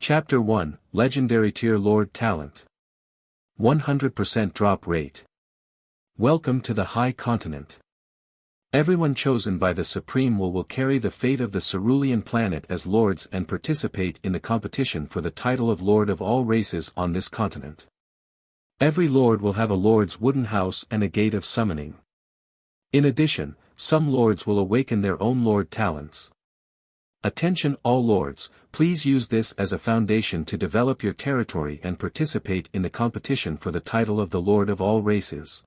Chapter 1, Legendary Tier Lord Talent. 100% drop rate. Welcome to the High Continent. Everyone chosen by the Supreme will carry the fate of the Cerulean planet as lords and participate in the competition for the title of Lord of all races on this continent. Every lord will have a lord's wooden house and a gate of summoning. In addition, some lords will awaken their own lord talents. Attention all lords, please use this as a foundation to develop your territory and participate in the competition for the title of the Lord of all races.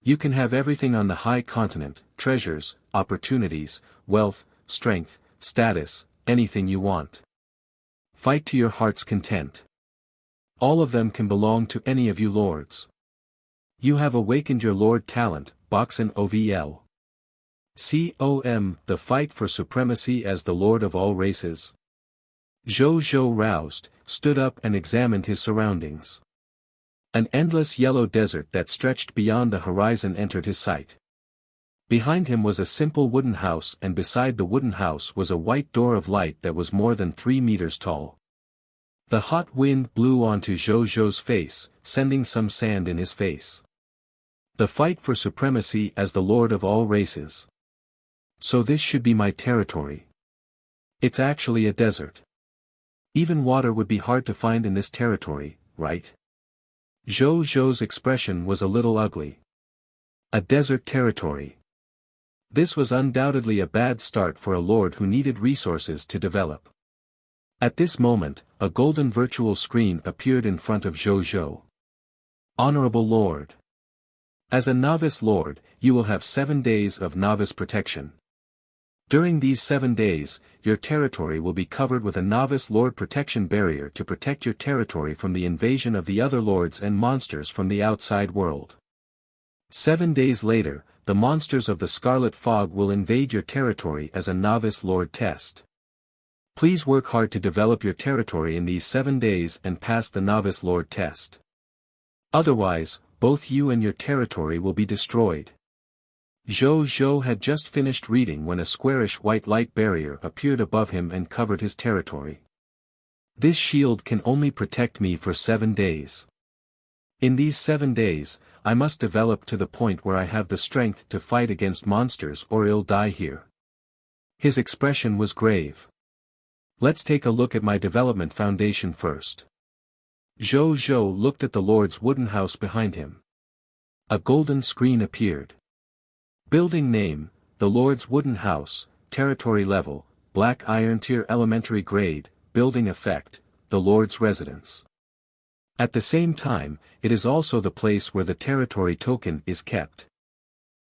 You can have everything on the High Continent: treasures, opportunities, wealth, strength, status, anything you want. Fight to your heart's content. All of them can belong to any of you lords. You have awakened your lord talent, Boxen OVL. The fight for supremacy as the Lord of all races. Zhou roused, stood up and examined his surroundings. An endless yellow desert that stretched beyond the horizon entered his sight. Behind him was a simple wooden house, and beside the wooden house was a white door of light that was more than 3 meters tall. The hot wind blew onto Zhou's face, sending some sand in his face. The fight for supremacy as the Lord of all races. So this should be my territory. It's actually a desert. Even water would be hard to find in this territory, right? Zhou's expression was a little ugly. A desert territory. This was undoubtedly a bad start for a lord who needed resources to develop. At this moment, a golden virtual screen appeared in front of Zhou. Honorable Lord. As a novice lord, you will have 7 days of novice protection. During these 7 days, your territory will be covered with a novice lord protection barrier to protect your territory from the invasion of the other lords and monsters from the outside world. 7 days later, the monsters of the Scarlet Fog will invade your territory as a novice lord test. Please work hard to develop your territory in these 7 days and pass the novice lord test. Otherwise, both you and your territory will be destroyed. Zhou had just finished reading when a squarish white light barrier appeared above him and covered his territory. This shield can only protect me for 7 days. In these 7 days, I must develop to the point where I have the strength to fight against monsters or I'll die here. His expression was grave. Let's take a look at my development foundation first. Zhou looked at the Lord's wooden house behind him. A golden screen appeared. Building name, the Lord's Wooden House, Territory Level, Black Iron Tier Elementary Grade, Building Effect, the Lord's Residence. At the same time, it is also the place where the territory token is kept.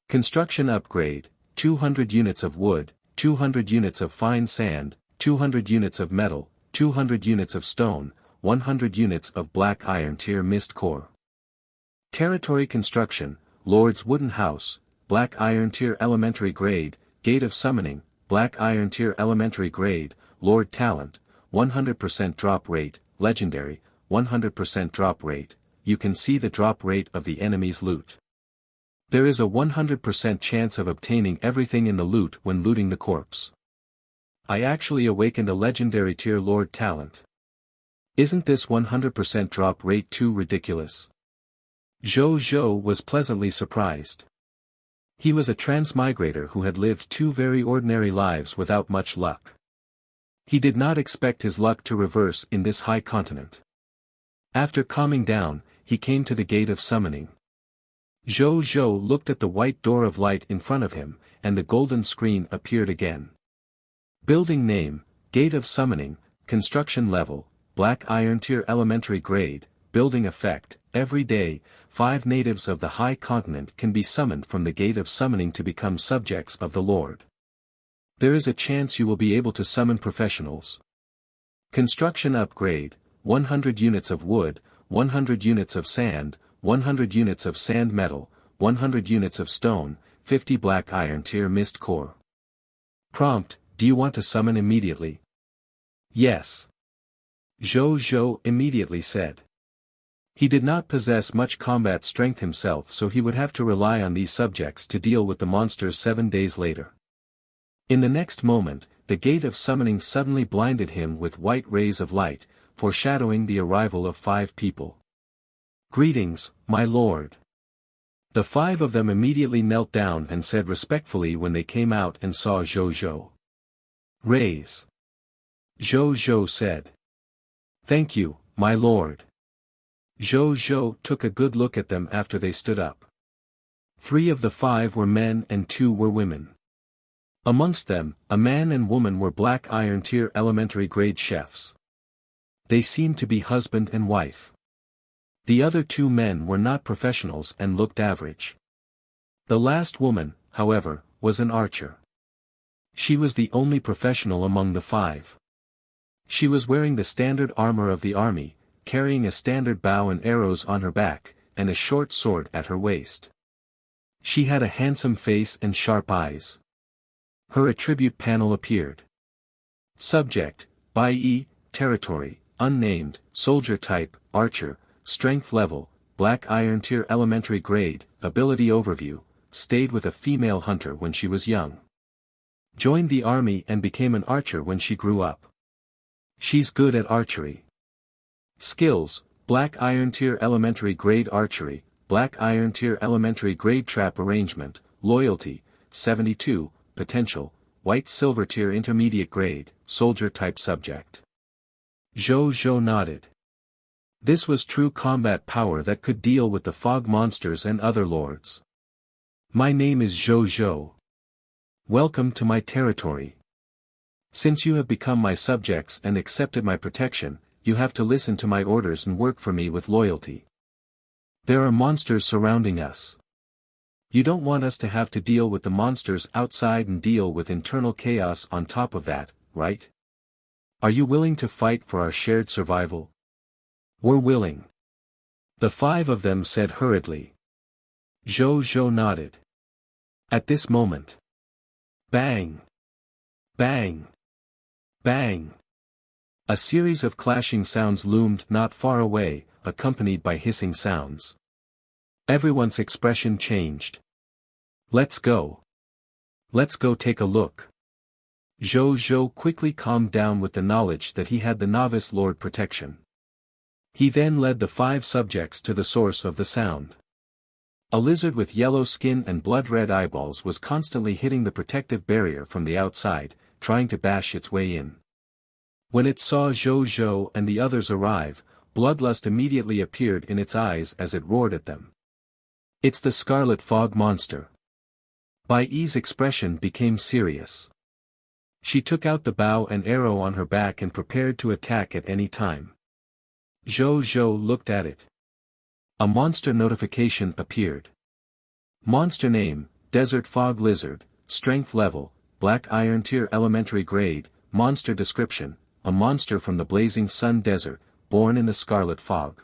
Construction Upgrade, 200 units of wood, 200 units of fine sand, 200 units of metal, 200 units of stone, 100 units of Black Iron Tier Mist Core. Territory Construction, Lord's Wooden House, Black Iron Tier Elementary Grade, Gate of Summoning, Black Iron Tier Elementary Grade, Lord Talent, 100% drop rate, Legendary, 100% drop rate. You can see the drop rate of the enemy's loot. There is a 100% chance of obtaining everything in the loot when looting the corpse. I actually awakened a Legendary Tier Lord Talent. Isn't this 100% drop rate too ridiculous? Zhou was pleasantly surprised. He was a transmigrator who had lived 2 very ordinary lives without much luck. He did not expect his luck to reverse in this high continent. After calming down, he came to the Gate of Summoning. Zhou looked at the white door of light in front of him, and the golden screen appeared again. Building name, Gate of Summoning, Construction Level, Black Iron Tier Elementary Grade, Building Effect. Every day, 5 natives of the High Continent can be summoned from the Gate of Summoning to become subjects of the Lord. There is a chance you will be able to summon professionals. Construction Upgrade, 100 units of wood, 100 units of sand, 100 units of sand metal, 100 units of stone, 50 Black Iron Tier Mist Core. Prompt: do you want to summon immediately? Yes. Zhou immediately said. He did not possess much combat strength himself, so he would have to rely on these subjects to deal with the monsters 7 days later. In the next moment, the gate of summoning suddenly blinded him with white rays of light, foreshadowing the arrival of 5 people. "Greetings, my lord." The 5 of them immediately knelt down and said respectfully when they came out and saw Zhou Zhou. "Raise." Zhou Zhou said. "Thank you, my lord." Zhou Zhou took a good look at them after they stood up. 3 of the 5 were men and 2 were women. Amongst them, a man and woman were Black Iron Tier elementary grade chefs. They seemed to be husband and wife. The other 2 men were not professionals and looked average. The last woman, however, was an archer. She was the only professional among the 5. She was wearing the standard armor of the army, carrying a standard bow and arrows on her back, and a short sword at her waist. She had a handsome face and sharp eyes. Her attribute panel appeared. Subject, Bai, Territory, Unnamed, Soldier Type, Archer, Strength Level, Black Iron Tier elementary grade, Ability Overview, stayed with a female hunter when she was young. Joined the army and became an archer when she grew up. She's good at archery. Skills, Black Iron Tier elementary grade archery, Black Iron Tier elementary grade trap arrangement, Loyalty, 72, Potential, White Silver Tier intermediate grade, Soldier Type subject. Zhou Zhou nodded. This was true combat power that could deal with the fog monsters and other lords. "My name is Zhou Zhou. Welcome to my territory. Since you have become my subjects and accepted my protection, you have to listen to my orders and work for me with loyalty. There are monsters surrounding us. You don't want us to have to deal with the monsters outside and deal with internal chaos on top of that, right? Are you willing to fight for our shared survival?" "We're willing." The 5 of them said hurriedly. Zhou Zhou nodded. At this moment. Bang! Bang! Bang! A series of clashing sounds loomed not far away, accompanied by hissing sounds. Everyone's expression changed. "Let's go. Let's go take a look." Zhou Zhou quickly calmed down with the knowledge that he had the novice lord protection. He then led the 5 subjects to the source of the sound. A lizard with yellow skin and blood-red eyeballs was constantly hitting the protective barrier from the outside, trying to bash its way in. When it saw Zhou Zhou and the others arrive, bloodlust immediately appeared in its eyes as it roared at them. "It's the Scarlet Fog Monster." Bai Yi's expression became serious. She took out the bow and arrow on her back and prepared to attack at any time. Zhou Zhou looked at it. A monster notification appeared. Monster name, Desert Fog Lizard, Strength Level, Black Iron Tier elementary grade, Monster description, a monster from the blazing sun desert, born in the scarlet fog.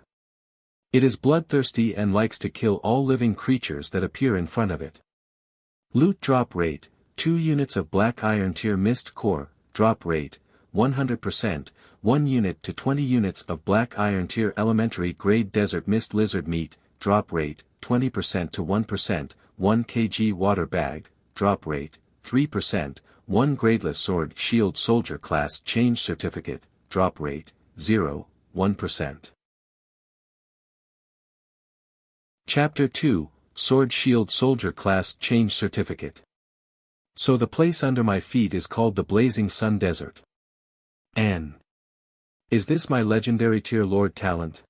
It is bloodthirsty and likes to kill all living creatures that appear in front of it. Loot drop rate, 2 units of Black Iron Tier Mist Core, drop rate, 100%, 1 unit to 20 units of Black Iron Tier elementary grade Desert Mist Lizard Meat, drop rate, 20% to 1%, 1 kg water bag, drop rate, 3%, 1 gradeless sword shield soldier class change certificate, drop rate, 0, 1%. Chapter 2, Sword Shield Soldier Class Change Certificate. So the place under my feet is called the Blazing Sun Desert. Is this my legendary tier lord talent?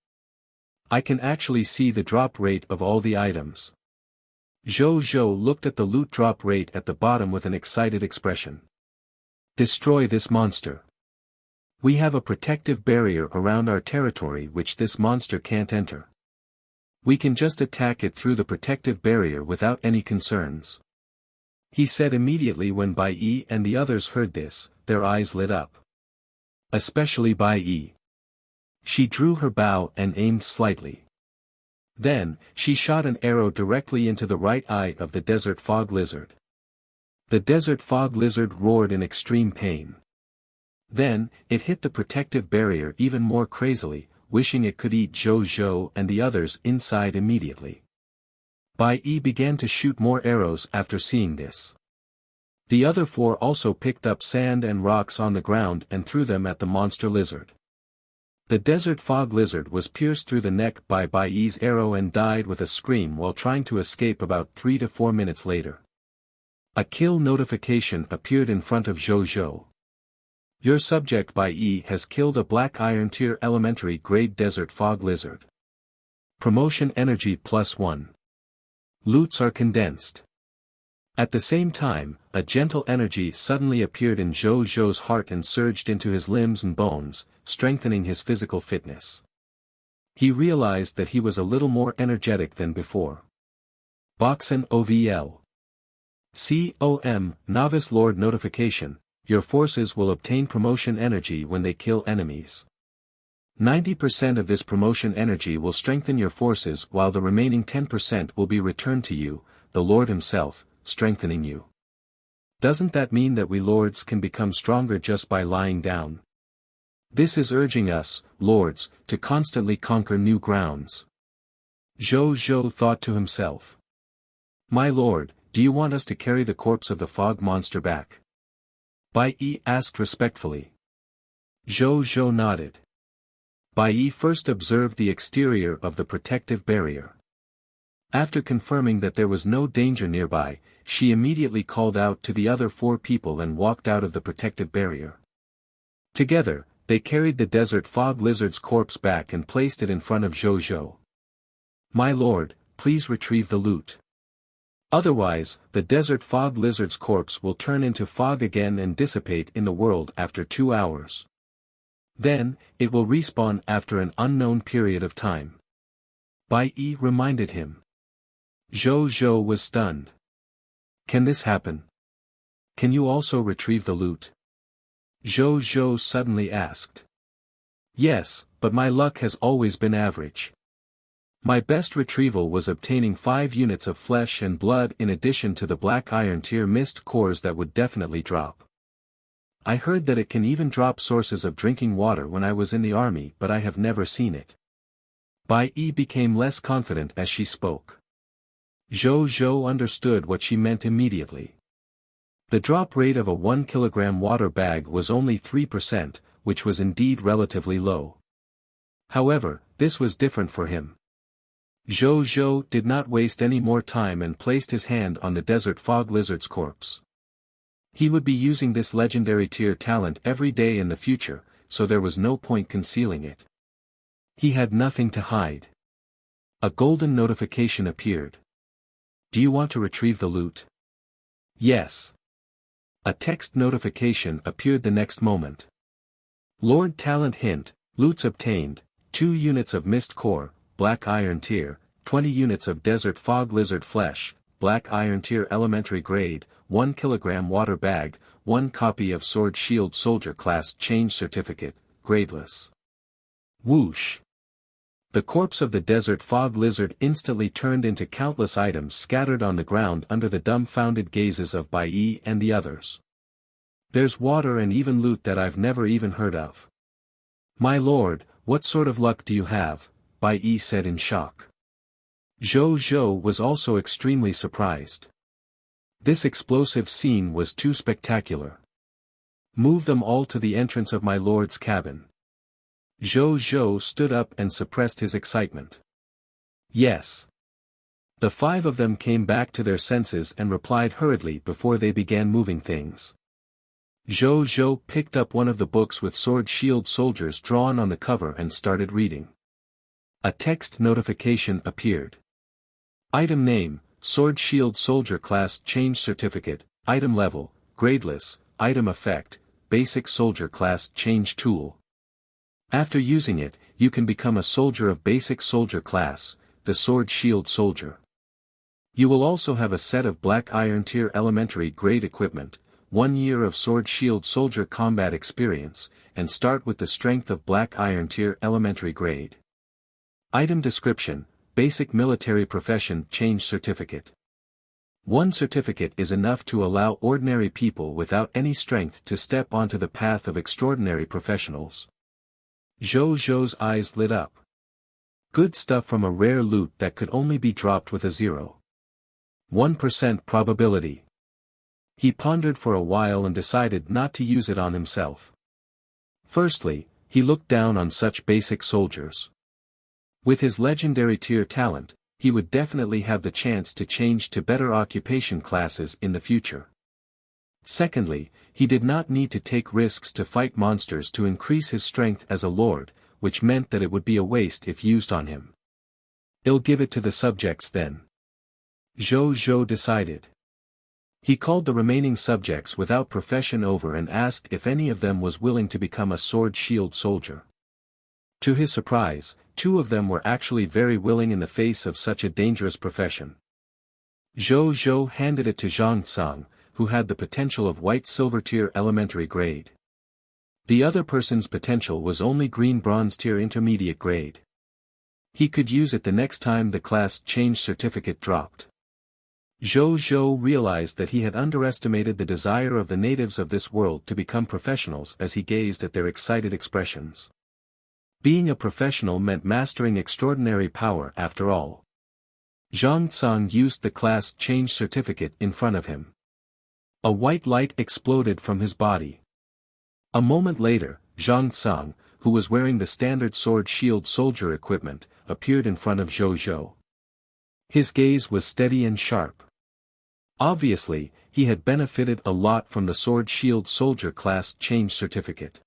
I can actually see the drop rate of all the items. Zhou Zhou looked at the loot drop rate at the bottom with an excited expression. Destroy this monster. We have a protective barrier around our territory which this monster can't enter. We can just attack it through the protective barrier without any concerns. He said immediately. When Bai Yi and the others heard this, their eyes lit up. Especially Bai Yi. She drew her bow and aimed slightly. Then, she shot an arrow directly into the right eye of the desert fog lizard. The desert fog lizard roared in extreme pain. Then, it hit the protective barrier even more crazily, wishing it could eat Zhou Zhou and the others inside immediately. Bai Yi began to shoot more arrows after seeing this. The other 4 also picked up sand and rocks on the ground and threw them at the monster lizard. The desert fog lizard was pierced through the neck by Bai's arrow and died with a scream while trying to escape about 3 to 4 minutes later. A kill notification appeared in front of Zhou Zhou. Your subject Bai has killed a black iron tier elementary grade desert fog lizard. Promotion energy +1. Loots are condensed. At the same time, a gentle energy suddenly appeared in Zhou Zhou's heart and surged into his limbs and bones, strengthening his physical fitness. He realized that he was a little more energetic than before. Boxen OVL. COM, Novice Lord Notification, your forces will obtain promotion energy when they kill enemies. 90% of this promotion energy will strengthen your forces while the remaining 10% will be returned to you, the Lord himself, strengthening you. Doesn't that mean that we lords can become stronger just by lying down? This is urging us, lords, to constantly conquer new grounds. Zhou Zhou thought to himself. My lord, do you want us to carry the corpse of the fog monster back? Bai Yi asked respectfully. Zhou Zhou nodded. Bai Yi first observed the exterior of the protective barrier. After confirming that there was no danger nearby, she immediately called out to the other 4 people and walked out of the protective barrier. Together, they carried the desert fog lizard's corpse back and placed it in front of Zhou Zhou. My lord, please retrieve the loot. Otherwise, the desert fog lizard's corpse will turn into fog again and dissipate in the world after 2 hours. Then, it will respawn after an unknown period of time. Bai Yi reminded him. Zhou Zhou was stunned. Can this happen? Can you also retrieve the loot? Zhou Zhou suddenly asked. Yes, but my luck has always been average. My best retrieval was obtaining 5 units of flesh and blood in addition to the black iron tier mist cores that would definitely drop. I heard that it can even drop sources of drinking water when I was in the army, but I have never seen it. Bai Yi became less confident as she spoke. Zhou Zhou understood what she meant immediately. The drop rate of a 1 kilogram water bag was only 3%, which was indeed relatively low. However, this was different for him. Zhou Zhou did not waste any more time and placed his hand on the desert fog lizard's corpse. He would be using this legendary tier talent every day in the future, so there was no point concealing it. He had nothing to hide. A golden notification appeared. Do you want to retrieve the loot? Yes. A text notification appeared the next moment. Lord Talent Hint, loots obtained, 2 units of mist core, black iron tier, 20 units of desert fog lizard flesh, black iron tier elementary grade, 1 kilogram water bag, 1 copy of sword shield soldier class change certificate, gradeless. Whoosh! The corpse of the desert fog lizard instantly turned into countless items scattered on the ground under the dumbfounded gazes of Bai Yi and the others. There's water and even loot that I've never even heard of. My lord, what sort of luck do you have? Bai Yi said in shock. Zhou Zhou was also extremely surprised. This explosive scene was too spectacular. Move them all to the entrance of my lord's cabin. Zhou Zhou stood up and suppressed his excitement. Yes. The 5 of them came back to their senses and replied hurriedly before they began moving things. Zhou Zhou picked up one of the books with sword shield soldiers drawn on the cover and started reading. A text notification appeared. Item name, Sword Shield Soldier Class Change Certificate, Item Level, Gradeless, Item Effect, Basic Soldier Class Change Tool. After using it, you can become a soldier of Basic Soldier Class, the Sword Shield Soldier. You will also have a set of Black Iron Tier Elementary Grade equipment, 1 year of Sword Shield Soldier combat experience, and start with the strength of Black Iron Tier Elementary Grade. Item description, Basic Military Profession Change Certificate. 1 certificate is enough to allow ordinary people without any strength to step onto the path of extraordinary professionals. Zhou Zhou's eyes lit up. Good stuff from a rare loot that could only be dropped with a 0.1% probability. He pondered for a while and decided not to use it on himself. Firstly, he looked down on such basic soldiers. With his legendary tier talent, he would definitely have the chance to change to better occupation classes in the future. Secondly, he did not need to take risks to fight monsters to increase his strength as a lord, which meant that it would be a waste if used on him. "I'll give it to the subjects then," Zhou Zhou decided. He called the remaining subjects without profession over and asked if any of them was willing to become a sword-shield soldier. To his surprise, 2 of them were actually very willing in the face of such a dangerous profession. Zhou Zhou handed it to Zhang Tsang, who had the potential of white-silver tier elementary grade. The other person's potential was only green-bronze tier intermediate grade. He could use it the next time the class change certificate dropped. Zhou Zhou realized that he had underestimated the desire of the natives of this world to become professionals as he gazed at their excited expressions. Being a professional meant mastering extraordinary power after all. Zhang Tsang used the class change certificate in front of him. A white light exploded from his body. A moment later, Zhang Tsang, who was wearing the standard sword-shield soldier equipment, appeared in front of Zhou Zhou. His gaze was steady and sharp. Obviously, he had benefited a lot from the sword-shield soldier class change certificate.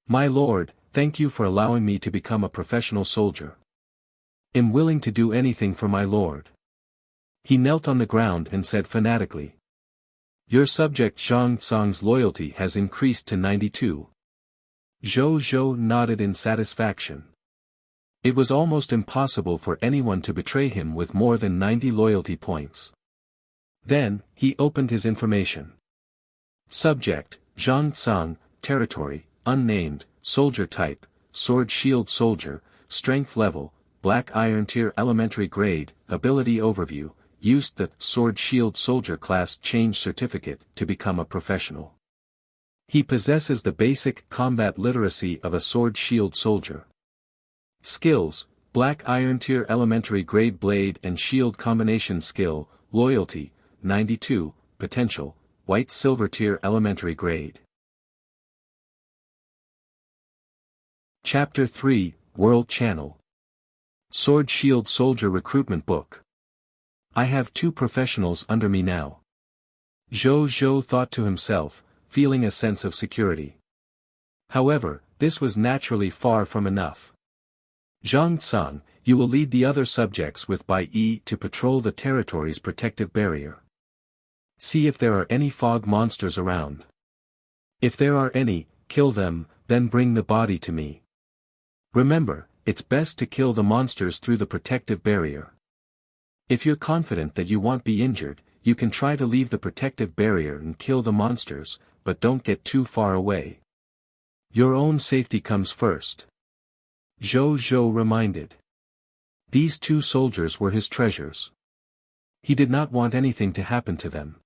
"My lord, thank you for allowing me to become a professional soldier. I'm willing to do anything for my lord." He knelt on the ground and said fanatically. "Your subject Zhang Tsang's loyalty has increased to 92. Zhou Zhou nodded in satisfaction. It was almost impossible for anyone to betray him with more than 90 loyalty points. Then, he opened his information. Subject, Zhang Tsang, territory, unnamed, soldier type, sword-shield soldier, strength level, black iron tier elementary grade, ability overview, used the sword-shield soldier class change certificate to become a professional. He possesses the basic combat literacy of a sword-shield soldier. Skills, black iron tier elementary grade blade and shield combination skill, loyalty, 92, potential, white silver tier elementary grade. Chapter 3, World Channel. Sword Shield Soldier Recruitment Book. I have 2 professionals under me now. Zhou Zhou thought to himself, feeling a sense of security. However, this was naturally far from enough. Zhang Tsang, you will lead the other subjects with Bai Yi to patrol the territory's protective barrier. See if there are any fog monsters around. If there are any, kill them, then bring the body to me. Remember, it's best to kill the monsters through the protective barrier. If you're confident that you won't be injured, you can try to leave the protective barrier and kill the monsters, but don't get too far away. Your own safety comes first. Zhou Zhou reminded. These 2 soldiers were his treasures. He did not want anything to happen to them.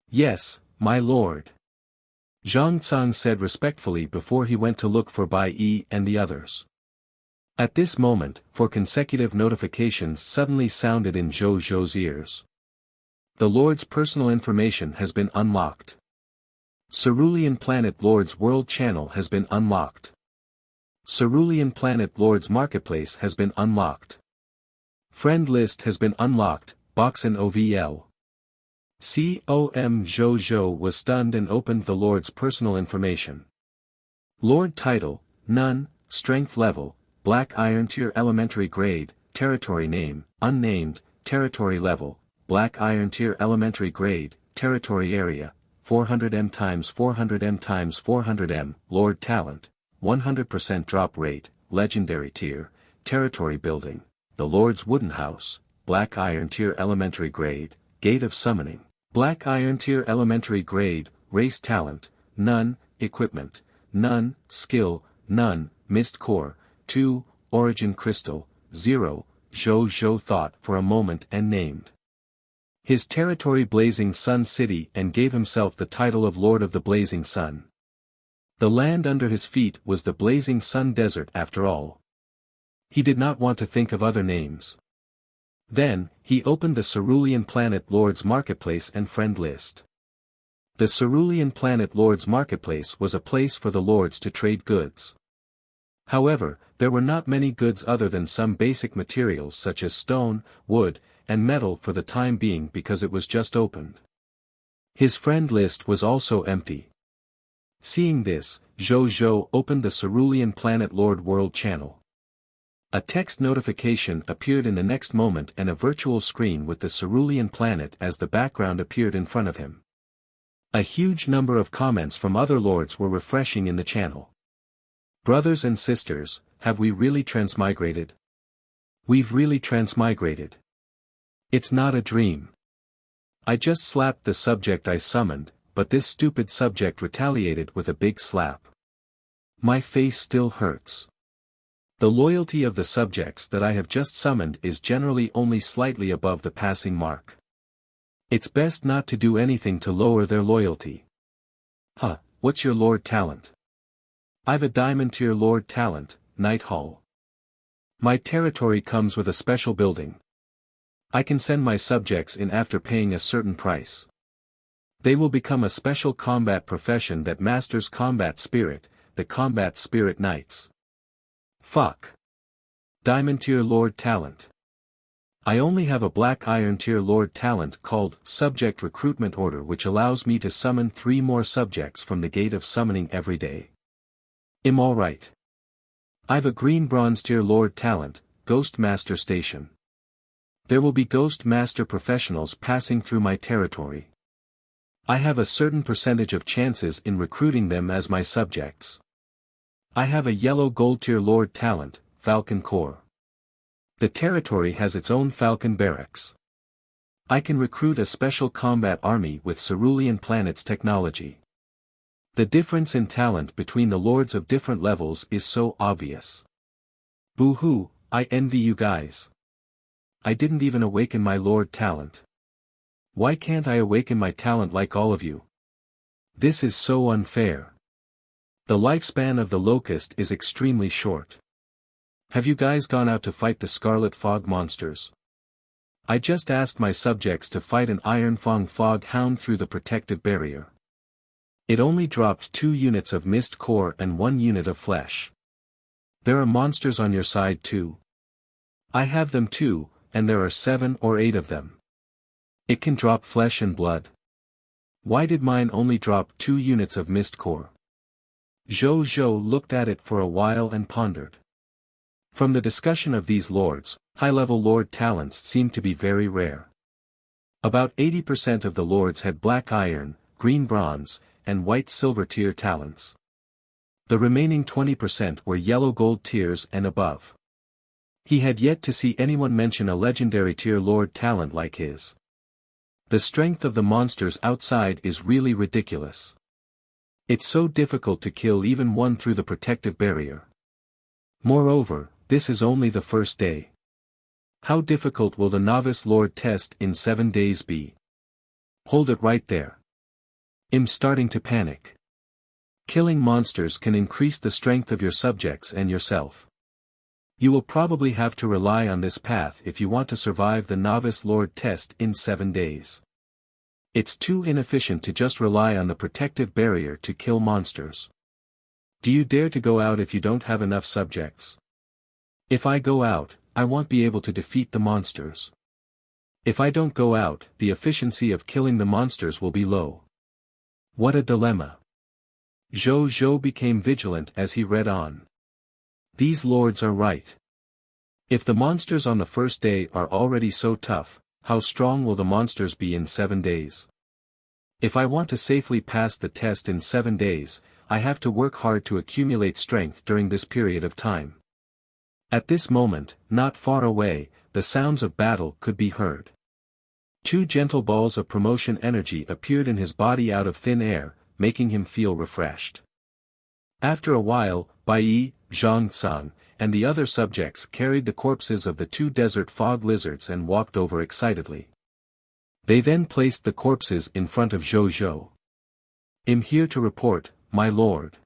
Yes, my lord. Zhang Tsang said respectfully before he went to look for Bai Yi and the others. At this moment, 4 consecutive notifications suddenly sounded in Zhou Zhou's ears. The Lord's personal information has been unlocked. Cerulean Planet Lord's World Channel has been unlocked. Cerulean Planet Lord's Marketplace has been unlocked. Friend List has been unlocked, Boxin OVL. Zhou Zhou was stunned and opened the Lord's personal information. Lord title, none, strength level, black iron tier elementary grade, territory name, unnamed, territory level, black iron tier elementary grade, territory area, 400m x 400m x 400m, Lord talent, 100% drop rate, legendary tier, territory building, the Lord's wooden house, black iron tier elementary grade, gate of summoning, black iron tier elementary grade, race talent, none, equipment, none, skill, none, mist core, 2, origin crystal, 0, Zhou Zhou thought for a moment and named his territory Blazing Sun City and gave himself the title of Lord of the Blazing Sun. The land under his feet was the Blazing Sun Desert after all. He did not want to think of other names. Then, he opened the Cerulean Planet Lord's Marketplace and Friend List. The Cerulean Planet Lord's Marketplace was a place for the lords to trade goods. However, there were not many goods other than some basic materials such as stone, wood, and metal for the time being because it was just opened. His friend list was also empty. Seeing this, Zhou opened the Cerulean Planet Lord World channel. A text notification appeared in the next moment and a virtual screen with the Cerulean planet as the background appeared in front of him. A huge number of comments from other lords were refreshing in the channel. Brothers and sisters, have we really transmigrated? We've really transmigrated. It's not a dream. I just slapped the subject I summoned, but this stupid subject retaliated with a big slap. My face still hurts. The loyalty of the subjects that I have just summoned is generally only slightly above the passing mark. It's best not to do anything to lower their loyalty. Huh, what's your lord talent? I've a diamond tier lord talent, Night Hall. My territory comes with a special building. I can send my subjects in after paying a certain price. They will become a special combat profession that masters combat spirit, the combat spirit knights. Fuck. Diamond tier lord talent. I only have a black iron tier lord talent called Subject Recruitment Order, which allows me to summon 3 more subjects from the gate of summoning every day. I'm alright. I've a green bronze tier lord talent, Ghost Master Station. There will be Ghost Master professionals passing through my territory. I have a certain percentage of chances in recruiting them as my subjects. I have a yellow gold tier lord talent, Falcon Corps. The territory has its own Falcon barracks. I can recruit a special combat army with Cerulean Planet's technology. The difference in talent between the lords of different levels is so obvious. Boo-hoo, I envy you guys. I didn't even awaken my lord talent. Why can't I awaken my talent like all of you? This is so unfair. The lifespan of the Locust is extremely short. Have you guys gone out to fight the Scarlet Fog monsters? I just asked my subjects to fight an Iron Fang Fog Hound through the protective barrier. It only dropped 2 units of mist core and 1 unit of flesh. There are monsters on your side too. I have them too, and there are 7 or 8 of them. It can drop flesh and blood. Why did mine only drop 2 units of mist core? Zhou looked at it for a while and pondered. From the discussion of these lords, high-level lord talents seemed to be very rare. About 80% of the lords had black iron, green bronze, and white silver tier talents. The remaining 20% were yellow gold tiers and above. He had yet to see anyone mention a legendary tier lord talent like his. The strength of the monsters outside is really ridiculous. It's so difficult to kill even one through the protective barrier. Moreover, this is only the first day. How difficult will the novice lord test in 7 days be? Hold it right there. I'm starting to panic. Killing monsters can increase the strength of your subjects and yourself. You will probably have to rely on this path if you want to survive the novice lord test in 7 days. It's too inefficient to just rely on the protective barrier to kill monsters. Do you dare to go out if you don't have enough subjects? If I go out, I won't be able to defeat the monsters. If I don't go out, the efficiency of killing the monsters will be low. What a dilemma. Zhou became vigilant as he read on. These lords are right. If the monsters on the first day are already so tough, how strong will the monsters be in 7 days? If I want to safely pass the test in 7 days, I have to work hard to accumulate strength during this period of time. At this moment, not far away, the sounds of battle could be heard. 2 gentle balls of promotion energy appeared in his body out of thin air, making him feel refreshed. After a while, Bai, Zhongxang, and the other subjects carried the corpses of the 2 desert fog lizards and walked over excitedly. They then placed the corpses in front of Zhou. I'm here to report, my lord.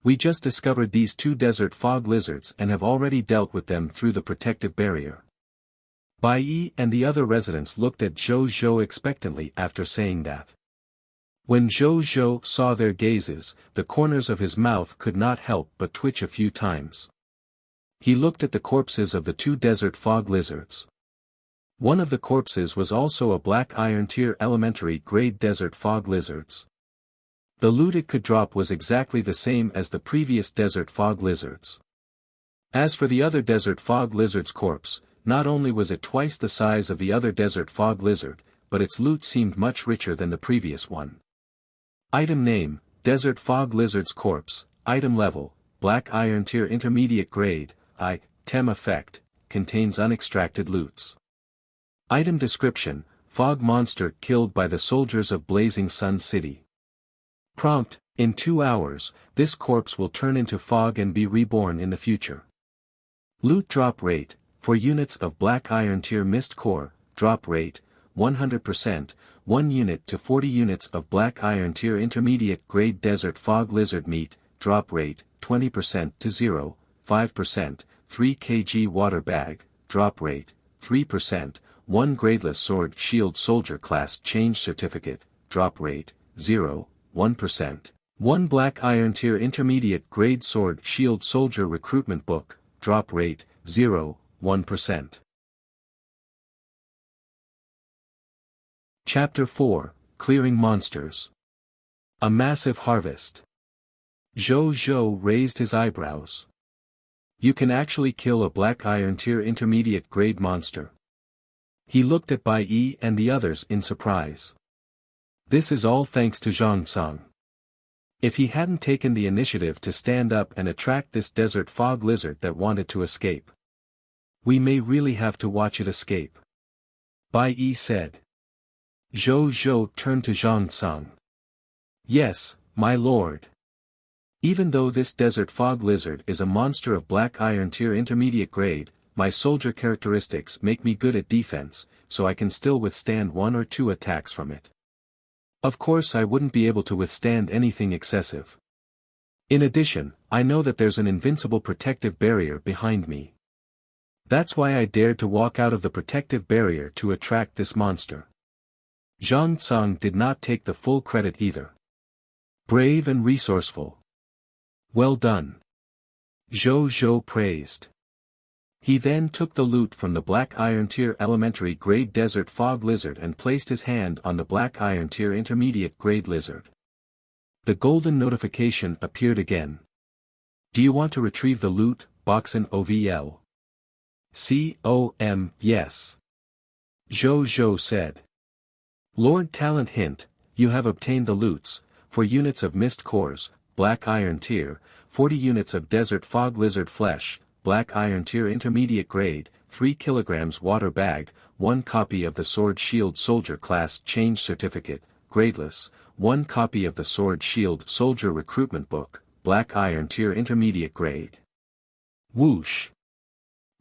We just discovered these 2 desert fog lizards and have already dealt with them through the protective barrier. Bai and the other residents looked at Zhou expectantly after saying that. When Zhou Zhou saw their gazes, the corners of his mouth could not help but twitch a few times. He looked at the corpses of the two desert fog lizards. One of the corpses was also a black iron tier elementary grade desert fog lizards. The loot it could drop was exactly the same as the previous desert fog lizards. As for the other desert fog lizard's corpse, not only was it twice the size of the other desert fog lizard, but its loot seemed much richer than the previous one. Item name, Desert Fog Lizard's Corpse, Item Level, Black Iron Tier Intermediate Grade, Item Effect, contains unextracted loots. Item Description, Fog Monster killed by the soldiers of Blazing Sun City. Prompt, in 2 hours, this corpse will turn into fog and be reborn in the future. Loot drop rate, for units of Black Iron Tier Mist Core, drop rate, 100%, 1 unit to 40 units of Black Iron Tier Intermediate Grade Desert Fog Lizard Meat, drop rate, 20% to 0, 5%, 3 kg Water Bag, drop rate, 3%, 1 Gradeless Sword Shield Soldier Class Change Certificate, drop rate, 0, 1%, 1 Black Iron Tier Intermediate Grade Sword Shield Soldier Recruitment Book, drop rate, 0, 1%. Chapter 4, Clearing Monsters. A Massive Harvest. Zhou Zhou raised his eyebrows. You can actually kill a Black Iron Tier Intermediate Grade monster. He looked at Bai Yi and the others in surprise. This is all thanks to Zhang Tsang. If he hadn't taken the initiative to stand up and attract this desert fog lizard that wanted to escape, we may really have to watch it escape. Bai Yi said. Zhou Zhou turned to Zhang Tsang. Yes, my lord. Even though this desert fog lizard is a monster of Black Iron Tier Intermediate Grade, my soldier characteristics make me good at defense, so I can still withstand 1 or 2 attacks from it. Of course I wouldn't be able to withstand anything excessive. In addition, I know that there's an invincible protective barrier behind me. That's why I dared to walk out of the protective barrier to attract this monster. Zhang Tsang did not take the full credit either. Brave and resourceful. Well done. Zhou Zhou praised. He then took the loot from the Black Iron Tier Elementary Grade Desert Fog Lizard and placed his hand on the Black Iron Tier Intermediate Grade Lizard. The golden notification appeared again. Do you want to retrieve the loot, Boxen OVL? Yes. Zhou Zhou said. Lord Talent hint, you have obtained the loots, for units of Mist Cores, Black Iron Tier, 40 units of Desert Fog Lizard Flesh, Black Iron Tier Intermediate Grade, 3 kg Water Bag, 1 copy of the Sword Shield Soldier Class Change Certificate, Gradeless, 1 copy of the Sword Shield Soldier Recruitment Book, Black Iron Tier Intermediate Grade. Whoosh!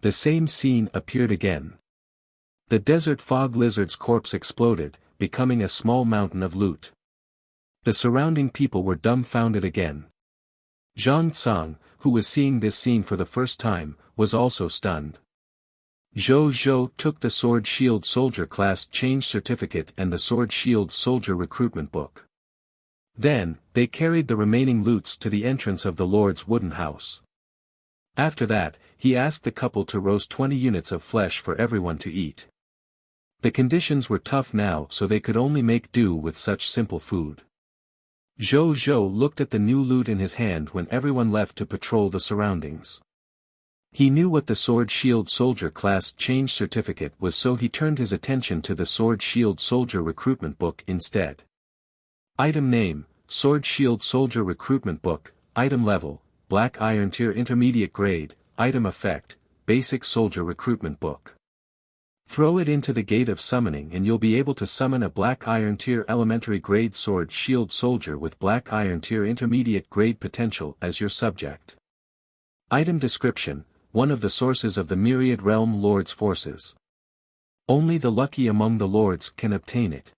The same scene appeared again. The Desert Fog Lizard's corpse exploded, becoming a small mountain of loot. The surrounding people were dumbfounded again. Zhang Tsang, who was seeing this scene for the first time, was also stunned. Zhou Zhou took the Sword Shield Soldier Class Change Certificate and the Sword Shield Soldier Recruitment Book. Then, they carried the remaining loots to the entrance of the Lord's wooden house. After that, he asked the couple to roast 20 units of flesh for everyone to eat. The conditions were tough now, so they could only make do with such simple food. Zhou Zhou looked at the new loot in his hand when everyone left to patrol the surroundings. He knew what the Sword Shield Soldier Class Change Certificate was, so he turned his attention to the Sword Shield Soldier Recruitment Book instead. Item name, Sword Shield Soldier Recruitment Book, Item level, Black Iron Tier Intermediate Grade, Item effect, Basic Soldier Recruitment Book. Throw it into the Gate of Summoning and you'll be able to summon a Black Iron Tier Elementary Grade Sword Shield Soldier with Black Iron Tier Intermediate Grade potential as your subject. Item description, one of the sources of the Myriad Realm Lord's forces. Only the lucky among the lords can obtain it.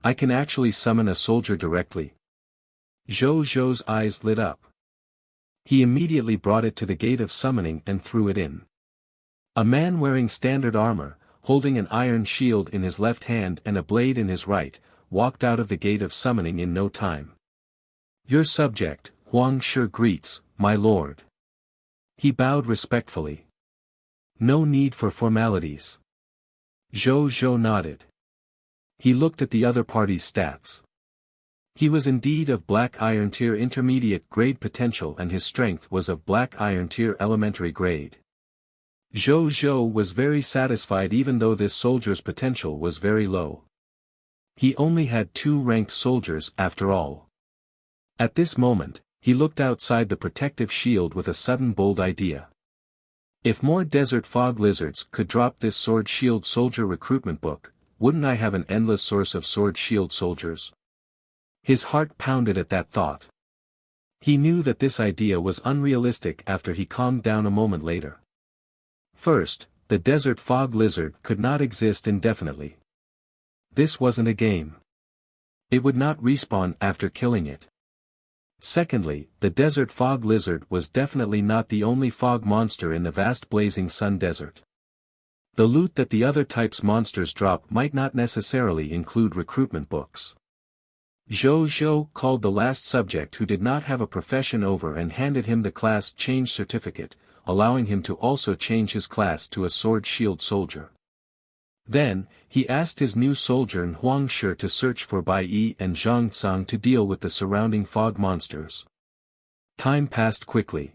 I can actually summon a soldier directly. Zhou Zhou's eyes lit up. He immediately brought it to the Gate of Summoning and threw it in. A man wearing standard armor, holding an iron shield in his left hand and a blade in his right, walked out of the gate of summoning in no time. Your subject, Huang Shi greets, my lord. He bowed respectfully. No need for formalities. Zhou Zhou nodded. He looked at the other party's stats. He was indeed of Black Iron Tier Intermediate grade potential and his strength was of Black Iron Tier Elementary grade. Zhou Zhou was very satisfied even though this soldier's potential was very low. He only had 2 ranked soldiers after all. At this moment, he looked outside the protective shield with a sudden bold idea. If more desert fog lizards could drop this sword shield soldier recruitment book, wouldn't I have an endless source of sword shield soldiers? His heart pounded at that thought. He knew that this idea was unrealistic after he calmed down a moment later. First, the desert fog lizard could not exist indefinitely. This wasn't a game. It would not respawn after killing it. Secondly, the desert fog lizard was definitely not the only fog monster in the vast blazing sun desert. The loot that the other types monsters drop might not necessarily include recruitment books. Zhou Zhou called the last subject who did not have a profession over and handed him the class change certificate, allowing him to also change his class to a sword shield soldier. Then, he asked his new soldier in Huang Shi to search for Bai Yi and Zhang Tsang to deal with the surrounding fog monsters. Time passed quickly.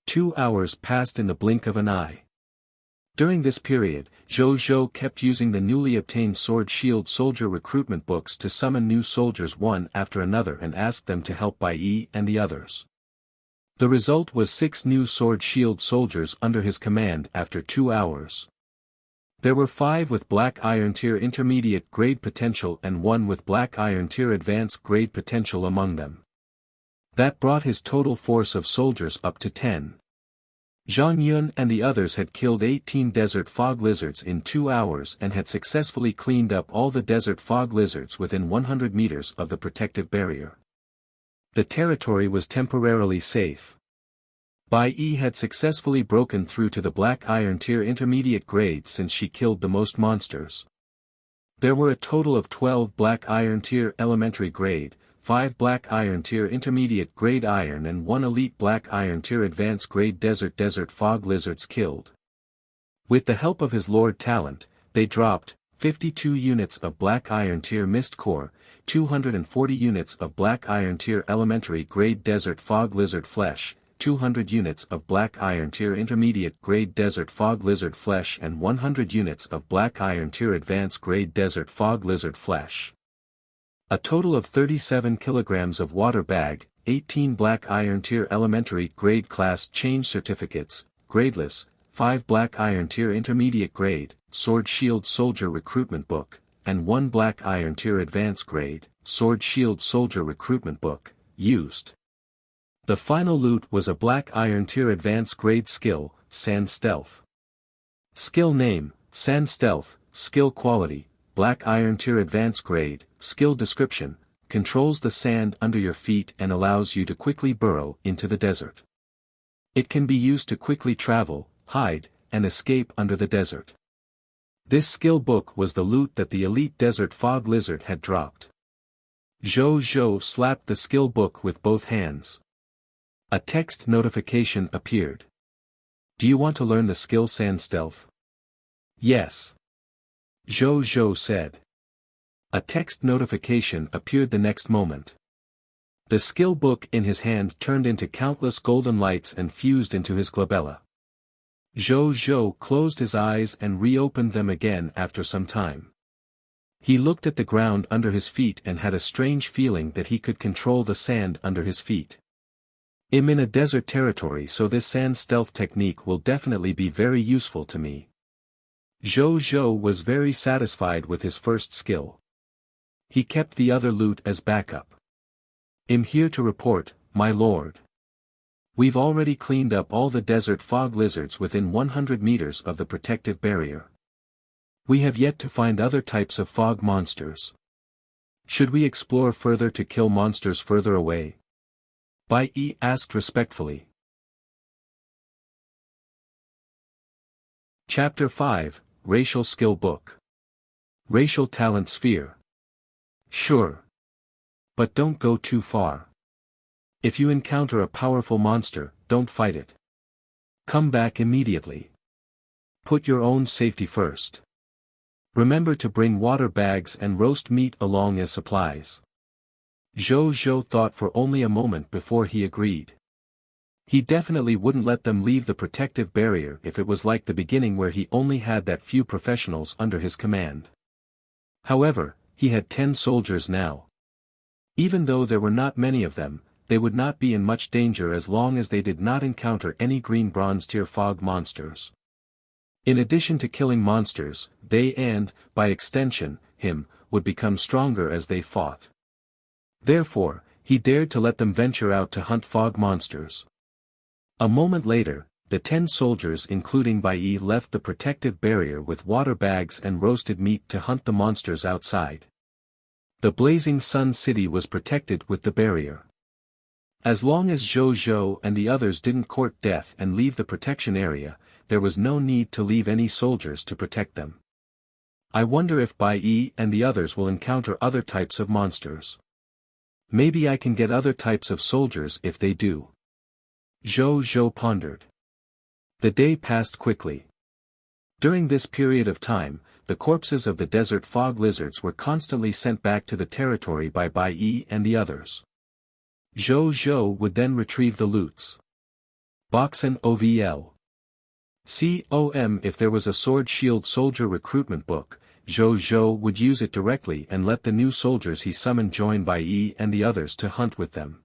2 hours passed in the blink of an eye. During this period, Zhou Zhou kept using the newly obtained sword shield soldier recruitment books to summon new soldiers one after another and ask them to help Bai Yi and the others. The result was 6 new sword shield soldiers under his command after 2 hours. There were 5 with Black Iron Tier Intermediate grade potential and 1 with Black Iron Tier Advanced grade potential among them. That brought his total force of soldiers up to 10. Zhang Yun and the others had killed 18 desert fog lizards in 2 hours and had successfully cleaned up all the desert fog lizards within 100 meters of the protective barrier. The territory was temporarily safe. Bai Yi had successfully broken through to the Black Iron Tier Intermediate grade since she killed the most monsters. There were a total of 12 Black Iron Tier Elementary grade, 5 Black Iron Tier Intermediate grade iron and 1 Elite Black Iron Tier Advanced grade desert fog lizards killed. With the help of his Lord Talent, they dropped 52 units of Black Iron Tier Mist Core, 240 units of Black Iron Tier Elementary grade desert fog lizard flesh, 200 units of Black Iron Tier Intermediate grade desert fog lizard flesh and 100 units of Black Iron Tier Advanced grade desert fog lizard flesh. A total of 37 kilograms of water bag, 18 Black Iron Tier Elementary grade class change certificates, gradeless, 5 Black Iron Tier Intermediate grade, sword shield soldier recruitment book, and 1 Black Iron Tier Advanced grade, sword shield soldier recruitment book, used. The final loot was a Black Iron Tier Advanced grade skill, Sand Stealth. Skill name, Sand Stealth, skill quality, Black Iron Tier Advanced grade, skill description, controls the sand under your feet and allows you to quickly burrow into the desert. It can be used to quickly travel, hide, and escape under the desert. This skill book was the loot that the elite desert fog lizard had dropped. Zhou Zhou slapped the skill book with both hands. A text notification appeared. Do you want to learn the skill Sand Stealth? Yes. Zhou Zhou said. A text notification appeared the next moment. The skill book in his hand turned into countless golden lights and fused into his glabella. Zhou Zhou closed his eyes and reopened them again after some time. He looked at the ground under his feet and had a strange feeling that he could control the sand under his feet. I'm in a desert territory, so this sand stealth technique will definitely be very useful to me. Zhou Zhou was very satisfied with his first skill. He kept the other loot as backup. I'm here to report, my lord. We've already cleaned up all the desert fog lizards within 100 meters of the protective barrier. We have yet to find other types of fog monsters. Should we explore further to kill monsters further away? Bai Yi asked respectfully. Chapter 5, Racial Skill Book. Racial Talent Sphere. Sure. But don't go too far. If you encounter a powerful monster, don't fight it. Come back immediately. Put your own safety first. Remember to bring water bags and roast meat along as supplies. Zhou Zhou thought for only a moment before he agreed. He definitely wouldn't let them leave the protective barrier if it was like the beginning where he only had that few professionals under his command. However, he had 10 soldiers now. Even though there were not many of them, they would not be in much danger as long as they did not encounter any green bronze tier fog monsters. In addition to killing monsters, they and, by extension, him, would become stronger as they fought. Therefore, he dared to let them venture out to hunt fog monsters. A moment later, the 10 soldiers including Bai Yi left the protective barrier with water bags and roasted meat to hunt the monsters outside. The blazing sun city was protected with the barrier. As long as Zhou Zhou and the others didn't court death and leave the protection area, there was no need to leave any soldiers to protect them. I wonder if Bai Yi and the others will encounter other types of monsters. Maybe I can get other types of soldiers if they do. Zhou Zhou pondered. The day passed quickly. During this period of time, the corpses of the desert fog lizards were constantly sent back to the territory by Bai Yi and the others. Zhou Zhou would then retrieve the loots. Boxen OVL. COM. If there was a sword shield soldier recruitment book, Zhou Zhou would use it directly and let the new soldiers he summoned join Bai Yi and the others to hunt with them.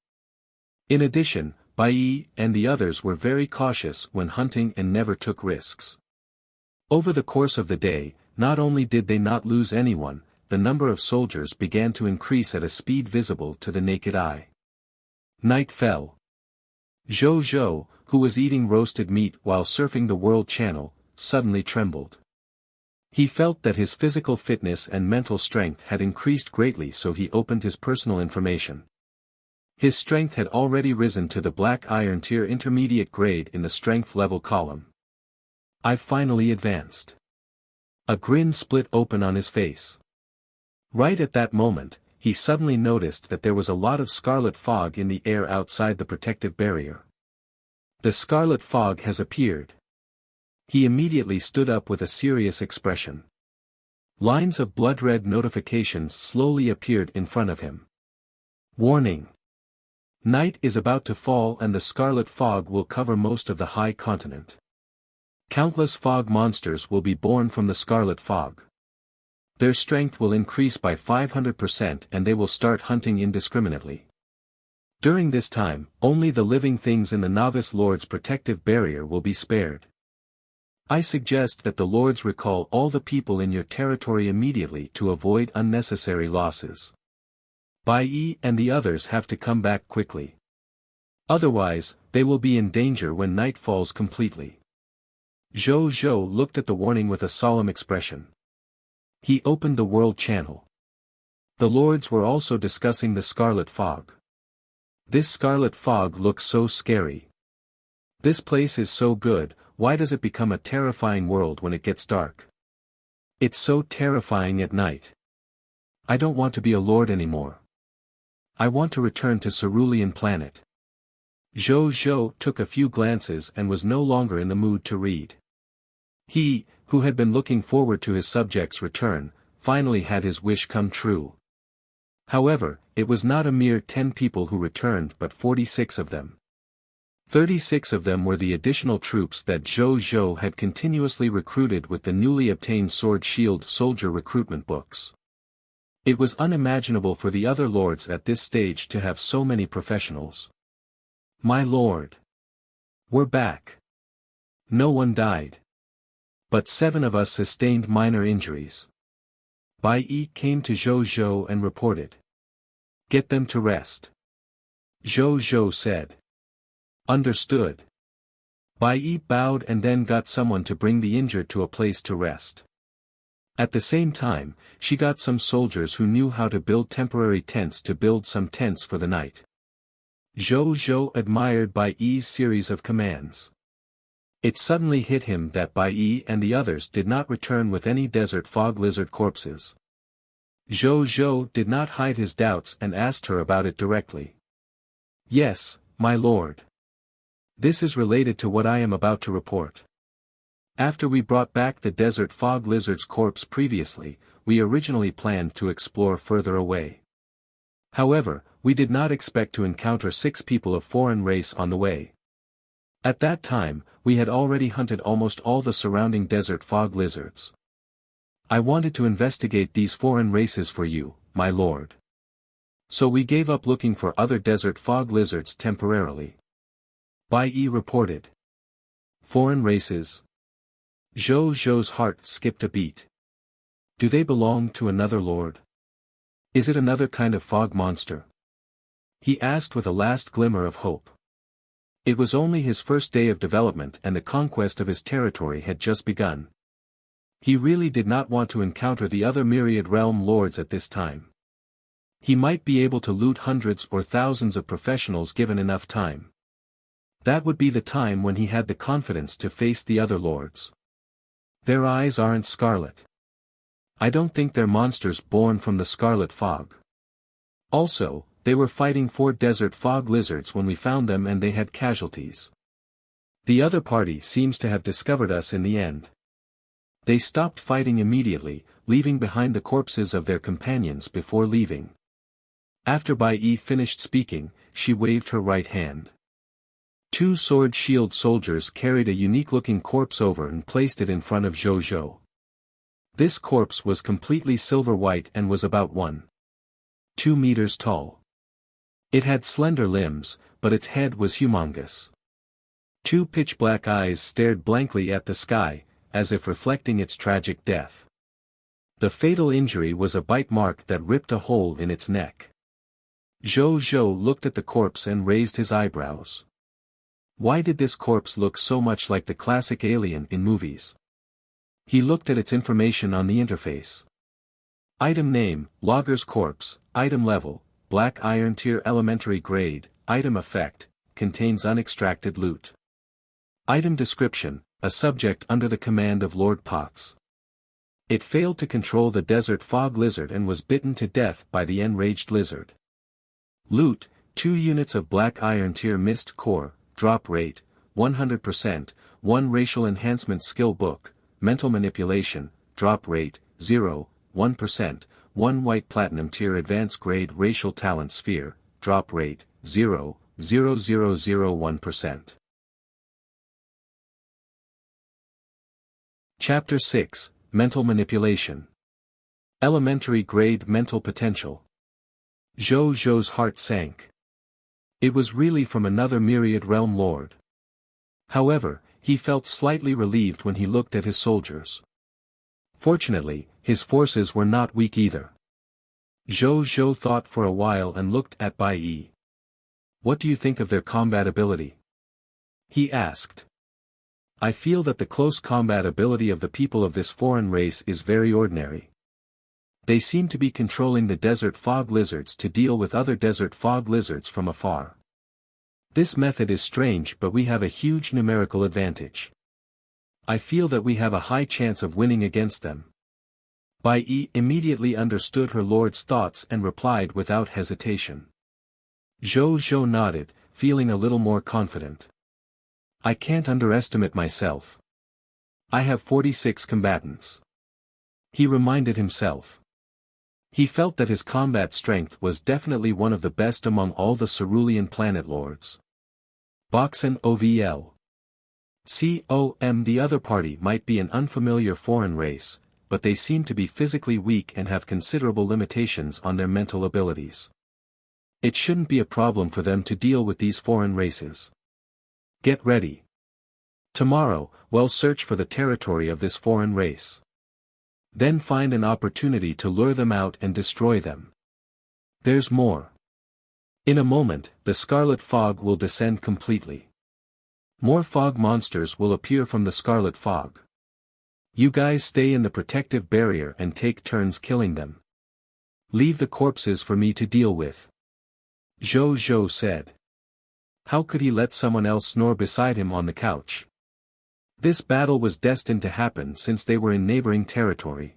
In addition, Bai Yi and the others were very cautious when hunting and never took risks. Over the course of the day, not only did they not lose anyone, the number of soldiers began to increase at a speed visible to the naked eye. Night fell. Zhou Zhou, who was eating roasted meat while surfing the World Channel, suddenly trembled. He felt that his physical fitness and mental strength had increased greatly, so he opened his personal information. His strength had already risen to the Black Iron Tier intermediate grade in the strength level column. I've finally advanced. A grin split open on his face. Right at that moment, he suddenly noticed that there was a lot of scarlet fog in the air outside the protective barrier. The scarlet fog has appeared. He immediately stood up with a serious expression. Lines of blood-red notifications slowly appeared in front of him. Warning! Night is about to fall and the scarlet fog will cover most of the high continent. Countless fog monsters will be born from the scarlet fog. Their strength will increase by 500% and they will start hunting indiscriminately. During this time, only the living things in the Novice Lord's protective barrier will be spared. I suggest that the Lords recall all the people in your territory immediately to avoid unnecessary losses. Bai Yi and the others have to come back quickly. Otherwise, they will be in danger when night falls completely. Zhou Zhou looked at the warning with a solemn expression. He opened the World Channel. The Lords were also discussing the scarlet fog. This scarlet fog looks so scary. This place is so good, why does it become a terrifying world when it gets dark? It's so terrifying at night. I don't want to be a lord anymore. I want to return to Cerulean Planet. Zhou Zhou took a few glances and was no longer in the mood to read. He, who had been looking forward to his subject's return, finally had his wish come true. However, it was not a mere 10 people who returned but 46 of them. 36 of them were the additional troops that Zhou Zhou had continuously recruited with the newly obtained sword shield soldier recruitment books. It was unimaginable for the other lords at this stage to have so many professionals. My lord! We're back. No one died. But 7 of us sustained minor injuries. Bai Yi came to Zhou Zhou and reported. Get them to rest. Zhou Zhou said. Understood. Bai Yi bowed and then got someone to bring the injured to a place to rest. At the same time, she got some soldiers who knew how to build temporary tents to build some tents for the night. Zhou Zhou admired Bai Yi's series of commands. It suddenly hit him that Bai Yi and the others did not return with any desert fog lizard corpses. Zhou Zhou did not hide his doubts and asked her about it directly. Yes, my lord. This is related to what I am about to report. After we brought back the desert fog lizard's corpse previously, we originally planned to explore further away. However, we did not expect to encounter 6 people of foreign race on the way. At that time, we had already hunted almost all the surrounding desert fog lizards. I wanted to investigate these foreign races for you, my lord. So we gave up looking for other desert fog lizards temporarily. Bai Yi reported. Foreign races? Zhou Zhou's heart skipped a beat. Do they belong to another lord? Is it another kind of fog monster? He asked with a last glimmer of hope. It was only his first day of development and the conquest of his territory had just begun. He really did not want to encounter the other myriad realm lords at this time. He might be able to loot hundreds or thousands of professionals given enough time. That would be the time when he had the confidence to face the other lords. Their eyes aren't scarlet. I don't think they're monsters born from the scarlet fog. Also, they were fighting 4 desert fog lizards when we found them and they had casualties. The other party seems to have discovered us in the end. They stopped fighting immediately, leaving behind the corpses of their companions before leaving. After Bai Yi finished speaking, she waved her right hand. 2 sword-shield soldiers carried a unique-looking corpse over and placed it in front of Zhou Zhou. This corpse was completely silver-white and was about 1.2 meters tall. It had slender limbs, but its head was humongous. 2 pitch-black eyes stared blankly at the sky, as if reflecting its tragic death. The fatal injury was a bite mark that ripped a hole in its neck. Zhou Zhou looked at the corpse and raised his eyebrows. Why did this corpse look so much like the classic alien in movies? He looked at its information on the interface. Item name, Logger's corpse, item level, Black Iron Tier Elementary Grade, item effect, contains unextracted loot. Item description, a subject under the command of Lord Potts. It failed to control the desert fog lizard and was bitten to death by the enraged lizard. Loot, 2 units of Black Iron Tier Mist Core, drop rate, 100%, 1 racial enhancement skill book, mental manipulation, drop rate, 0, 1%, 1 white platinum tier advanced grade racial talent sphere, drop rate, 0.0001%. Chapter 6, Mental Manipulation. Elementary Grade Mental Potential. Zhou Zhou's heart sank. It was really from another myriad realm lord. However, he felt slightly relieved when he looked at his soldiers. Fortunately, his forces were not weak either. Zhou Zhou thought for a while and looked at Bai Yi. What do you think of their combat ability? He asked. I feel that the close combat ability of the people of this foreign race is very ordinary. They seem to be controlling the desert fog lizards to deal with other desert fog lizards from afar. This method is strange, but we have a huge numerical advantage. I feel that we have a high chance of winning against them. Bai Yi immediately understood her lord's thoughts and replied without hesitation. Zhou Zhou nodded, feeling a little more confident. I can't underestimate myself. I have 46 combatants. He reminded himself. He felt that his combat strength was definitely one of the best among all the cerulean planet lords. Boxen OVL. COM. The other party might be an unfamiliar foreign race, but they seem to be physically weak and have considerable limitations on their mental abilities. It shouldn't be a problem for them to deal with these foreign races. Get ready. Tomorrow, we'll search for the territory of this foreign race. Then find an opportunity to lure them out and destroy them. There's more. In a moment, the scarlet fog will descend completely. More fog monsters will appear from the scarlet fog. You guys stay in the protective barrier and take turns killing them. Leave the corpses for me to deal with. Zhou Zhou said. How could he let someone else snore beside him on the couch? This battle was destined to happen since they were in neighboring territory.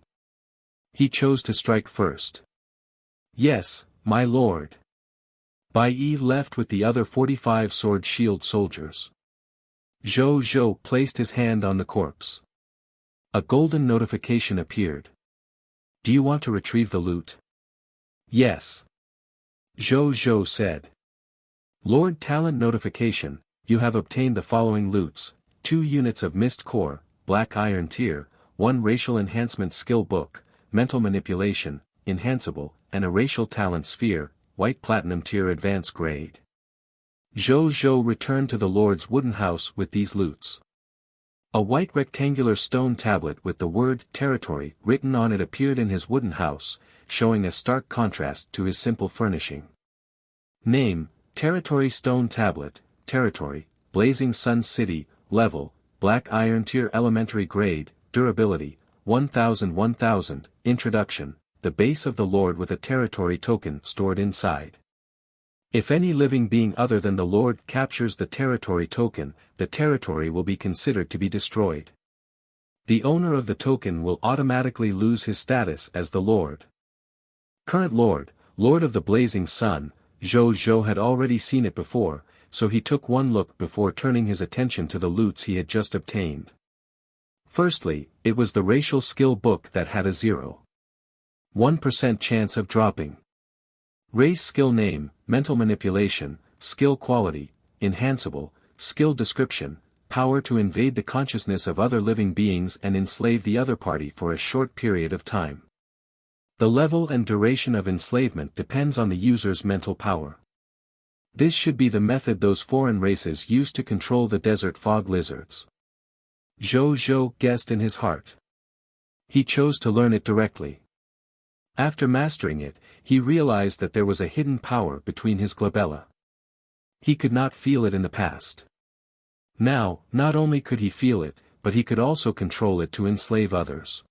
He chose to strike first. Yes, my lord. Bai Yi left with the other 45 sword-shield soldiers. Zhou Zhou placed his hand on the corpse. A golden notification appeared. Do you want to retrieve the loot? Yes. Zhou Zhou said. Lord Talent notification, you have obtained the following loots: 2 units of Mist Core, Black Iron Tier, 1 Racial Enhancement Skill Book, Mental Manipulation, Enhanceable, and a Racial Talent Sphere, White Platinum Tier Advanced Grade. Zhou Zhou returned to the Lord's wooden house with these loots. A white rectangular stone tablet with the word Territory written on it appeared in his wooden house, showing a stark contrast to his simple furnishing. Name, Territory Stone Tablet, Territory, Blazing Sun City, Level, Black Iron Tier Elementary Grade, Durability, 1000. Introduction, the base of the Lord with a Territory token stored inside. If any living being other than the Lord captures the Territory token, the territory will be considered to be destroyed. The owner of the token will automatically lose his status as the Lord. Current Lord, Lord of the Blazing Sun, Zhou Zhou had already seen it before, so he took one look before turning his attention to the loots he had just obtained. Firstly, it was the racial skill book that had a 0.1% chance of dropping. Race skill name, mental manipulation, skill quality, enhanceable, skill description, power to invade the consciousness of other living beings and enslave the other party for a short period of time. The level and duration of enslavement depends on the user's mental power. This should be the method those foreign races use to control the desert fog lizards. Zhou Zhou guessed in his heart. He chose to learn it directly. After mastering it, he realized that there was a hidden power between his glabella. He could not feel it in the past. Now, not only could he feel it, but he could also control it to enslave others.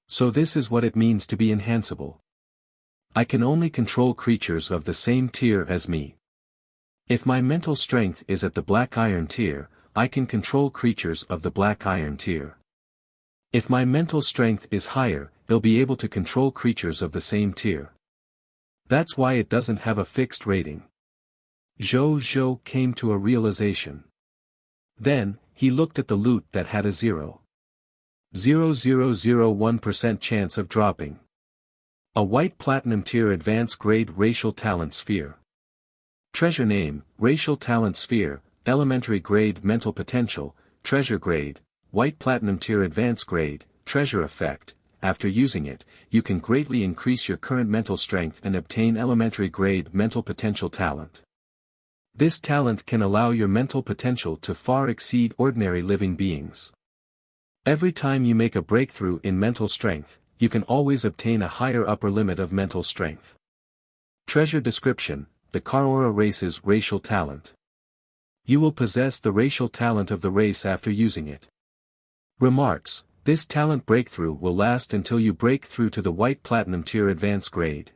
So this is what it means to be enhanceable. I can only control creatures of the same tier as me. If my mental strength is at the Black Iron tier, I can control creatures of the Black Iron tier. If my mental strength is higher, I'll be able to control creatures of the same tier. That's why it doesn't have a fixed rating. Zhou Zhou came to a realization. Then, he looked at the loot that had a 0.0001% chance of dropping. A white platinum tier advanced grade racial talent sphere. Treasure name, racial talent sphere, elementary grade mental potential, treasure grade, white platinum tier advanced grade, treasure effect. After using it, you can greatly increase your current mental strength and obtain elementary grade mental potential talent. This talent can allow your mental potential to far exceed ordinary living beings. Every time you make a breakthrough in mental strength, you can always obtain a higher upper limit of mental strength. Treasure description, the Karora race's racial talent. You will possess the racial talent of the race after using it. Remarks, this talent breakthrough will last until you break through to the white platinum tier advanced grade.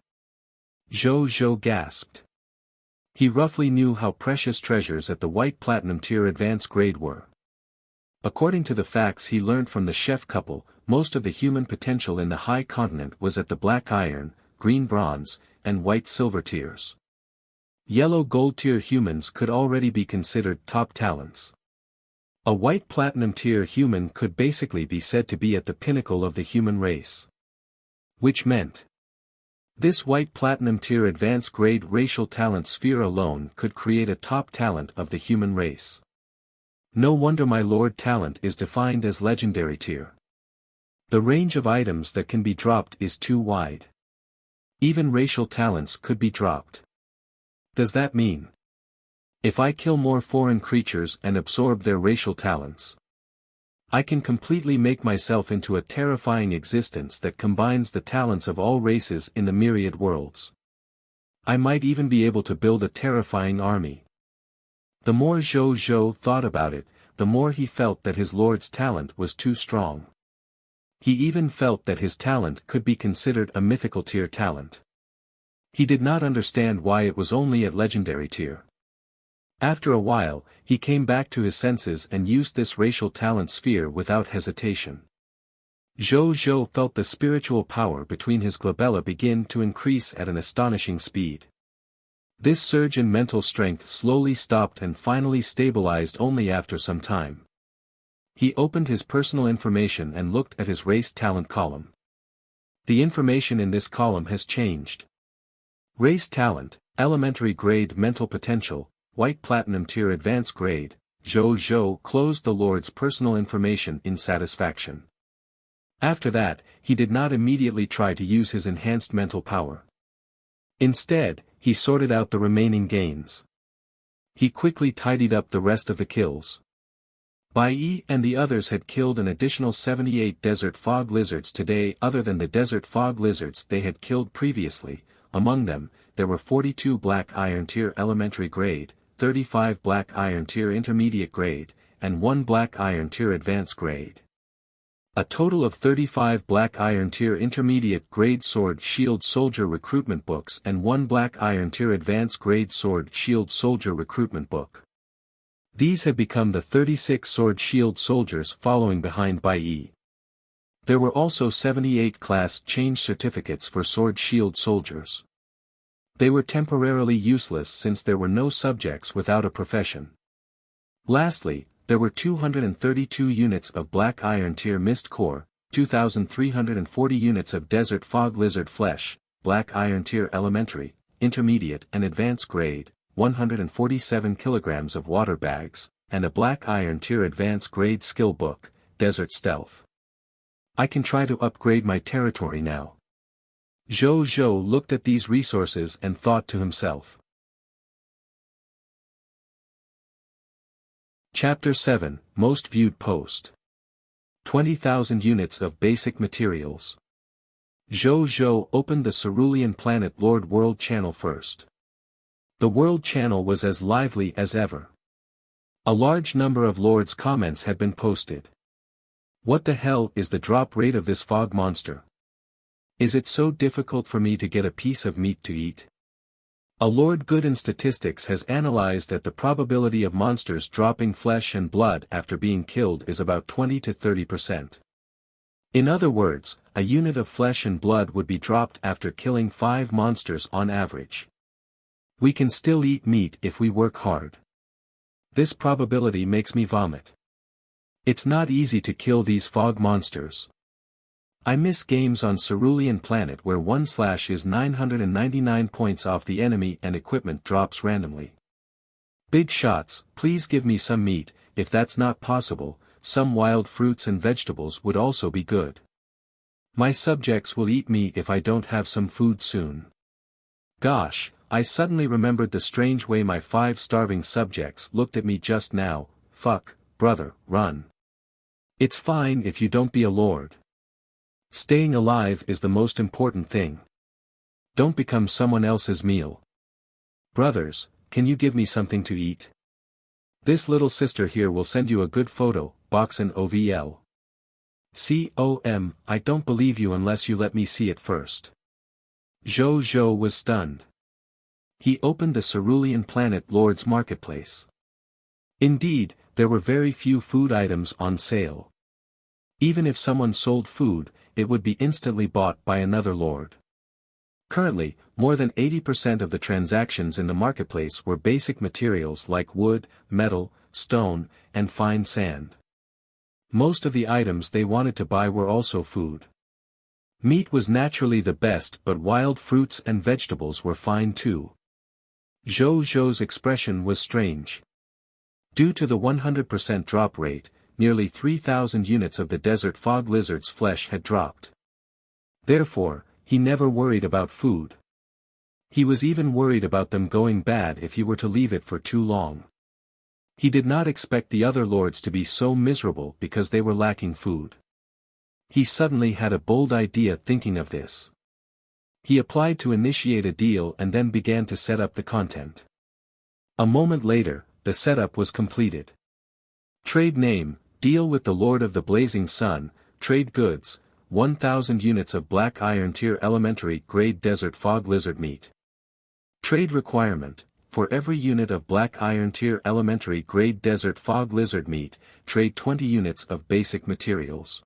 Zhou Zhou gasped. He roughly knew how precious treasures at the white platinum tier advanced grade were. According to the facts he learned from the chef couple, most of the human potential in the high continent was at the black iron, green bronze, and white silver tiers. Yellow gold tier humans could already be considered top talents. A white platinum tier human could basically be said to be at the pinnacle of the human race. Which meant, this white platinum tier advanced grade racial talent sphere alone could create a top talent of the human race. No wonder my lord talent is defined as legendary tier. The range of items that can be dropped is too wide. Even racial talents could be dropped. Does that mean, if I kill more foreign creatures and absorb their racial talents, I can completely make myself into a terrifying existence that combines the talents of all races in the myriad worlds? I might even be able to build a terrifying army. The more Zhou Zhou thought about it, the more he felt that his lord's talent was too strong. He even felt that his talent could be considered a mythical tier talent. He did not understand why it was only at legendary tier. After a while, he came back to his senses and used this racial talent sphere without hesitation. Zhou Zhou felt the spiritual power between his glabella begin to increase at an astonishing speed. This surge in mental strength slowly stopped and finally stabilized only after some time. He opened his personal information and looked at his race talent column. The information in this column has changed. Race talent, elementary grade mental potential, white platinum tier advanced grade. Zhou Zhou closed the Lord's personal information in satisfaction. After that, he did not immediately try to use his enhanced mental power. Instead, he sorted out the remaining gains. He quickly tidied up the rest of the kills. Bai Yi and the others had killed an additional 78 desert fog lizards today other than the desert fog lizards they had killed previously. Among them, there were 42 black iron tier elementary grade, 35 black iron tier intermediate grade, and 1 black iron tier advanced grade. A total of 35 black iron tier intermediate grade sword shield soldier recruitment books and 1 black iron tier advanced grade sword shield soldier recruitment book. These had become the 36 sword shield soldiers following behind Bai Yi. There were also 78 class change certificates for sword shield soldiers. They were temporarily useless since there were no subjects without a profession. Lastly, there were 232 units of black iron tier mist core, 2,340 units of desert fog lizard flesh, black iron tier elementary, intermediate and advanced grade, 147 kilograms of water bags, and a black iron tier advanced grade skill book, desert stealth. I can try to upgrade my territory now. Zhou Zhou looked at these resources and thought to himself. Chapter 7, Most Viewed Post. 20,000 units of basic materials. Zhou Zhou opened the Cerulean Planet Lord World Channel first. The World Channel was as lively as ever. A large number of Lord's comments had been posted. What the hell is the drop rate of this fog monster? Is it so difficult for me to get a piece of meat to eat? A Lord Good in Statistics has analyzed that the probability of monsters dropping flesh and blood after being killed is about 20 to 30%. In other words, a unit of flesh and blood would be dropped after killing 5 monsters on average. We can still eat meat if we work hard. This probability makes me vomit. It's not easy to kill these fog monsters. I miss games on Cerulean Planet where 1/ is 999 points off the enemy and equipment drops randomly. Big shots, please give me some meat. If that's not possible, some wild fruits and vegetables would also be good. My subjects will eat me if I don't have some food soon. Gosh, I suddenly remembered the strange way my 5 starving subjects looked at me just now. Fuck, brother, run. It's fine if you don't be a lord. Staying alive is the most important thing. Don't become someone else's meal. Brothers, can you give me something to eat? This little sister here will send you a good photo, Boxin OVL. I don't believe you unless you let me see it first. Zhou Zhou was stunned. He opened the Cerulean Planet Lord's Marketplace. Indeed, there were very few food items on sale. Even if someone sold food, it would be instantly bought by another lord. Currently, more than 80% of the transactions in the marketplace were basic materials like wood, metal, stone, and fine sand. Most of the items they wanted to buy were also food. Meat was naturally the best, but wild fruits and vegetables were fine too. Zhou Zhou's expression was strange. Due to the 100% drop rate, nearly 3,000 units of the desert fog lizard's flesh had dropped. Therefore, he never worried about food. He was even worried about them going bad if he were to leave it for too long. He did not expect the other lords to be so miserable because they were lacking food. He suddenly had a bold idea thinking of this. He applied to initiate a deal and then began to set up the content. A moment later, the setup was completed. Trade name, deal with the Lord of the Blazing Sun, trade goods, 1,000 units of black iron tier elementary grade desert fog lizard meat. Trade requirement, for every unit of black iron tier elementary grade desert fog lizard meat, trade 20 units of basic materials.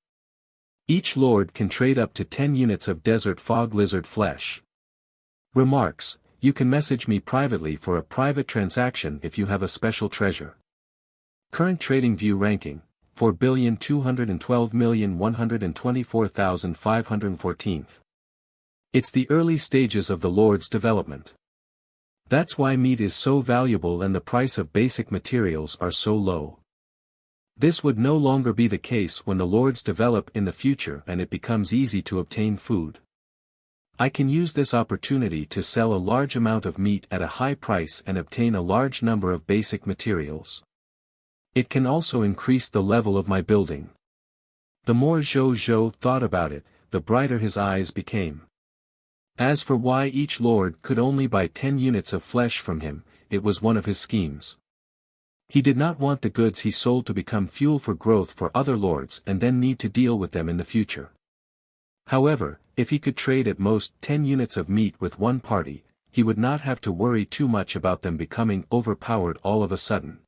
Each lord can trade up to 10 units of desert fog lizard flesh. Remarks: You can message me privately for a private transaction if you have a special treasure. Current trading view ranking, 4,212,124,514. It's the early stages of the Lord's development. That's why meat is so valuable and the price of basic materials are so low. This would no longer be the case when the Lords develop in the future and it becomes easy to obtain food. I can use this opportunity to sell a large amount of meat at a high price and obtain a large number of basic materials. It can also increase the level of my building. The more Zhou Zhou thought about it, the brighter his eyes became. As for why each lord could only buy 10 units of flesh from him, it was one of his schemes. He did not want the goods he sold to become fuel for growth for other lords and then need to deal with them in the future. However, if he could trade at most 10 units of meat with one party, he would not have to worry too much about them becoming overpowered all of a sudden.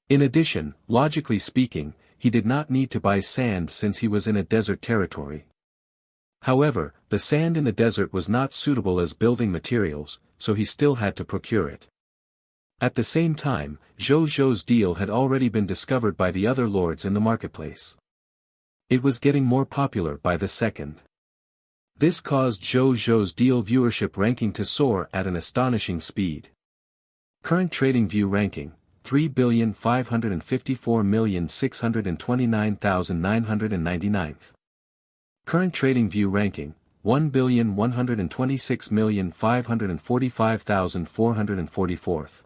In addition, logically speaking, he did not need to buy sand since he was in a desert territory. However, the sand in the desert was not suitable as building materials, so he still had to procure it. At the same time, Zhou Zhou's deal had already been discovered by the other lords in the marketplace. It was getting more popular by the second. This caused Zhou Zhou's deal viewership ranking to soar at an astonishing speed. Current trading view ranking, 3,554,629,999. Current trading view ranking, 1,126,545,444.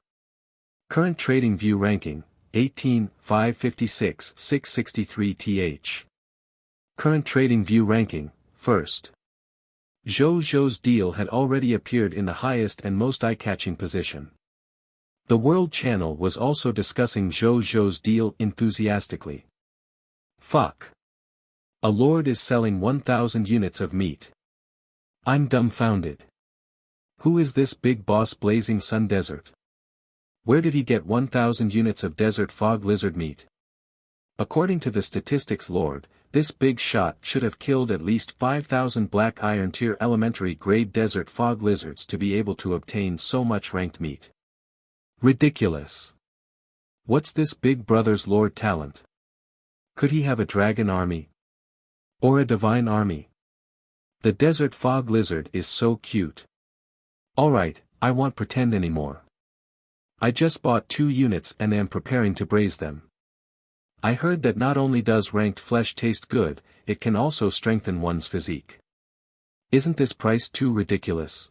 Current trading view ranking, 18,556,663th. Current trading view ranking, first. Zhou Zhou's deal had already appeared in the highest and most eye-catching position. The World Channel was also discussing Zhou Zhou's deal enthusiastically. Fuck. A lord is selling 1,000 units of meat. I'm dumbfounded. Who is this big boss Blazing Sun Desert? Where did he get 1,000 units of desert fog lizard meat? According to the statistics lord, this big shot should have killed at least 5,000 black iron tier elementary grade desert fog lizards to be able to obtain so much ranked meat. Ridiculous. What's this big brother's lord talent? Could he have a dragon army? Or a divine army? The desert fog lizard is so cute. Alright, I won't pretend anymore. I just bought 2 units and am preparing to braise them. I heard that not only does ranked flesh taste good, it can also strengthen one's physique. Isn't this price too ridiculous?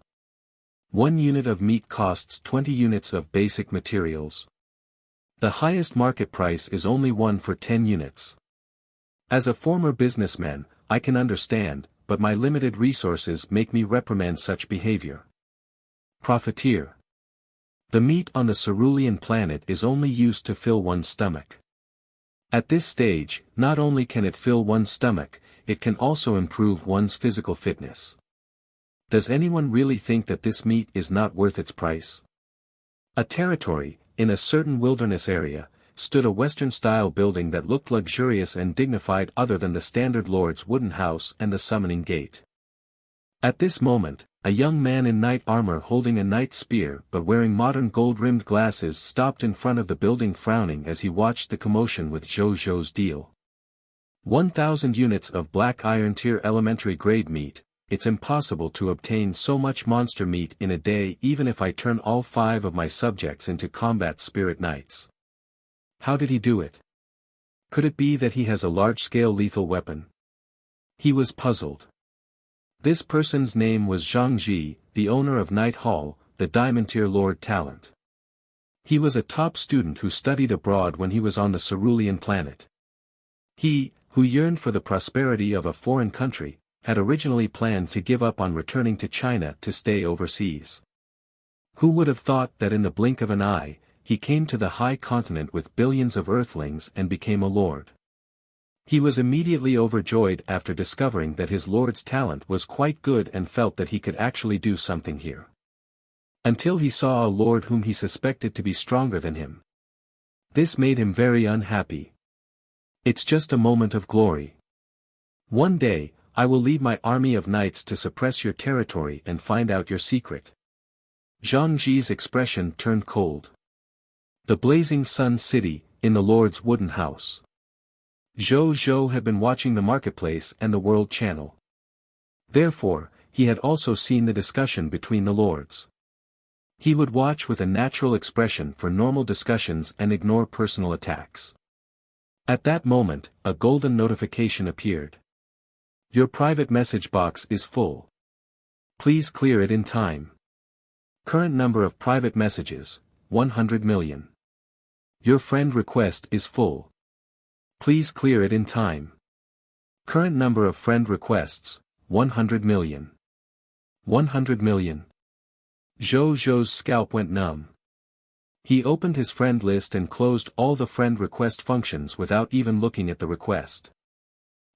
1 unit of meat costs 20 units of basic materials. The highest market price is only 1 for 10 units. As a former businessman, I can understand, but my limited resources make me reprimand such behavior. Profiteer. The meat on the cerulean planet is only used to fill one's stomach. At this stage, not only can it fill one's stomach, it can also improve one's physical fitness. Does anyone really think that this meat is not worth its price? A territory, in a certain wilderness area, stood a Western-style building that looked luxurious and dignified other than the standard lord's wooden house and the summoning gate. At this moment, a young man in knight armor holding a knight's spear but wearing modern gold-rimmed glasses stopped in front of the building frowning as he watched the commotion with Zhou Zhou's deal. 1,000 units of black iron tier elementary grade meat. It's impossible to obtain so much monster meat in a day even if I turn all 5 of my subjects into combat spirit knights. How did he do it? Could it be that he has a large-scale lethal weapon? He was puzzled. This person's name was Zhang Ji, the owner of Night Hall, the Diamond Tier Lord talent. He was a top student who studied abroad when he was on the cerulean planet. He, who yearned for the prosperity of a foreign country, had originally planned to give up on returning to China to stay overseas. Who would have thought that in the blink of an eye, he came to the high continent with billions of earthlings and became a lord? He was immediately overjoyed after discovering that his lord's talent was quite good and felt that he could actually do something here. Until he saw a lord whom he suspected to be stronger than him. This made him very unhappy. It's just a moment of glory. One day, I will lead my army of knights to suppress your territory and find out your secret. Zhang Ji's expression turned cold. The blazing sun city, in the Lord's wooden house. Zhou Zhou had been watching the marketplace and the World Channel. Therefore, he had also seen the discussion between the lords. He would watch with a natural expression for normal discussions and ignore personal attacks. At that moment, a golden notification appeared. Your private message box is full. Please clear it in time. Current number of private messages, 100 million. Your friend request is full. Please clear it in time. Current number of friend requests, 100 million. 100 million. Zhou Zhou's scalp went numb. He opened his friend list and closed all the friend request functions without even looking at the request.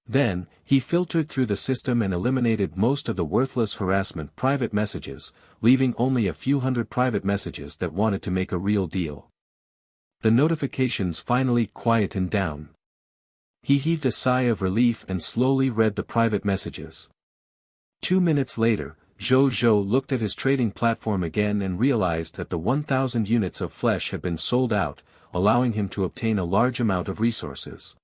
Then, he filtered through the system and eliminated most of the worthless harassment private messages, leaving only a few hundred private messages that wanted to make a real deal. The notifications finally quietened down. He heaved a sigh of relief and slowly read the private messages. 2 minutes later, Zhou Zhou looked at his trading platform again and realized that the 1,000 units of flesh had been sold out, allowing him to obtain a large amount of resources.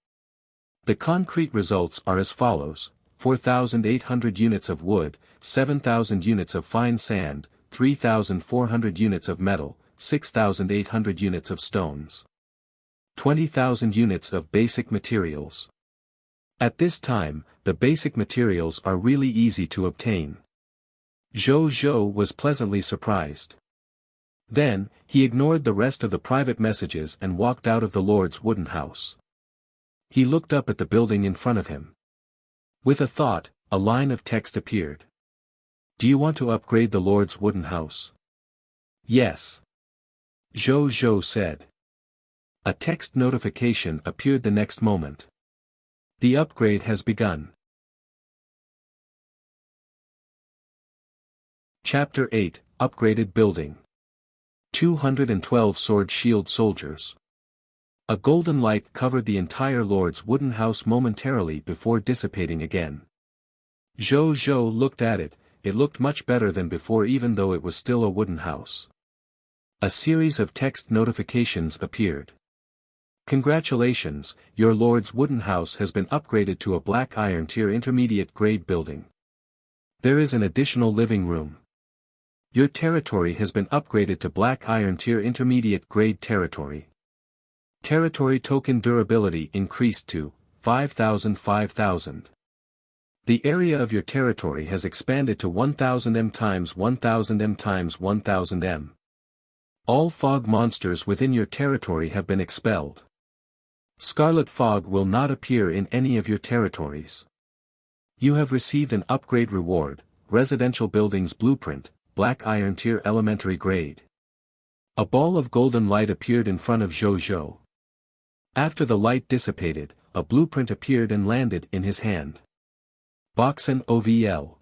The concrete results are as follows: 4,800 units of wood, 7,000 units of fine sand, 3,400 units of metal, 6,800 units of stones. 20,000 units of basic materials. At this time, the basic materials are really easy to obtain. Zhou Zhou was pleasantly surprised. Then, he ignored the rest of the private messages and walked out of the Lord's wooden house. He looked up at the building in front of him. With a thought, a line of text appeared. Do you want to upgrade the Lord's wooden house? Yes. Zhou Zhou said. A text notification appeared the next moment. The upgrade has begun. Chapter 8, Upgraded Building. 212 Sword Shield Soldiers. A golden light covered the entire Lord's wooden house momentarily before dissipating again. Zhou Zhou looked at it. It looked much better than before even though it was still a wooden house. A series of text notifications appeared. Congratulations, your Lord's wooden house has been upgraded to a black iron tier intermediate grade building. There is an additional living room. Your territory has been upgraded to black iron tier intermediate grade territory. Territory token durability increased to 5,000. The area of your territory has expanded to 1,000 m times 1,000 m times 1,000 m. All fog monsters within your territory have been expelled. Scarlet fog will not appear in any of your territories. You have received an upgrade reward, Residential Buildings Blueprint, Black Iron Tier Elementary Grade. A ball of golden light appeared in front of Zhou Zhou. After the light dissipated, a blueprint appeared and landed in his hand. Boxen OVL.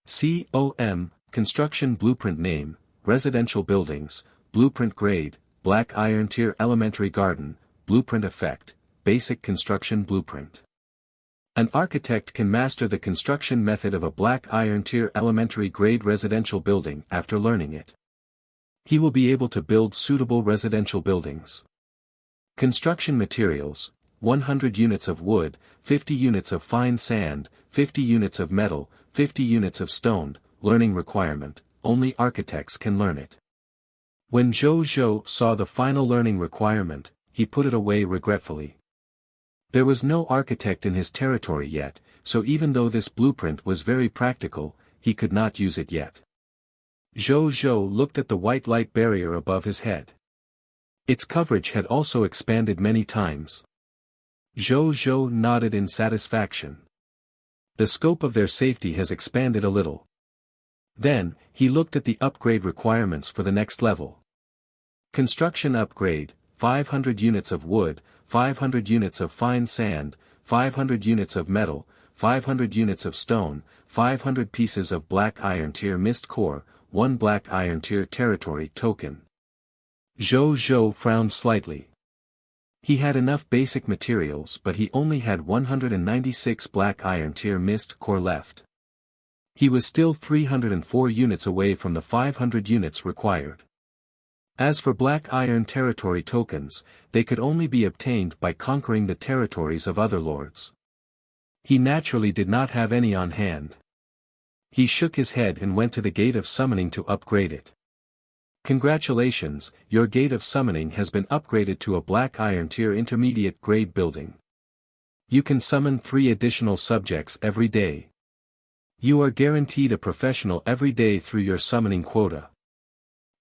COM, Construction Blueprint Name, Residential Buildings, Blueprint Grade, Black Iron Tier Elementary Garden, Blueprint Effect, Basic Construction Blueprint. An architect can master the construction method of a black iron tier elementary grade residential building after learning it. He will be able to build suitable residential buildings. Construction materials: 100 units of wood, 50 units of fine sand, 50 units of metal, 50 units of stone. Learning requirement: only architects can learn it. When Zhou Zhou saw the final learning requirement, he put it away regretfully. There was no architect in his territory yet, so even though this blueprint was very practical, he could not use it yet. Zhou Zhou looked at the white light barrier above his head. Its coverage had also expanded many times. Zhou Zhou nodded in satisfaction. The scope of their safety has expanded a little. Then, he looked at the upgrade requirements for the next level. Construction upgrade: 500 units of wood, 500 units of fine sand, 500 units of metal, 500 units of stone, 500 pieces of black iron tier mist core, 1 black iron tier territory token. Zhou Zhou frowned slightly. He had enough basic materials, but he only had 196 black iron tier mist core left. He was still 304 units away from the 500 units required. As for black iron territory tokens, they could only be obtained by conquering the territories of other lords. He naturally did not have any on hand. He shook his head and went to the Gate of Summoning to upgrade it. Congratulations, your Gate of Summoning has been upgraded to a black iron tier intermediate grade building. You can summon 3 additional subjects every day. You are guaranteed a professional every day through your summoning quota.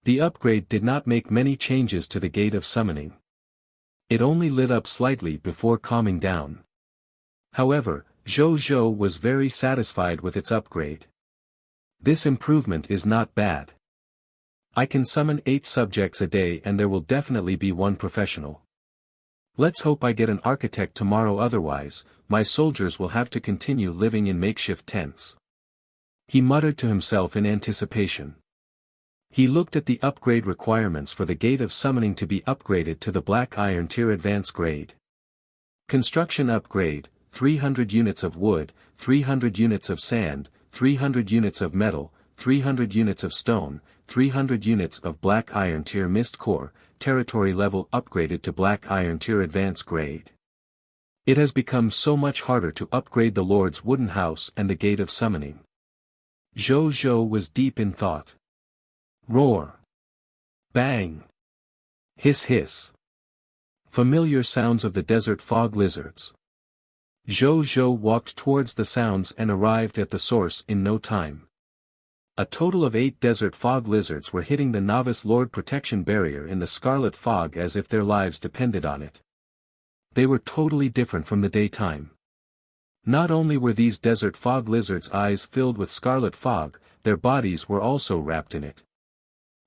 The upgrade did not make many changes to the Gate of Summoning. It only lit up slightly before calming down. However, Zhou was very satisfied with its upgrade. This improvement is not bad. I can summon 8 subjects a day and there will definitely be 1 professional. Let's hope I get an architect tomorrow, otherwise, my soldiers will have to continue living in makeshift tents. He muttered to himself in anticipation. He looked at the upgrade requirements for the Gate of Summoning to be upgraded to the Black Iron Tier Advanced grade. Construction upgrade, 300 units of wood, 300 units of sand, 300 units of metal, 300 units of stone, 300 units of Black Iron Tier Mist Core, territory level upgraded to Black Iron Tier Advanced grade. It has become so much harder to upgrade the Lord's Wooden House and the Gate of Summoning. Zhou was deep in thought. Roar. Bang. Hiss hiss. Familiar sounds of the desert fog lizards. Zhou walked towards the sounds and arrived at the source in no time. A total of 8 desert fog lizards were hitting the novice lord protection barrier in the scarlet fog as if their lives depended on it. They were totally different from the daytime. Not only were these desert fog lizards' eyes filled with scarlet fog, their bodies were also wrapped in it.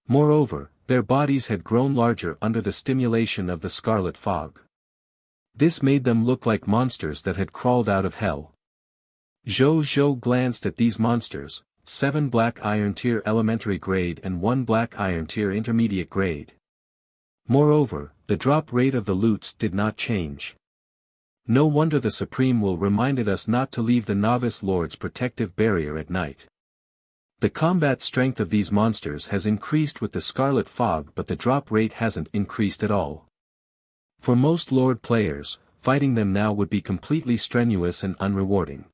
Moreover, their bodies had grown larger under the stimulation of the scarlet fog. This made them look like monsters that had crawled out of hell. Zhou glanced at these monsters, 7 Black Iron Tier Elementary grade and 1 Black Iron Tier Intermediate grade. Moreover, the drop rate of the loots did not change. No wonder the Supreme Will reminded us not to leave the Novice Lord's protective barrier at night. The combat strength of these monsters has increased with the scarlet fog, but the drop rate hasn't increased at all. For most Lord players, fighting them now would be completely strenuous and unrewarding.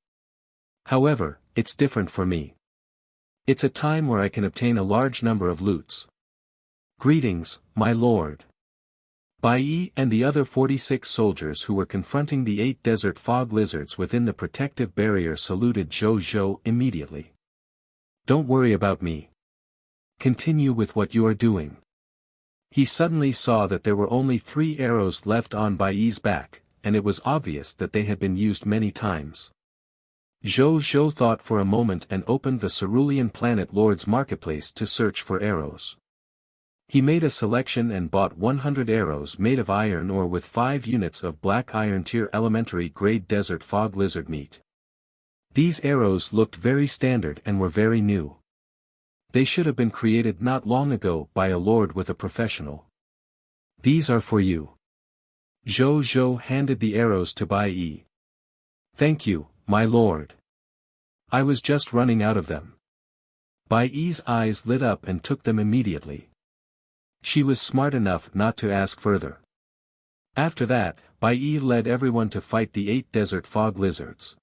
However, it's different for me. It's a time where I can obtain a large number of loots. Greetings, my lord. Bai Yi and the other 46 soldiers who were confronting the 8 desert fog lizards within the protective barrier saluted Zhou immediately. Don't worry about me. Continue with what you are doing. He suddenly saw that there were only 3 arrows left on Bai Yi's back, and it was obvious that they had been used many times. Zhou thought for a moment and opened the Cerulean Planet Lord's Marketplace to search for arrows. He made a selection and bought 100 arrows made of iron ore with 5 units of Black Iron Tier Elementary grade Desert Fog Lizard meat. These arrows looked very standard and were very new. They should have been created not long ago by a lord with a professional. These are for you. Zhou handed the arrows to Bai Yi. Thank you, my lord. I was just running out of them. Bai Yi's eyes lit up and took them immediately. She was smart enough not to ask further. After that, Bai Yi led everyone to fight the 8 desert fog lizards.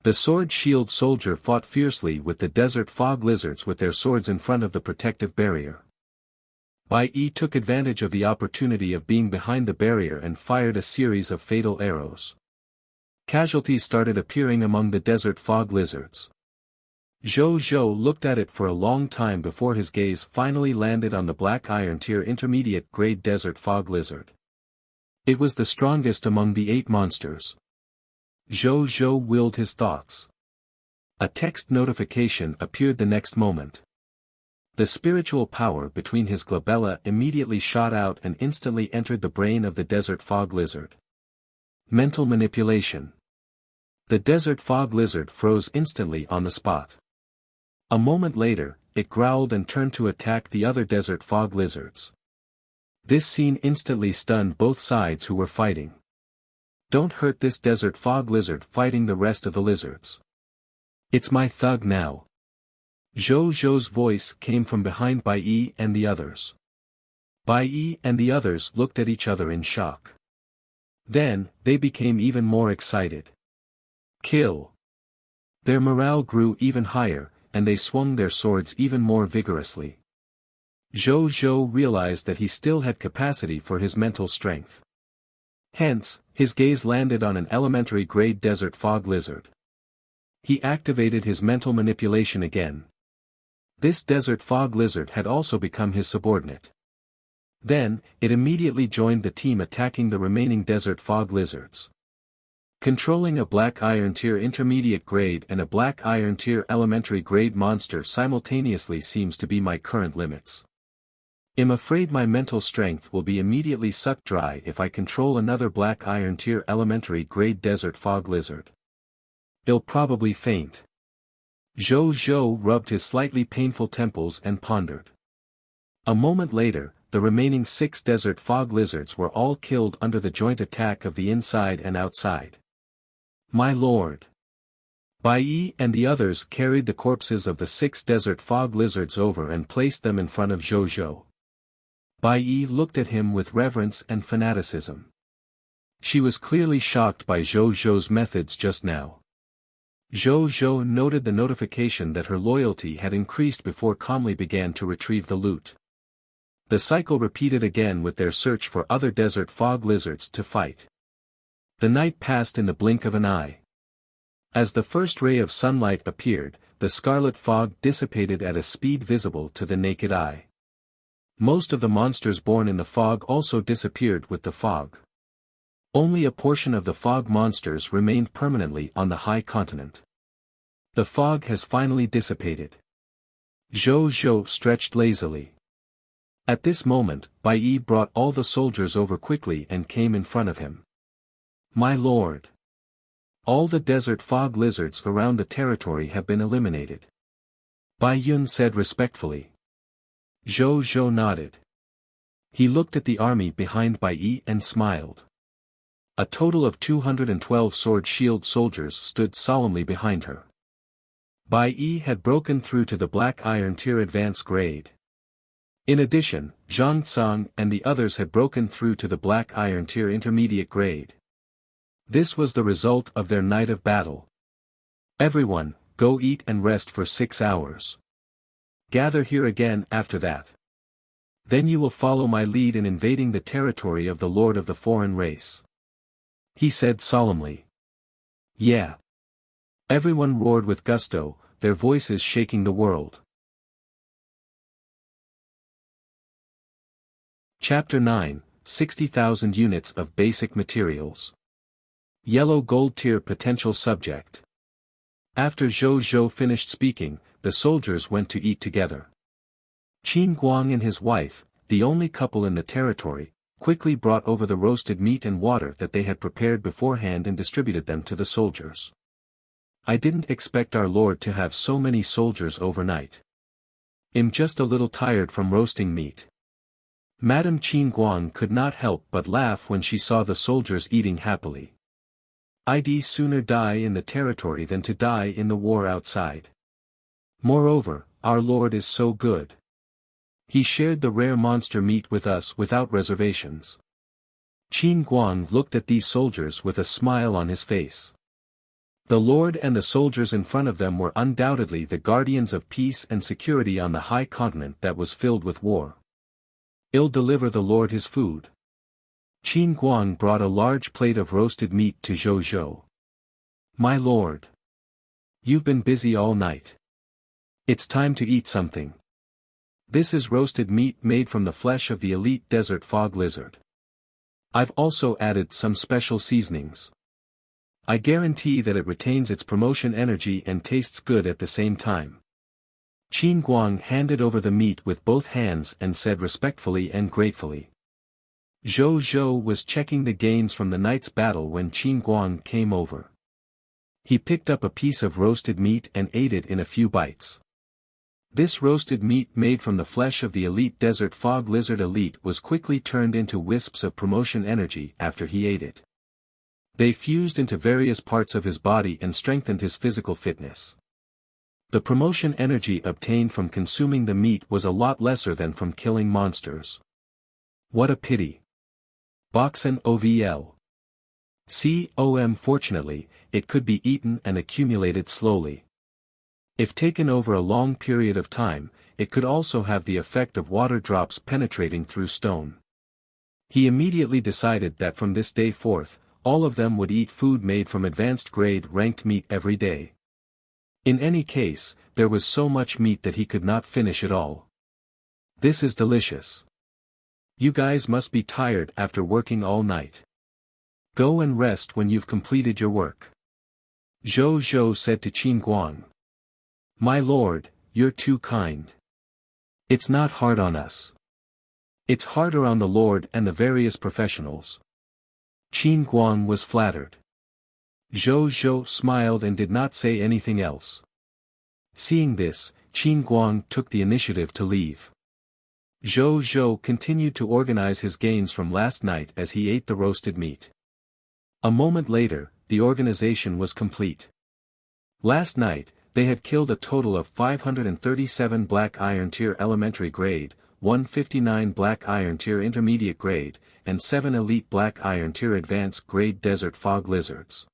The sword-shield soldier fought fiercely with the desert fog lizards with their swords in front of the protective barrier. Bai Yi took advantage of the opportunity of being behind the barrier and fired a series of fatal arrows. Casualties started appearing among the desert fog lizards. Zhou looked at it for a long time before his gaze finally landed on the Black Iron Tier Intermediate grade desert fog lizard. It was the strongest among the 8 monsters. Zhou willed his thoughts. A text notification appeared the next moment. The spiritual power between his glabella immediately shot out and instantly entered the brain of the desert fog lizard. Mental manipulation. The desert fog lizard froze instantly on the spot. A moment later, it growled and turned to attack the other desert fog lizards. This scene instantly stunned both sides who were fighting. Don't hurt this desert fog lizard fighting the rest of the lizards. It's my thug now. Zhou Zhou's voice came from behind Bai Yi and the others. Bai Yi and the others looked at each other in shock. Then, they became even more excited. Kill! Their morale grew even higher, and they swung their swords even more vigorously. Zhou Zhou realized that he still had capacity for his mental strength. Hence, his gaze landed on an elementary-grade desert fog lizard. He activated his mental manipulation again. This desert fog lizard had also become his subordinate. Then, it immediately joined the team attacking the remaining desert fog lizards. Controlling a black iron tier intermediate grade and a black iron tier elementary grade monster simultaneously seems to be my current limits. I'm afraid my mental strength will be immediately sucked dry if I control another black iron tier elementary grade desert fog lizard. I'll probably faint. Zhou Zhou rubbed his slightly painful temples and pondered. A moment later, the remaining 6 desert fog lizards were all killed under the joint attack of the inside and outside. My lord! Bai Yi and the others carried the corpses of the 6 desert fog lizards over and placed them in front of Zhou Zhou. Bai Yi looked at him with reverence and fanaticism. She was clearly shocked by Zhou Zhou's methods just now. Zhou Zhou noted the notification that her loyalty had increased before calmly began to retrieve the loot. The cycle repeated again with their search for other desert fog lizards to fight. The night passed in the blink of an eye. As the first ray of sunlight appeared, the scarlet fog dissipated at a speed visible to the naked eye. Most of the monsters born in the fog also disappeared with the fog. Only a portion of the fog monsters remained permanently on the high continent. The fog has finally dissipated. Zhou Zhou stretched lazily. At this moment, Bai Yi brought all the soldiers over quickly and came in front of him. My lord! All the desert fog lizards around the territory have been eliminated. Bai Yun said respectfully. Zhou Zhou nodded. He looked at the army behind Bai Yi and smiled. A total of 212 sword-shield soldiers stood solemnly behind her. Bai Yi had broken through to the black iron tier advanced grade. In addition, Zhang Tsang and the others had broken through to the black iron tier intermediate grade. This was the result of their night of battle. Everyone, go eat and rest for 6 hours. Gather here again after that. Then you will follow my lead in invading the territory of the Lord of the Foreign Race. He said solemnly. Yeah. Everyone roared with gusto, their voices shaking the world. Chapter 9, 60,000 units of basic materials. Yellow gold tier potential subject. After Zhou Zhou finished speaking, the soldiers went to eat together. Qin Guang and his wife, the only couple in the territory, quickly brought over the roasted meat and water that they had prepared beforehand and distributed them to the soldiers. I didn't expect our lord to have so many soldiers overnight. I'm just a little tired from roasting meat. Madame Qin Guang could not help but laugh when she saw the soldiers eating happily. I'd sooner die in the territory than to die in the war outside. Moreover, our lord is so good. He shared the rare monster meat with us without reservations. Qin Guang looked at these soldiers with a smile on his face. The lord and the soldiers in front of them were undoubtedly the guardians of peace and security on the high continent that was filled with war. I'll deliver the lord his food. Qin Guang brought a large plate of roasted meat to Zhou Zhou. My lord. You've been busy all night. It's time to eat something. This is roasted meat made from the flesh of the elite desert fog lizard. I've also added some special seasonings. I guarantee that it retains its promotion energy and tastes good at the same time. Qin Guang handed over the meat with both hands and said respectfully and gratefully. Zhou Zhou was checking the gains from the night's battle when Qin Guang came over. He picked up a piece of roasted meat and ate it in a few bites. This roasted meat made from the flesh of the elite desert fog lizard elite was quickly turned into wisps of promotion energy after he ate it. They fused into various parts of his body and strengthened his physical fitness. The promotion energy obtained from consuming the meat was a lot lesser than from killing monsters. What a pity. Boxen OVL. Fortunately, it could be eaten and accumulated slowly. If taken over a long period of time, it could also have the effect of water drops penetrating through stone. He immediately decided that from this day forth, all of them would eat food made from advanced grade ranked meat every day. In any case, there was so much meat that he could not finish it all. This is delicious. You guys must be tired after working all night. Go and rest when you've completed your work. Zhou Zhou said to Qin Guang. My lord, you're too kind. It's not hard on us. It's harder on the lord and the various professionals. Qin Guang was flattered. Zhou Zhou smiled and did not say anything else. Seeing this, Qin Guang took the initiative to leave. Zhou Zhou continued to organize his gains from last night as he ate the roasted meat. A moment later, the organization was complete. Last night, they had killed a total of 537 Black Iron Tier Elementary Grade, 159 Black Iron Tier Intermediate Grade, and 7 Elite Black Iron Tier Advanced Grade Desert Fog Lizards.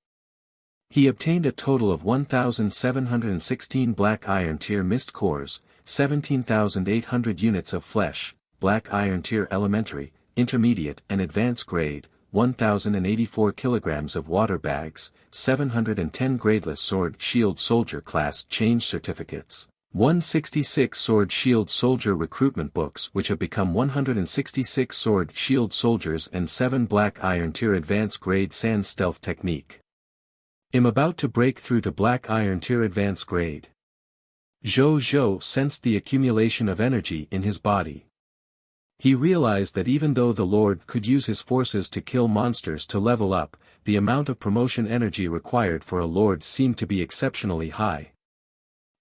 He obtained a total of 1,716 Black Iron Tier Mist Cores, 17,800 units of flesh, Black Iron Tier Elementary, Intermediate and Advanced Grade, 1,084 kilograms of water bags, 710 gradeless Sword Shield Soldier Class Change Certificates, 166 Sword Shield Soldier Recruitment Books which have become 166 Sword Shield Soldiers and 7 Black Iron Tier Advanced Grade Sand Stealth Technique. I'm about to break through to Black Iron Tier Advanced Grade. Zhou Zhou sensed the accumulation of energy in his body. He realized that even though the Lord could use his forces to kill monsters to level up, the amount of promotion energy required for a Lord seemed to be exceptionally high.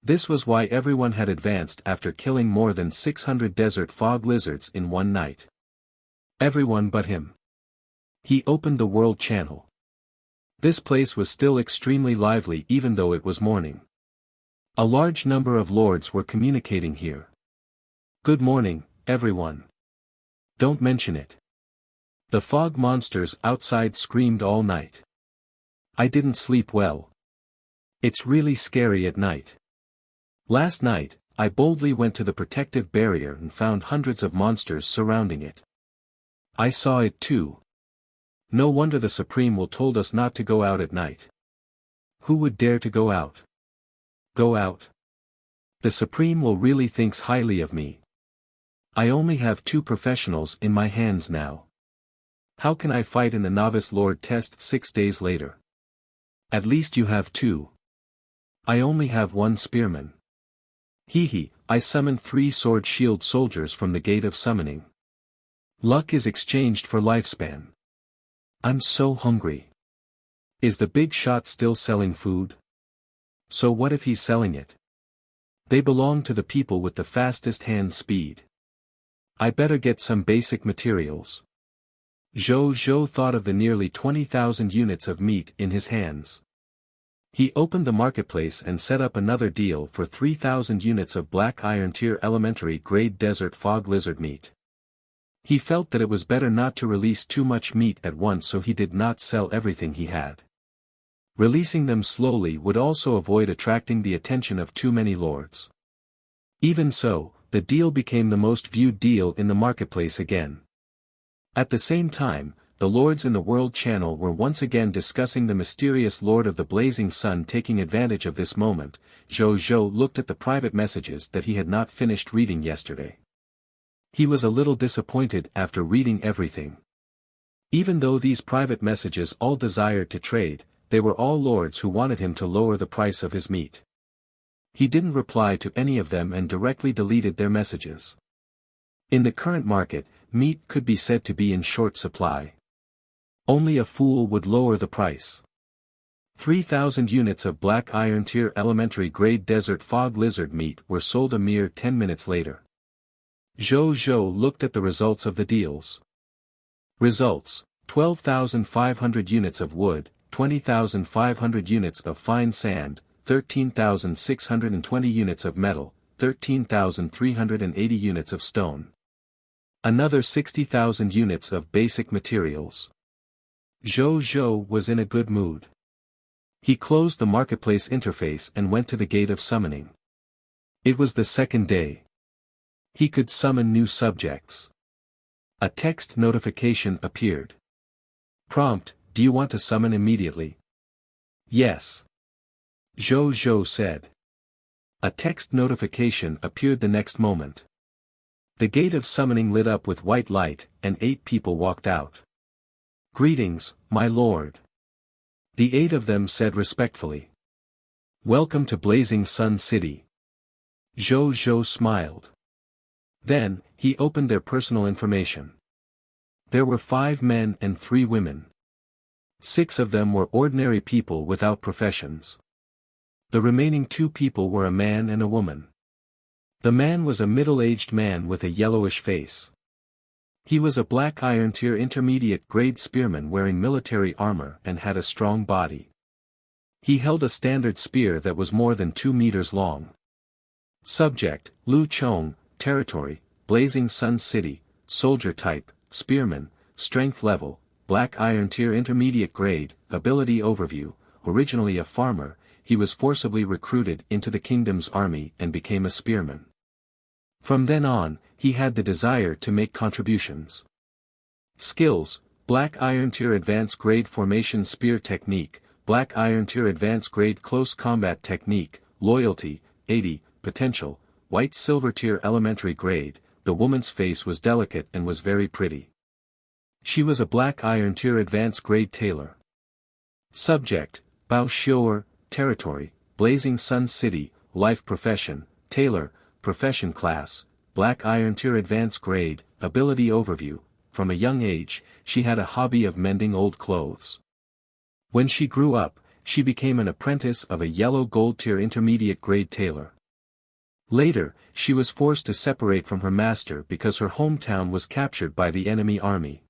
This was why everyone had advanced after killing more than 600 desert fog lizards in one night. Everyone but him. He opened the world channel. This place was still extremely lively even though it was morning. A large number of lords were communicating here. Good morning, everyone. Don't mention it. The fog monsters outside screamed all night. I didn't sleep well. It's really scary at night. Last night, I boldly went to the protective barrier and found hundreds of monsters surrounding it. I saw it too. No wonder the Supreme will told us not to go out at night. Who would dare to go out? Go out. The Supreme will really thinks highly of me. I only have 2 professionals in my hands now. How can I fight in the Novice Lord test 6 days later? At least you have 2. I only have 1 spearman. I summoned 3 sword shield soldiers from the gate of summoning. Luck is exchanged for lifespan. I'm so hungry. Is the big shot still selling food? So what if he's selling it? They belong to the people with the fastest hand speed. I better get some basic materials. Zhou Zhou thought of the nearly 20,000 units of meat in his hands. He opened the marketplace and set up another deal for 3,000 units of Black Iron Tier Elementary Grade Desert Fog Lizard meat. He felt that it was better not to release too much meat at once, so he did not sell everything he had. Releasing them slowly would also avoid attracting the attention of too many lords. Even so, the deal became the most viewed deal in the marketplace again. At the same time, the lords in the World Channel were once again discussing the mysterious Lord of the Blazing Sun. Taking advantage of this moment, Zhou Zhou looked at the private messages that he had not finished reading yesterday. He was a little disappointed after reading everything. Even though these private messages all desired to trade, they were all lords who wanted him to lower the price of his meat. He didn't reply to any of them and directly deleted their messages. In the current market, meat could be said to be in short supply. Only a fool would lower the price. 3,000 units of black iron tier elementary grade desert fog lizard meat were sold a mere 10 minutes later. Zhou Zhou looked at the results of the deals. Results: 12,500 units of wood, 20,500 units of fine sand, 13,620 units of metal, 13,380 units of stone. Another 60,000 units of basic materials. Zhou Zhou was in a good mood. He closed the marketplace interface and went to the gate of summoning. It was the second day. He could summon new subjects. A text notification appeared. Prompt: do you want to summon immediately? Yes. Zhou Zhou said. A text notification appeared the next moment. The gate of summoning lit up with white light, and 8 people walked out. Greetings, my lord. The 8 of them said respectfully. Welcome to Blazing Sun City. Zhou Zhou smiled. Then, he opened their personal information. There were 5 men and 3 women. 6 of them were ordinary people without professions. The remaining 2 people were a man and a woman. The man was a middle-aged man with a yellowish face. He was a black iron tier intermediate grade spearman wearing military armor and had a strong body. He held a standard spear that was more than 2 meters long. Subject: Lu Chong, territory, Blazing Sun City, soldier type, spearman, strength level, black iron tier intermediate grade, ability overview. Originally a farmer, he was forcibly recruited into the kingdom's army and became a spearman. From then on, he had the desire to make contributions. Skills: black iron tier advanced grade formation spear technique, black iron tier advanced grade close combat technique, loyalty, 80, potential, white silver tier elementary grade. The woman's face was delicate and was very pretty. She was a black iron tier advanced grade tailor. Subject: Bao Xiu'er, territory, Blazing Sun City, life profession, tailor, profession class, black iron tier advanced grade, ability overview. From a young age, she had a hobby of mending old clothes. When she grew up, she became an apprentice of a yellow gold tier intermediate grade tailor. Later, she was forced to separate from her master because her hometown was captured by the enemy army.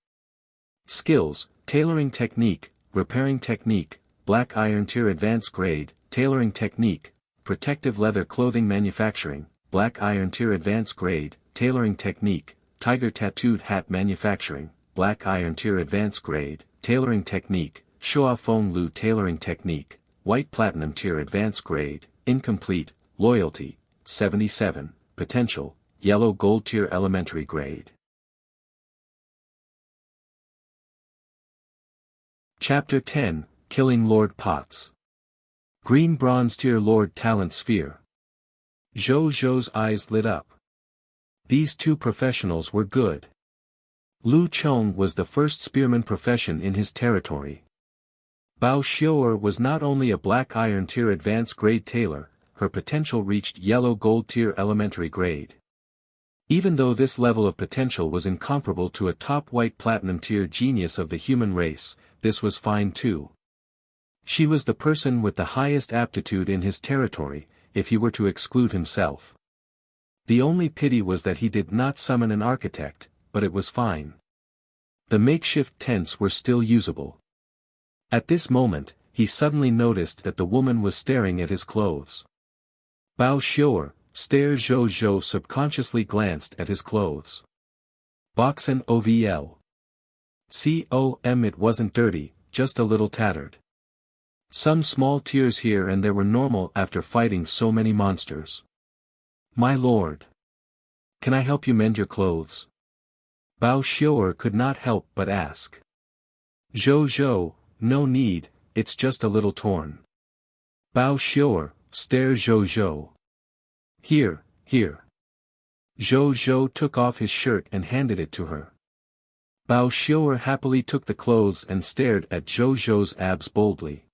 Skills: tailoring technique, repairing technique, black iron tier advanced grade, tailoring technique, protective leather clothing manufacturing, black iron tier advanced grade, tailoring technique, tiger tattooed hat manufacturing, black iron tier advanced grade, tailoring technique, Shua Feng Lu tailoring technique, white platinum tier advanced grade, incomplete, loyalty, 77, potential, yellow gold tier elementary grade. Chapter 10, Killing Lord Potts. Green bronze tier Lord Talent Sphere. Zhou Zhou's eyes lit up. These 2 professionals were good. Lu Chong was the first spearman profession in his territory. Bao Xiu'er was not only a black iron tier advanced grade tailor, her potential reached yellow gold tier elementary grade. Even though this level of potential was incomparable to a top white platinum tier genius of the human race, this was fine too. She was the person with the highest aptitude in his territory, if he were to exclude himself. The only pity was that he did not summon an architect, but it was fine. The makeshift tents were still usable. At this moment, he suddenly noticed that the woman was staring at his clothes. Bao Xiu'er, Zhou Zhou subconsciously glanced at his clothes. Boxen OVL. COM it wasn't dirty, just a little tattered. Some small tears here and there were normal after fighting so many monsters. My lord. Can I help you mend your clothes? Bao Xiu'er could not help but ask. Zhou Zhou, no need, it's just a little torn. Bao Xiu'er, Zhou Zhou. Here, here. Zhou Zhou took off his shirt and handed it to her. Bao Xiu'er happily took the clothes and stared at Zhou Zhou's abs boldly.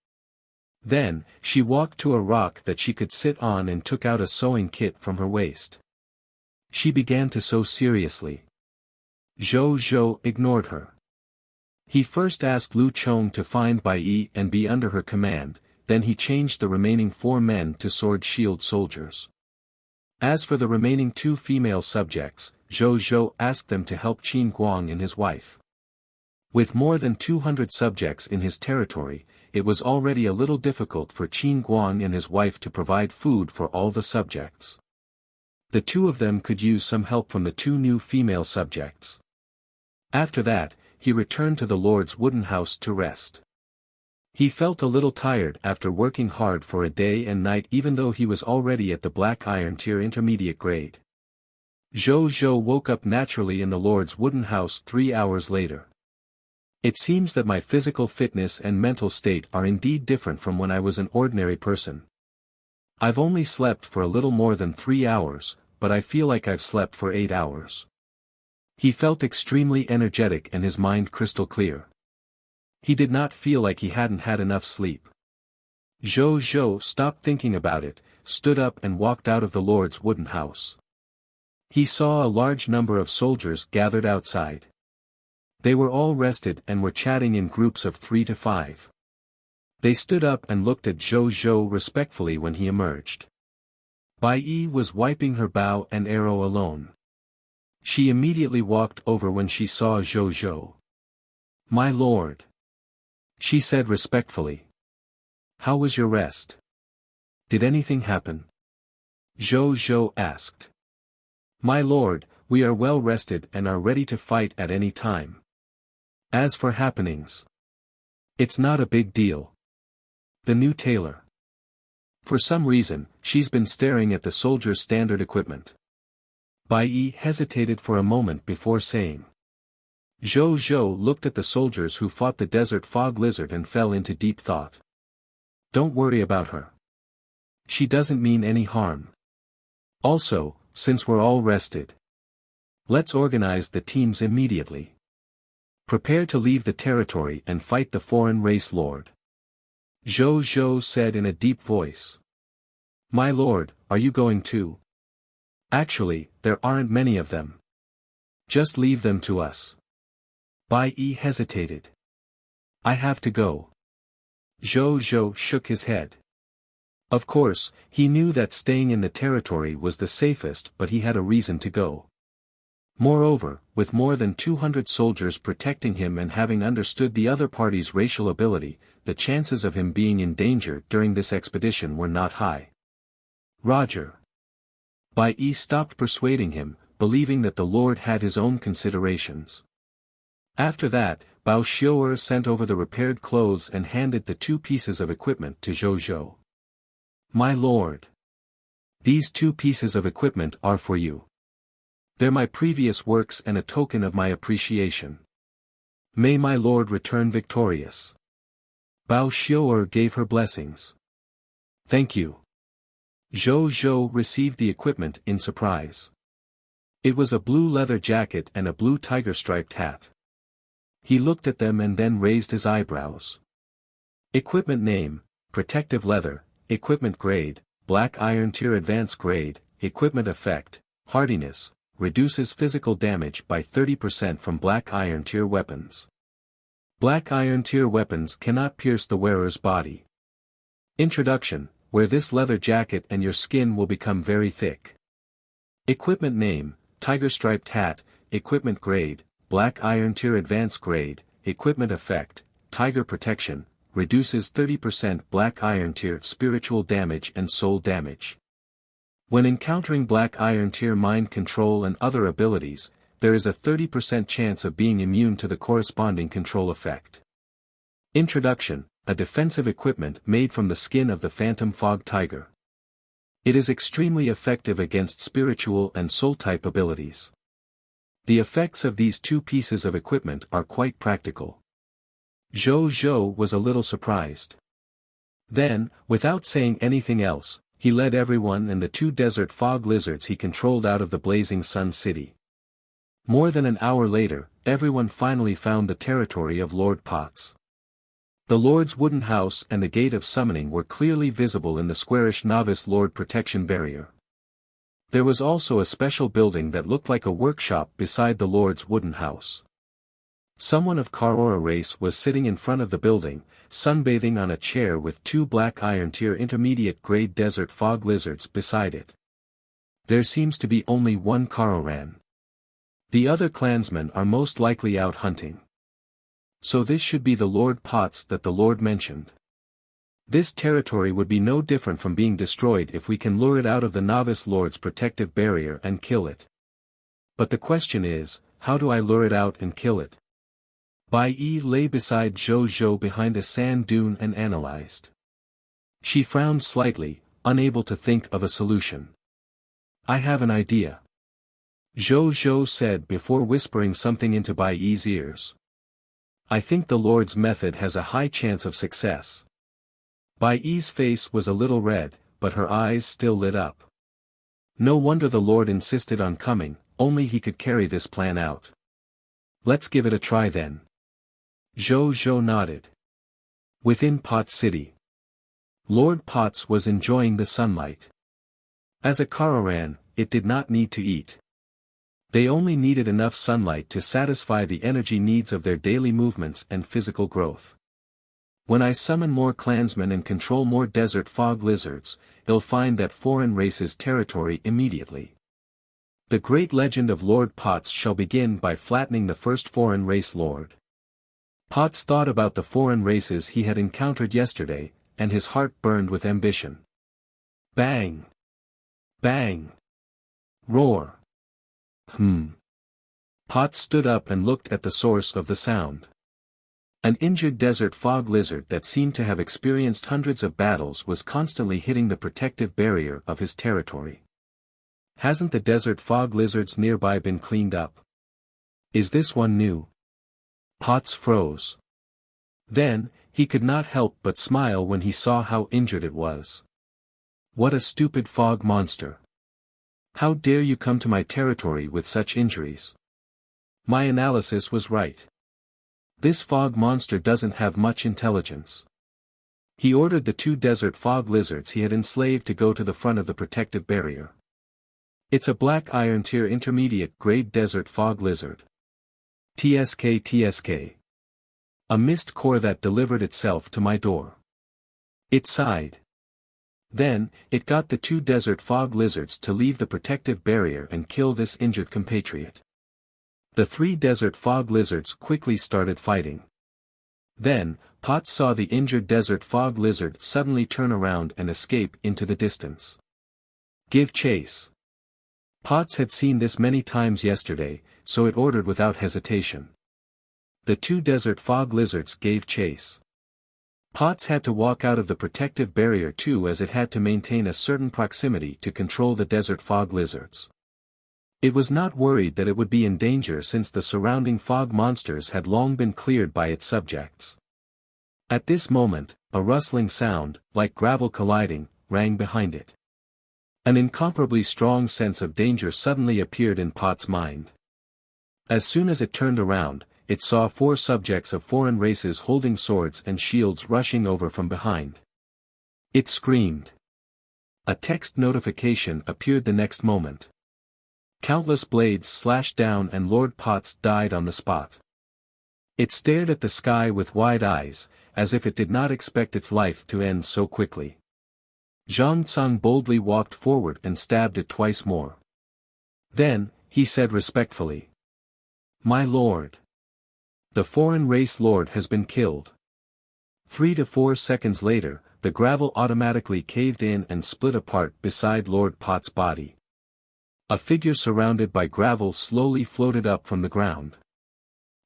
Then, she walked to a rock that she could sit on and took out a sewing kit from her waist. She began to sew seriously. Zhou Zhou ignored her. He first asked Lu Chong to find Bai Yi and be under her command. then he changed the remaining 4 men to sword-shield soldiers. As for the remaining 2 female subjects, Zhou Zhou asked them to help Qin Guang and his wife. With more than 200 subjects in his territory, it was already a little difficult for Qin Guang and his wife to provide food for all the subjects. The 2 of them could use some help from the 2 new female subjects. After that, he returned to the Lord's wooden house to rest. He felt a little tired after working hard for a day and night even though he was already at the Black Iron Tier intermediate grade. Zhou Zhou woke up naturally in the Lord's wooden house 3 hours later. It seems that my physical fitness and mental state are indeed different from when I was an ordinary person. I've only slept for a little more than 3 hours, but I feel like I've slept for 8 hours. He felt extremely energetic and his mind crystal clear. He did not feel like he hadn't had enough sleep. Zhou Zhou stopped thinking about it, stood up and walked out of the Lord's wooden house. He saw a large number of soldiers gathered outside. They were all rested and were chatting in groups of 3 to 5. They stood up and looked at Zhou Zhou respectfully when he emerged. Bai Yi was wiping her bow and arrow alone. She immediately walked over when she saw Zhou Zhou. "My lord," she said respectfully. "How was your rest? Did anything happen?" Zhou Zhou asked. "My lord, we are well rested and are ready to fight at any time. As for happenings, it's not a big deal." The new tailor. For some reason, she's been staring at the soldiers' standard equipment. Bai Yi hesitated for a moment before saying. Zhou Zhou looked at the soldiers who fought the desert fog lizard and fell into deep thought. Don't worry about her. She doesn't mean any harm. Also, since we're all rested, let's organize the teams immediately. Prepare to leave the territory and fight the foreign race lord. Zhou Zhou said in a deep voice. My lord, are you going too? Actually, there aren't many of them. Just leave them to us. Bai Yi hesitated. I have to go. Zhou Zhou shook his head. Of course, he knew that staying in the territory was the safest, but he had a reason to go. Moreover, with more than 200 soldiers protecting him and having understood the other party's racial ability, the chances of him being in danger during this expedition were not high. Roger. Bai Yi stopped persuading him, believing that the Lord had his own considerations. After that, Bao Xiu'er sent over the repaired clothes and handed the 2 pieces of equipment to Zhou Zhou. My lord. These 2 pieces of equipment are for you. They're my previous works and a token of my appreciation. May my lord return victorious. Bao Xiu'er gave her blessings. Thank you. Zhou Zhou received the equipment in surprise. It was a blue leather jacket and a blue tiger-striped hat. He looked at them and then raised his eyebrows. Equipment name, Protective Leather, Equipment Grade, Black Iron Tier Advanced Grade, Equipment Effect, Hardiness, reduces physical damage by 30% from Black Iron Tier weapons. Black Iron Tier weapons cannot pierce the wearer's body. Introduction, wear this leather jacket and your skin will become very thick. Equipment name, Tiger-Striped Hat, Equipment Grade, Black Iron Tier Advanced Grade, Equipment Effect, Tiger Protection, reduces 30% Black Iron Tier spiritual damage and soul damage. When encountering Black Iron Tier mind control and other abilities, there is a 30% chance of being immune to the corresponding control effect. Introduction, a defensive equipment made from the skin of the Phantom Fog Tiger. It is extremely effective against spiritual and soul-type abilities. The effects of these 2 pieces of equipment are quite practical. Zhou Zhou was a little surprised. Then, without saying anything else, he led everyone and the 2 desert fog lizards he controlled out of the blazing sun city. More than an hour later, everyone finally found the territory of Lord Potts. The Lord's wooden house and the Gate of Summoning were clearly visible in the squarish Novice Lord protection barrier. There was also a special building that looked like a workshop beside the Lord's wooden house. Someone of Karora race was sitting in front of the building, sunbathing on a chair with two black iron tier intermediate-grade desert fog lizards beside it. There seems to be only one Karoran. The other clansmen are most likely out hunting. So this should be the Lord Potts that the Lord mentioned. This territory would be no different from being destroyed if we can lure it out of the novice lord's protective barrier and kill it. But the question is, how do I lure it out and kill it? Bai Yi lay beside Zhou Zhou behind a sand dune and analyzed. She frowned slightly, unable to think of a solution. I have an idea. Zhou Zhou said before whispering something into Bai Yi's ears. I think the Lord's method has a high chance of success. Bai Yi's face was a little red, but her eyes still lit up. No wonder the Lord insisted on coming, only he could carry this plan out. Let's give it a try then. Zhou Zhou nodded. Within Pot City, Lord Potts was enjoying the sunlight. As a Karoran, it did not need to eat. They only needed enough sunlight to satisfy the energy needs of their daily movements and physical growth. When I summon more clansmen and control more desert fog lizards, they'll find that foreign race's territory immediately. The great legend of Lord Potts shall begin by flattening the first foreign race lord. Potts thought about the foreign races he had encountered yesterday, and his heart burned with ambition. Bang! Bang! Roar! Potts stood up and looked at the source of the sound. An injured desert fog lizard that seemed to have experienced hundreds of battles was constantly hitting the protective barrier of his territory. Hasn't the desert fog lizards nearby been cleaned up? Is this one new? Potts froze. Then, he could not help but smile when he saw how injured it was. What a stupid fog monster. How dare you come to my territory with such injuries? My analysis was right. This fog monster doesn't have much intelligence. He ordered the two desert fog lizards he had enslaved to go to the front of the protective barrier. It's a black iron tier intermediate grade desert fog lizard. TSK. A mist core that delivered itself to my door. It sighed. Then, it got the two desert fog lizards to leave the protective barrier and kill this injured compatriot. The three desert fog lizards quickly started fighting. Then, Potts saw the injured desert fog lizard suddenly turn around and escape into the distance. Give chase. Potts had seen this many times yesterday, so it ordered without hesitation. The two desert fog lizards gave chase. Potts had to walk out of the protective barrier too, as it had to maintain a certain proximity to control the desert fog lizards. It was not worried that it would be in danger since the surrounding fog monsters had long been cleared by its subjects. At this moment, a rustling sound, like gravel colliding, rang behind it. An incomparably strong sense of danger suddenly appeared in Potts' mind. As soon as it turned around, it saw four subjects of foreign races holding swords and shields rushing over from behind. It screamed. A text notification appeared the next moment. Countless blades slashed down and Lord Potts died on the spot. It stared at the sky with wide eyes, as if it did not expect its life to end so quickly. Zhang Tsang boldly walked forward and stabbed it twice more. Then, he said respectfully, "My lord. The foreign race lord has been killed." 3 to 4 seconds later, the gravel automatically caved in and split apart beside Lord Potts' body. A figure surrounded by gravel slowly floated up from the ground.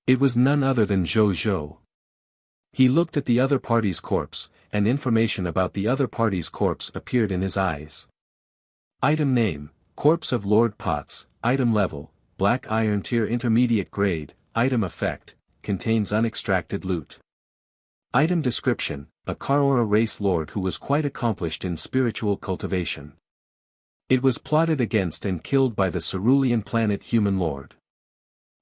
It was none other than Zhou Zhou. He looked at the other party's corpse, and information about the other party's corpse appeared in his eyes. Item name, Corpse of Lord Potts. Item level, Black Iron Tier Intermediate Grade. Item effect, contains unextracted loot. Item description, a Karora race lord who was quite accomplished in spiritual cultivation. It was plotted against and killed by the cerulean planet human lord.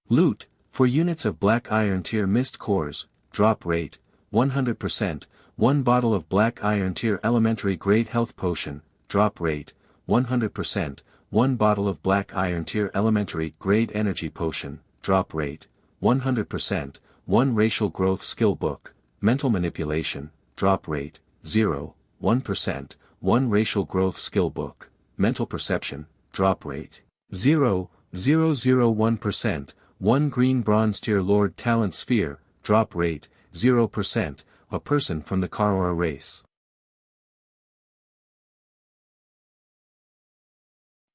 Loot, for units of black iron tier mist cores, drop rate, 100%, 1 bottle of black iron tier elementary grade health potion, drop rate, 100%, 1 bottle of black iron tier elementary grade energy potion, drop rate, 100%, 1 racial growth skill book, mental manipulation, drop rate, 0, 1%, 1 racial growth skill book, mental perception, drop rate, 0.001%, 1 green bronze tier Lord talent sphere, drop rate, 0%, a person from the Karora race.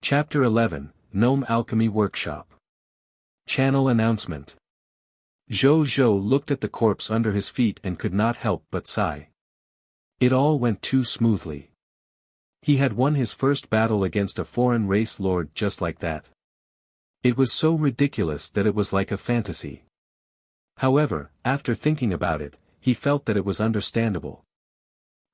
Chapter 11, Gnome Alchemy Workshop. Channel Announcement. Zhou Zhou looked at the corpse under his feet and could not help but sigh. It all went too smoothly. He had won his first battle against a foreign race lord just like that. It was so ridiculous that it was like a fantasy. However, after thinking about it, he felt that it was understandable.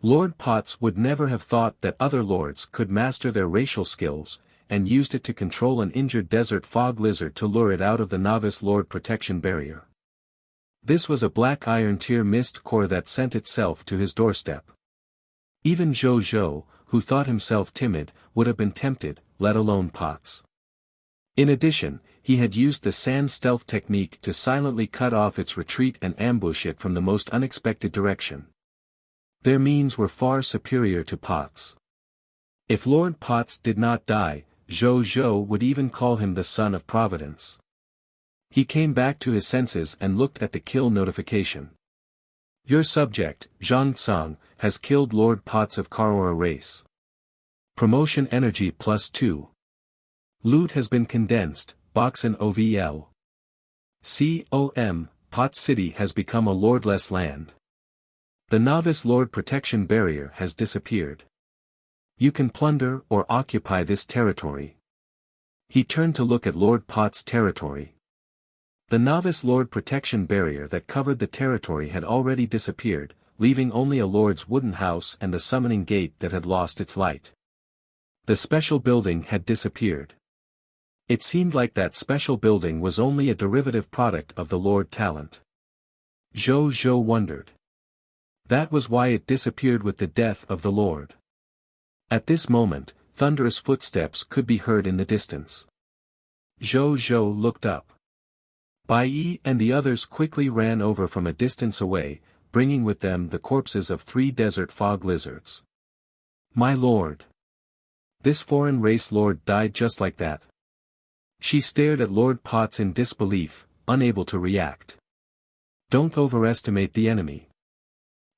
Lord Potts would never have thought that other lords could master their racial skills, and used it to control an injured desert fog lizard to lure it out of the novice lord protection barrier. This was a black iron tier mist core that sent itself to his doorstep. Even Zhou Zhou, who thought himself timid, would have been tempted, let alone Potts. In addition, he had used the sand stealth technique to silently cut off its retreat and ambush it from the most unexpected direction. Their means were far superior to Potts. If Lord Potts did not die, Zhou Zhou would even call him the son of Providence. He came back to his senses and looked at the kill notification. Your subject, Zhang Tsang, has killed Lord Potts of Karora race. Promotion energy +2. Loot has been condensed, box and OVL. COM, Pot City has become a lordless land. The novice lord protection barrier has disappeared. You can plunder or occupy this territory. He turned to look at Lord Potts' territory. The novice lord protection barrier that covered the territory had already disappeared, leaving only a lord's wooden house and the summoning gate that had lost its light. The special building had disappeared. It seemed like that special building was only a derivative product of the lord talent. Zhou Zhou wondered. That was why it disappeared with the death of the lord. At this moment, thunderous footsteps could be heard in the distance. Zhou Zhou looked up. Bai Yi and the others quickly ran over from a distance away, bringing with them the corpses of 3 desert fog lizards. My lord! This foreign race lord died just like that. She stared at Lord Potts in disbelief, unable to react. Don't overestimate the enemy.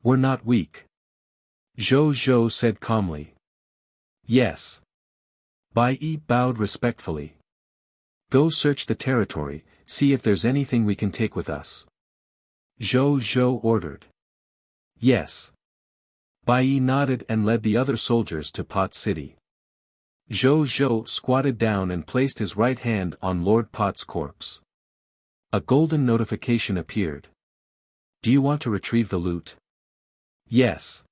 We're not weak. Zhou Zhou said calmly. Yes. Bai Yi bowed respectfully. Go search the territory, see if there's anything we can take with us. Zhou Zhou ordered. Yes. Bai Yi nodded and led the other soldiers to Pot City. Zhou Zhou squatted down and placed his right hand on Lord Potts' corpse. A golden notification appeared. Do you want to retrieve the loot? Yes.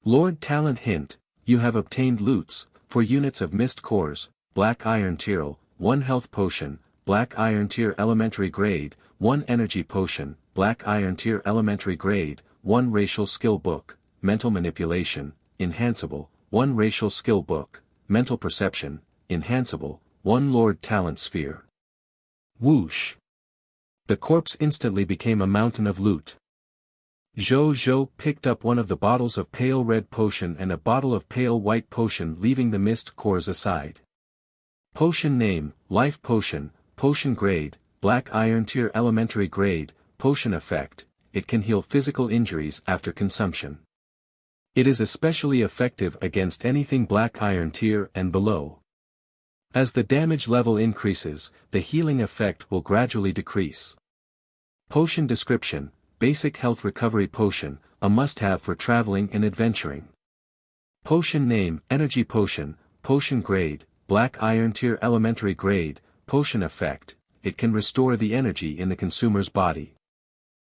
Lord Talent hint, you have obtained loots, for units of mist cores, black iron tier, 1 health potion, black iron tier elementary grade, 1 energy potion, black iron tier elementary grade, 1 racial skill book, mental manipulation, enhanceable, 1 racial skill book, mental perception, enhanceable, 1 lord talent sphere. Whoosh! The corpse instantly became a mountain of loot. Zhou Zhou picked up one of the bottles of pale red potion and a bottle of pale white potion, leaving the mist cores aside. Potion name, life potion, potion grade, black iron tier elementary grade, potion effect, it can heal physical injuries after consumption. It is especially effective against anything black iron tier and below. As the damage level increases, the healing effect will gradually decrease. Potion description, basic health recovery potion, a must-have for traveling and adventuring. Potion name, energy potion, potion grade, black iron tier elementary grade, potion effect, it can restore the energy in the consumer's body.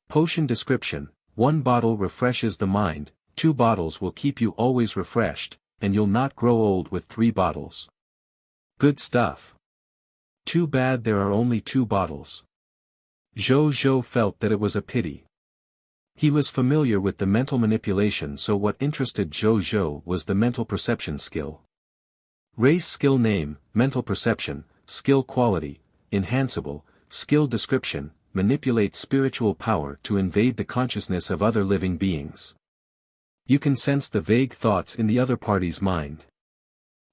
Potion description, 1 bottle refreshes the mind, 2 bottles will keep you always refreshed, and you'll not grow old with 3 bottles. Good stuff. Too bad there are only 2 bottles. Zhou Zhou felt that it was a pity. He was familiar with the mental manipulation, so what interested Zhou Zhou was the mental perception skill. Race skill name, mental perception, skill quality, enhanceable, skill description, manipulate spiritual power to invade the consciousness of other living beings. You can sense the vague thoughts in the other party's mind.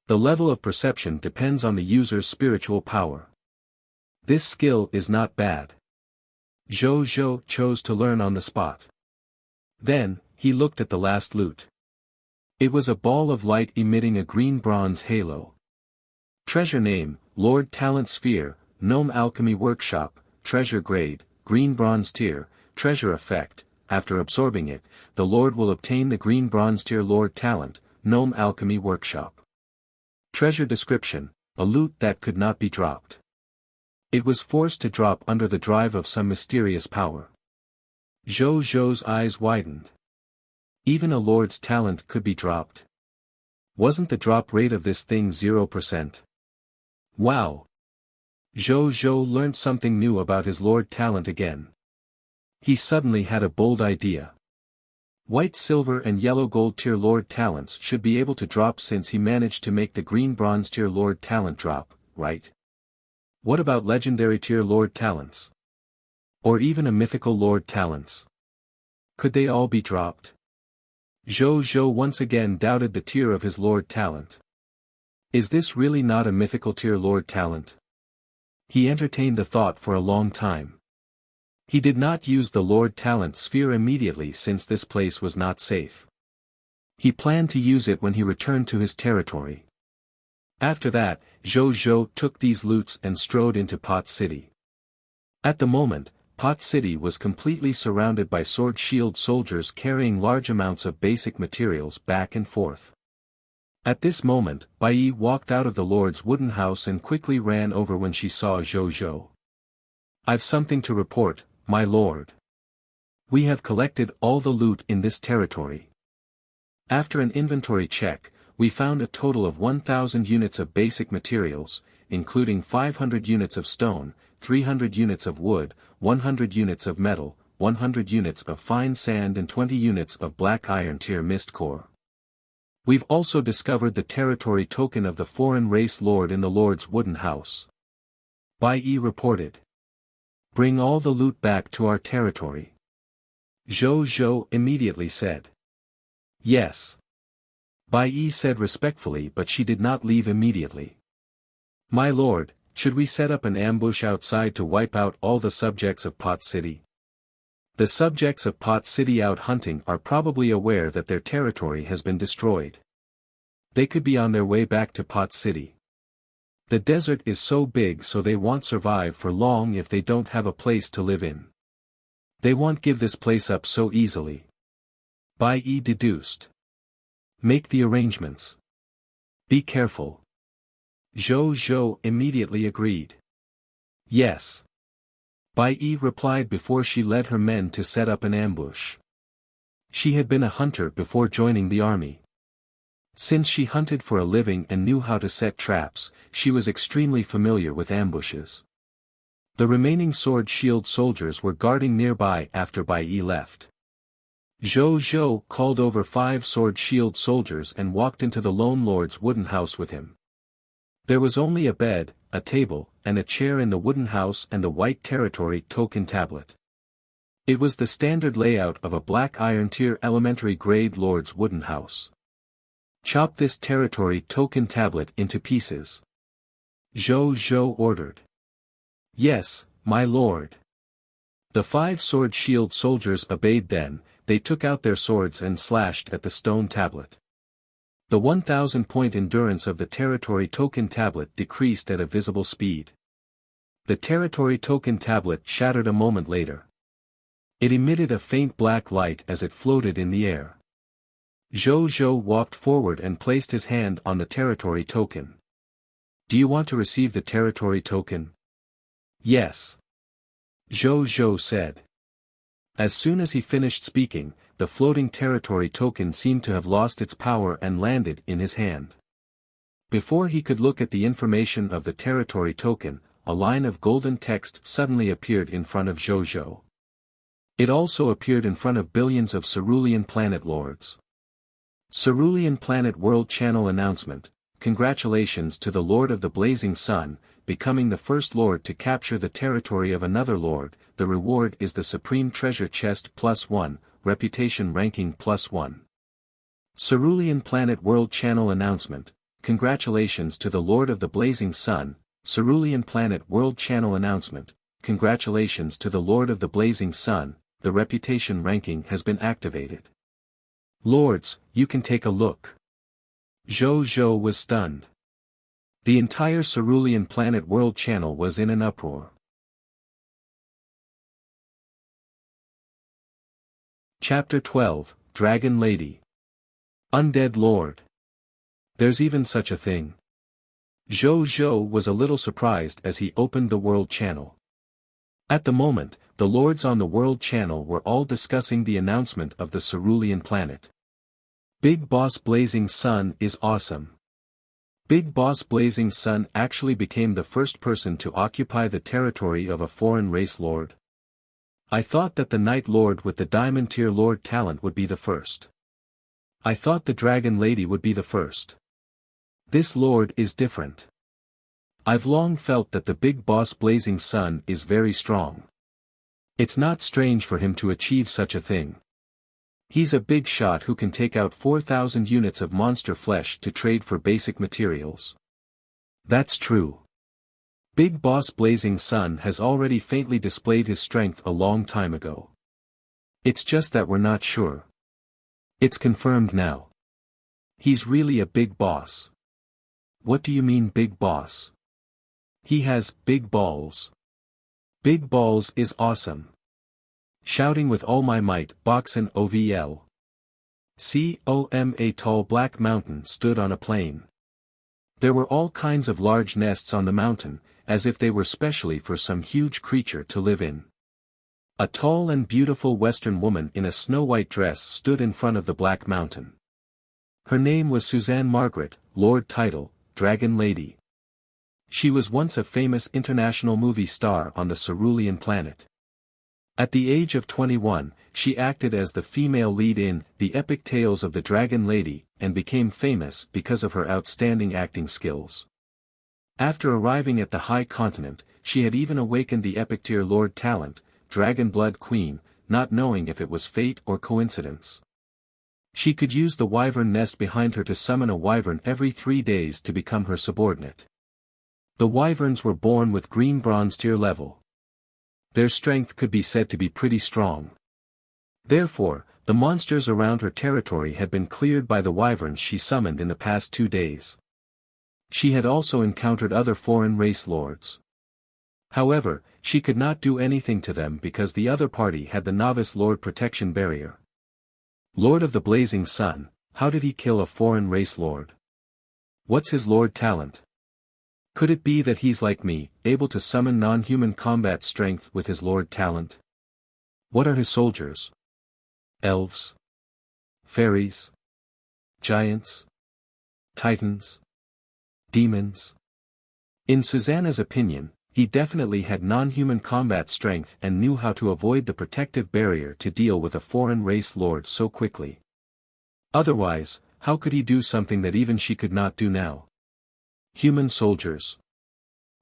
The level of perception depends on the user's spiritual power. This skill is not bad. Zhou Zhou chose to learn on the spot. Then, he looked at the last loot. It was a ball of light emitting a green bronze halo. Treasure name, Lord Talent Sphere, Gnome Alchemy Workshop, Treasure Grade, Green Bronze Tier, Treasure Effect. After absorbing it, the Lord will obtain the Green Bronze Tier Lord Talent, Gnome Alchemy Workshop. Treasure description, a loot that could not be dropped. It was forced to drop under the drive of some mysterious power. Zhou Zhou's eyes widened. Even a Lord's talent could be dropped. Wasn't the drop rate of this thing 0%? Wow! Zhou Zhou learned something new about his Lord talent again. He suddenly had a bold idea. White, silver and yellow gold tier Lord talents should be able to drop since he managed to make the green bronze tier Lord talent drop, right? What about legendary tier Lord talents? Or even a mythical Lord talents? Could they all be dropped? Zhou Zhou once again doubted the tier of his Lord talent. Is this really not a mythical tier Lord talent? He entertained the thought for a long time. He did not use the Lord Talent Sphere immediately since this place was not safe. He planned to use it when he returned to his territory. After that, Zhou Zhou took these loots and strode into Pot City. At the moment, Pot City was completely surrounded by sword-shield soldiers carrying large amounts of basic materials back and forth. At this moment, Bai Yi walked out of the Lord's wooden house and quickly ran over when she saw Zhou Zhou. "I've something to report, my lord. We have collected all the loot in this territory. After an inventory check, we found a total of 1,000 units of basic materials, including 500 units of stone, 300 units of wood, 100 units of metal, 100 units of fine sand and 20 units of black iron tier mist core. We've also discovered the territory token of the foreign race lord in the Lord's wooden house." Bai Yi reported. "Bring all the loot back to our territory." Zhou Zhou immediately said. "Yes." Bai Yi said respectfully, but she did not leave immediately. "My lord, should we set up an ambush outside to wipe out all the subjects of Pot City?" The subjects of Pot City out hunting are probably aware that their territory has been destroyed. They could be on their way back to Pot City. The desert is so big, so they won't survive for long if they don't have a place to live in. They won't give this place up so easily. Bai Yi deduced. "Make the arrangements. Be careful." Zhou Zhou immediately agreed. "Yes." Bai Yi replied before she led her men to set up an ambush. She had been a hunter before joining the army. Since she hunted for a living and knew how to set traps, she was extremely familiar with ambushes. The remaining sword-shield soldiers were guarding nearby after Bai Yi left. Zhou Zhou called over 5 sword-shield soldiers and walked into the Lone Lord's wooden house with him. There was only a bed, a table, and a chair in the wooden house and the white territory token tablet. It was the standard layout of a black iron tier elementary grade Lord's wooden house. "Chop this territory token tablet into pieces," Zhou Zhou ordered. "Yes, my lord." The 5 sword-shield soldiers obeyed. Then, they took out their swords and slashed at the stone tablet. The 1,000-point endurance of the territory token tablet decreased at a visible speed. The territory token tablet shattered a moment later. It emitted a faint black light as it floated in the air. Zhou Zhou walked forward and placed his hand on the territory token. "Do you want to receive the territory token?" "Yes," Zhou Zhou said. As soon as he finished speaking, the floating territory token seemed to have lost its power and landed in his hand. Before he could look at the information of the territory token, a line of golden text suddenly appeared in front of Zhou Zhou. It also appeared in front of billions of Cerulean planet lords. Cerulean Planet World Channel announcement: "Congratulations to the Lord of the Blazing Sun, becoming the first lord to capture the territory of another lord. The reward is the Supreme Treasure Chest +1, Reputation Ranking +1. Cerulean Planet World Channel Announcement. Congratulations to the Lord of the Blazing Sun. Cerulean Planet World Channel Announcement. Congratulations to the Lord of the Blazing Sun, the reputation ranking has been activated. Lords, you can take a look. Zhou Zhou was stunned. The entire Cerulean Planet World Channel was in an uproar. Chapter 12, Dragon Lady. Undead Lord. There's even such a thing. Zhou Zhou was a little surprised as he opened the World Channel. At the moment, the lords on the World Channel were all discussing the announcement of the Cerulean Planet. Big Boss Blazing Sun is awesome. Big Boss Blazing Sun actually became the first person to occupy the territory of a foreign race lord. I thought that the Night Lord with the Diamond Tier Lord talent would be the first. I thought the Dragon Lady would be the first. This lord is different. I've long felt that the Big Boss Blazing Sun is very strong. It's not strange for him to achieve such a thing. He's a big shot who can take out 4,000 units of monster flesh to trade for basic materials. That's true. Big Boss Blazing Sun has already faintly displayed his strength a long time ago. It's just that we're not sure. It's confirmed now. He's really a big boss. What do you mean big boss? He has big balls. Big balls is awesome. Shouting with all my might, Boxen OVL. A tall black mountain stood on a plain. There were all kinds of large nests on the mountain, as if they were specially for some huge creature to live in. A tall and beautiful Western woman in a snow-white dress stood in front of the Black Mountain. Her name was Suzanne Margaret, Lord Title, Dragon Lady. She was once a famous international movie star on the Cerulean Planet. At the age of 21, she acted as the female lead in The Epic Tales of the Dragon Lady, and became famous because of her outstanding acting skills. After arriving at the High Continent, she had even awakened the Epic Tier Lord talent, Dragon Blood Queen, not knowing if it was fate or coincidence. She could use the wyvern nest behind her to summon a wyvern every 3 days to become her subordinate. The wyverns were born with green bronze tier level. Their strength could be said to be pretty strong. Therefore, the monsters around her territory had been cleared by the wyverns she summoned in the past 2 days. She had also encountered other foreign race lords. However, she could not do anything to them because the other party had the Novice Lord Protection Barrier. Lord of the Blazing Sun, how did he kill a foreign race lord? What's his lord talent? Could it be that he's like me, able to summon non-human combat strength with his lord talent? What are his soldiers? Elves? Fairies? Giants? Titans? Demons? In Susanna's opinion, he definitely had non-human combat strength and knew how to avoid the protective barrier to deal with a foreign race lord so quickly. Otherwise, how could he do something that even she could not do now? Human soldiers.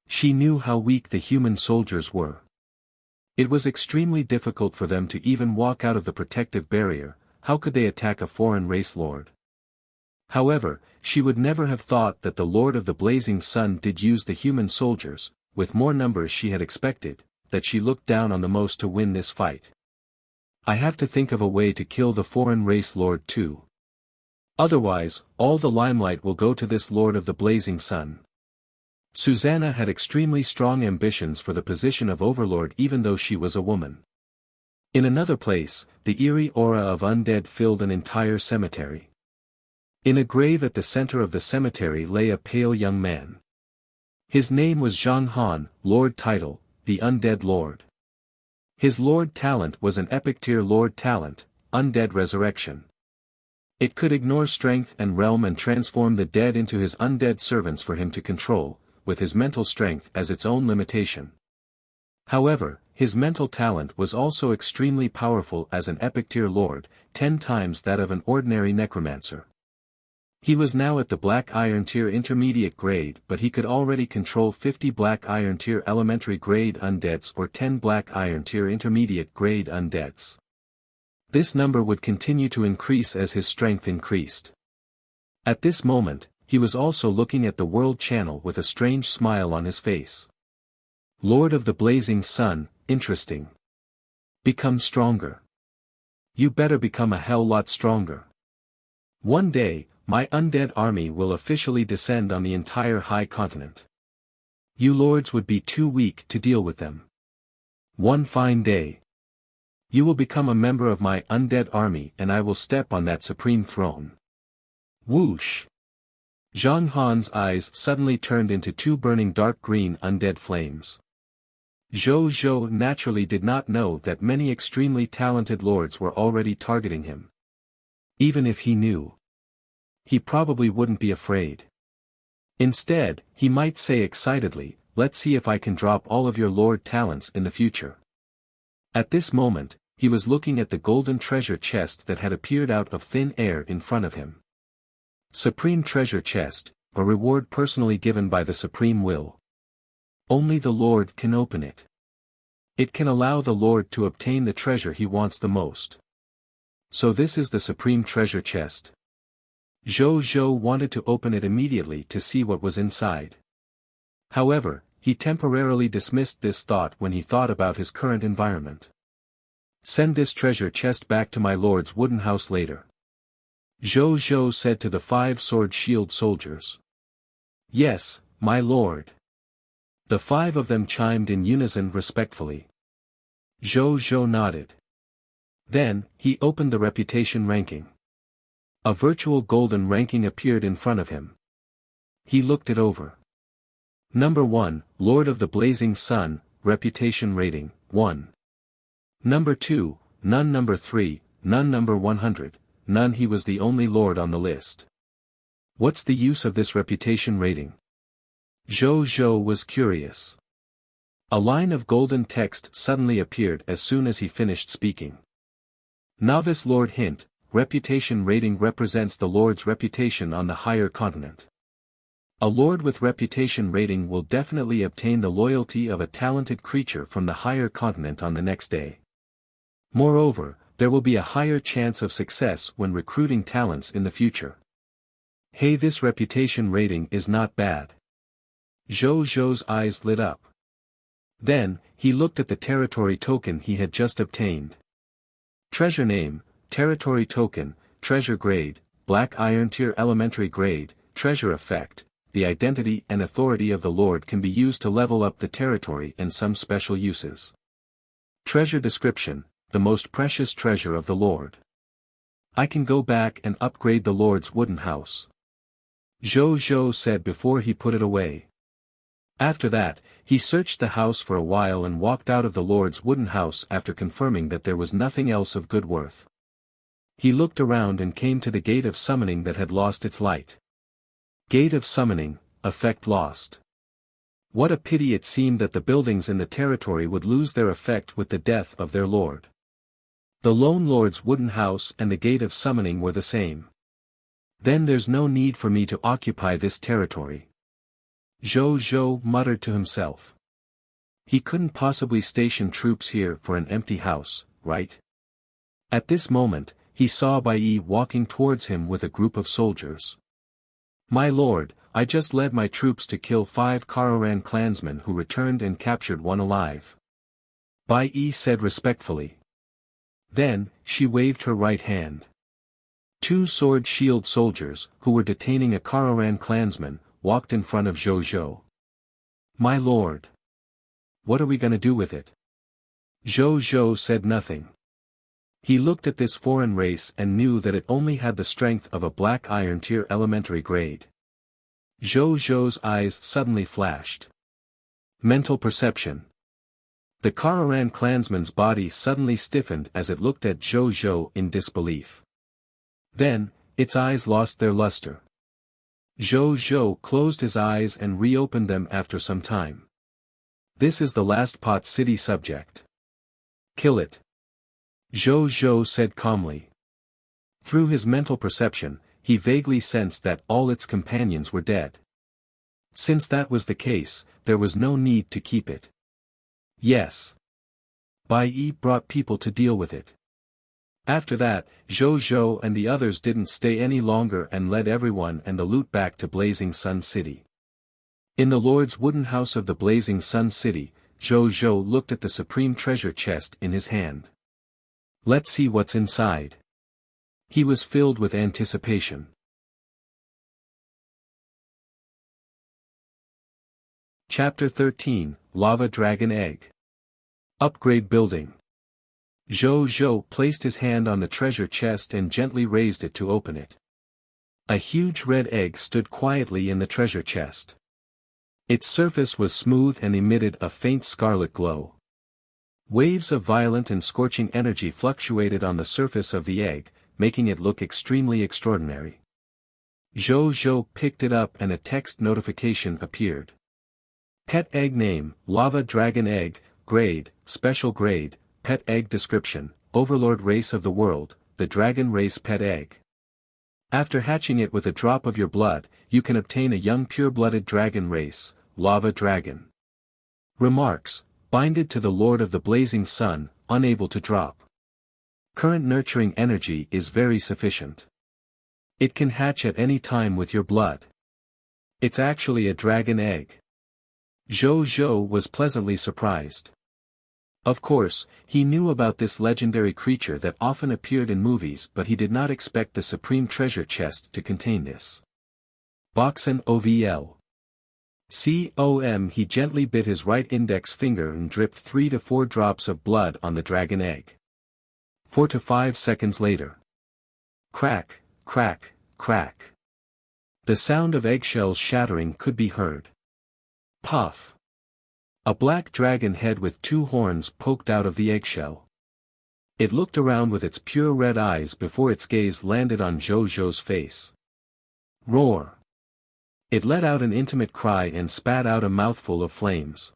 She knew how weak the human soldiers were. It was extremely difficult for them to even walk out of the protective barrier. How could they attack a foreign race lord? However, she would never have thought that the Lord of the Blazing Sun did use the human soldiers, with more numbers she had expected, that she looked down on the most to win this fight. I have to think of a way to kill the foreign race lord too. Otherwise, all the limelight will go to this Lord of the Blazing Sun. Susanna had extremely strong ambitions for the position of Overlord even though she was a woman. In another place, the eerie aura of undead filled an entire cemetery. In a grave at the center of the cemetery lay a pale young man. His name was Zhang Han, Lord Title, the Undead Lord. His Lord talent was an Epic Tier Lord talent, Undead Resurrection. It could ignore strength and realm and transform the dead into his undead servants for him to control, with his mental strength as its own limitation. However, his mental talent was also extremely powerful as an Epic Tier Lord, 10 times that of an ordinary necromancer. He was now at the Black Iron Tier Intermediate grade, but he could already control 50 Black Iron Tier Elementary grade undeads or 10 Black Iron Tier Intermediate grade undeads. This number would continue to increase as his strength increased. At this moment, he was also looking at the World Channel with a strange smile on his face. Lord of the Blazing Sun, interesting. Become stronger. You better become a hell lot stronger. One day, my undead army will officially descend on the entire high continent. You lords would be too weak to deal with them. One fine day, you will become a member of my undead army and I will step on that supreme throne. Whoosh! Zhang Han's eyes suddenly turned into two burning dark green undead flames. Zhou Zhou naturally did not know that many extremely talented lords were already targeting him. Even if he knew, he probably wouldn't be afraid. Instead, he might say excitedly, "Let's see if I can drop all of your lord talents in the future." At this moment, he was looking at the golden treasure chest that had appeared out of thin air in front of him. Supreme Treasure Chest, a reward personally given by the Supreme Will. Only the Lord can open it. It can allow the Lord to obtain the treasure he wants the most. So this is the Supreme Treasure Chest. Zhou Zhou wanted to open it immediately to see what was inside. However, he temporarily dismissed this thought when he thought about his current environment. Send this treasure chest back to my lord's wooden house later. Zhou Zhou said to the 5 sword shield soldiers. Yes, my lord. The 5 of them chimed in unison respectfully. Zhou Zhou nodded. Then, he opened the reputation ranking. A virtual golden ranking appeared in front of him. He looked it over. Number 1, Lord of the Blazing Sun, reputation rating, 1. Number 2, none. Number 3, none. Number 100. None. He was the only lord on the list. What's the use of this reputation rating? Zhou Zhou was curious. A line of golden text suddenly appeared as soon as he finished speaking. Novice Lord hint, reputation rating represents the lord's reputation on the higher continent. A lord with reputation rating will definitely obtain the loyalty of a talented creature from the higher continent on the next day. Moreover, there will be a higher chance of success when recruiting talents in the future. Hey, this reputation rating is not bad. Zhou Zhou's eyes lit up. Then, he looked at the territory token he had just obtained. Treasure name, territory token, treasure grade, Black Iron Tier Elementary grade, treasure effect, the identity and authority of the Lord can be used to level up the territory and some special uses. Treasure description, the most precious treasure of the Lord. I can go back and upgrade the Lord's wooden house. Zhou Zhou said before he put it away. After that, he searched the house for a while and walked out of the Lord's wooden house after confirming that there was nothing else of good worth. He looked around and came to the Gate of Summoning that had lost its light. Gate of Summoning, effect lost. What a pity it seemed that the buildings in the territory would lose their effect with the death of their lord. The Lone Lord's wooden house and the Gate of Summoning were the same. Then there's no need for me to occupy this territory. Zhou Zhou muttered to himself. He couldn't possibly station troops here for an empty house, right? At this moment, he saw Bai Yi walking towards him with a group of soldiers. My lord, I just led my troops to kill 5 Kararan clansmen who returned and captured one alive. Bai Yi said respectfully. Then, she waved her right hand. 2 sword shield soldiers, who were detaining a Kararan clansman, walked in front of Zhou Zhou. My lord. What are we gonna do with it? Zhou Zhou said nothing. He looked at this foreign race and knew that it only had the strength of a Black Iron Tier Elementary grade. Zhou Zhou's eyes suddenly flashed. Mental perception. The Kararan clansman's body suddenly stiffened as it looked at Zhou Zhou in disbelief. Then, its eyes lost their luster. Zhou Zhou closed his eyes and reopened them after some time. This is the last pot city subject. Kill it. Zhou Zhou said calmly. Through his mental perception, he vaguely sensed that all its companions were dead. Since that was the case, there was no need to keep it. Yes. Bai Yi brought people to deal with it. After that, Zhou Zhou and the others didn't stay any longer and led everyone and the loot back to Blazing Sun City. In the Lord's wooden house of the Blazing Sun City, Zhou Zhou looked at the supreme treasure chest in his hand. Let's see what's inside. He was filled with anticipation. Chapter 13, Lava Dragon Egg. Upgrade Building. Zhou Zhou placed his hand on the treasure chest and gently raised it to open it. A huge red egg stood quietly in the treasure chest. Its surface was smooth and emitted a faint scarlet glow. Waves of violent and scorching energy fluctuated on the surface of the egg, making it look extremely extraordinary. Zhou Zhou picked it up and a text notification appeared. Pet Egg Name, Lava Dragon Egg, Grade, Special Grade, Pet Egg Description, Overlord Race of the World, the Dragon Race Pet Egg. After hatching it with a drop of your blood, you can obtain a young pure-blooded dragon race, Lava Dragon. Remarks, binded to the Lord of the Blazing Sun, unable to drop. Current nurturing energy is very sufficient. It can hatch at any time with your blood. It's actually a dragon egg. Zhou Zhou was pleasantly surprised. Of course, he knew about this legendary creature that often appeared in movies, but he did not expect the supreme treasure chest to contain this. Boxen OVL. He gently bit his right index finger and dripped 3 to 4 drops of blood on the dragon egg. 4 to 5 seconds later. Crack, crack, crack. The sound of eggshells shattering could be heard. Puff. A black dragon head with 2 horns poked out of the eggshell. It looked around with its pure red eyes before its gaze landed on Zhou Zhou's face. Roar. It let out an intimate cry and spat out a mouthful of flames.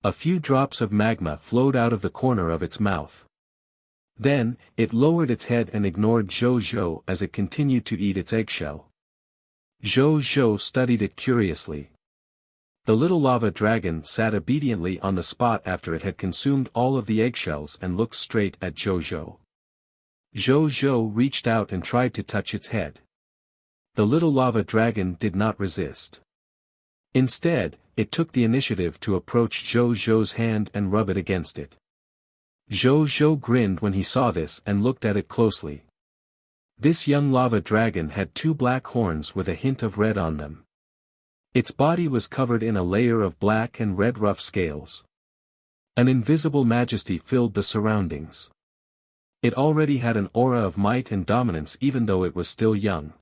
A few drops of magma flowed out of the corner of its mouth. Then, it lowered its head and ignored Zhou Zhou as it continued to eat its eggshell. Zhou Zhou studied it curiously. The little lava dragon sat obediently on the spot after it had consumed all of the eggshells and looked straight at Zhou Zhou. Zhou Zhou reached out and tried to touch its head. The little lava dragon did not resist. Instead, it took the initiative to approach Zhou Zhou's hand and rub it against it. Zhou Zhou grinned when he saw this and looked at it closely. This young lava dragon had 2 black horns with a hint of red on them. Its body was covered in a layer of black and red rough scales. An invisible majesty filled the surroundings. It already had an aura of might and dominance even though it was still young.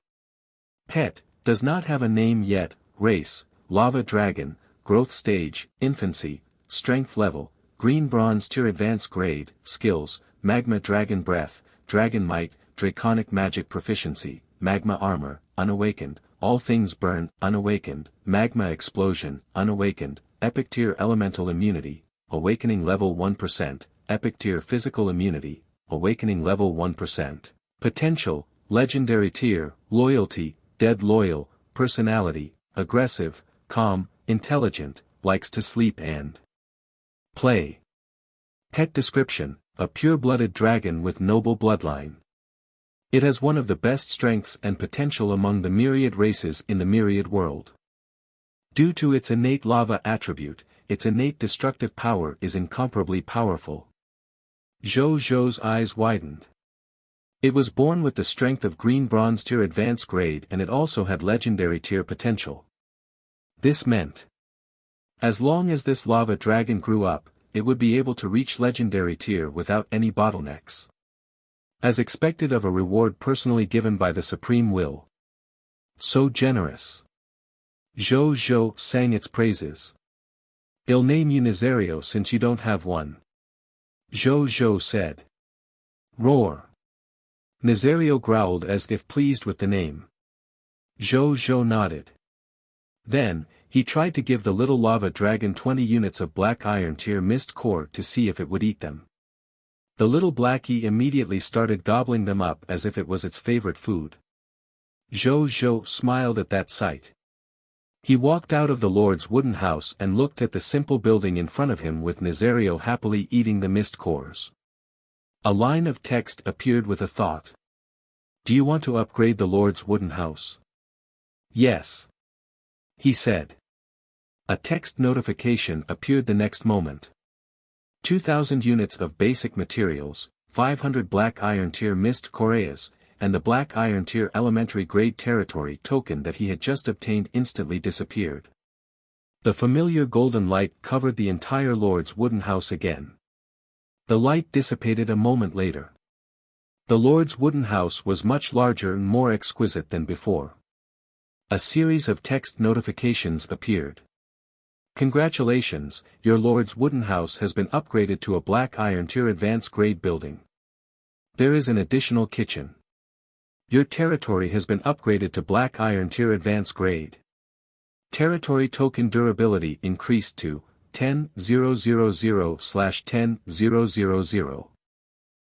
Pet, does not have a name yet, race, lava dragon, growth stage, infancy, strength level, green bronze tier advanced grade, skills, magma dragon breath, dragon might, draconic magic proficiency, magma armor, unawakened, all things burn, unawakened, magma explosion, unawakened, epic tier elemental immunity, awakening level 1%, epic tier physical immunity, awakening level 1%, potential, legendary tier, loyalty, dead loyal, personality, aggressive, calm, intelligent, likes to sleep and play. Pet description, a pure-blooded dragon with noble bloodline. It has one of the best strengths and potential among the myriad races in the myriad world. Due to its innate lava attribute, its innate destructive power is incomparably powerful. Zhou Zhou's eyes widened. It was born with the strength of green bronze tier advanced grade and it also had legendary tier potential. This meant, as long as this lava dragon grew up, it would be able to reach legendary tier without any bottlenecks. As expected of a reward personally given by the Supreme Will. So generous. Zhou Zhou sang its praises. I'll name you Nazario since you don't have one. Zhou Zhou said. Roar. Nazario growled as if pleased with the name. Zhou Zhou nodded. Then, he tried to give the little lava dragon 20 units of black iron tier mist core to see if it would eat them. The little blackie immediately started gobbling them up as if it was its favorite food. Zhou Zhou smiled at that sight. He walked out of the Lord's wooden house and looked at the simple building in front of him with Nazario happily eating the mist cores. A line of text appeared with a thought. Do you want to upgrade the Lord's wooden house? Yes. He said. A text notification appeared the next moment. 2,000 units of basic materials, 500 black iron tier mist coreas, and the black iron tier elementary grade territory token that he had just obtained instantly disappeared. The familiar golden light covered the entire Lord's wooden house again. The light dissipated a moment later. The Lord's wooden house was much larger and more exquisite than before. A series of text notifications appeared. Congratulations, your Lord's wooden house has been upgraded to a black iron tier advanced grade building. There is an additional kitchen. Your territory has been upgraded to black iron tier advanced grade. Territory token durability increased to 10,000/10,000.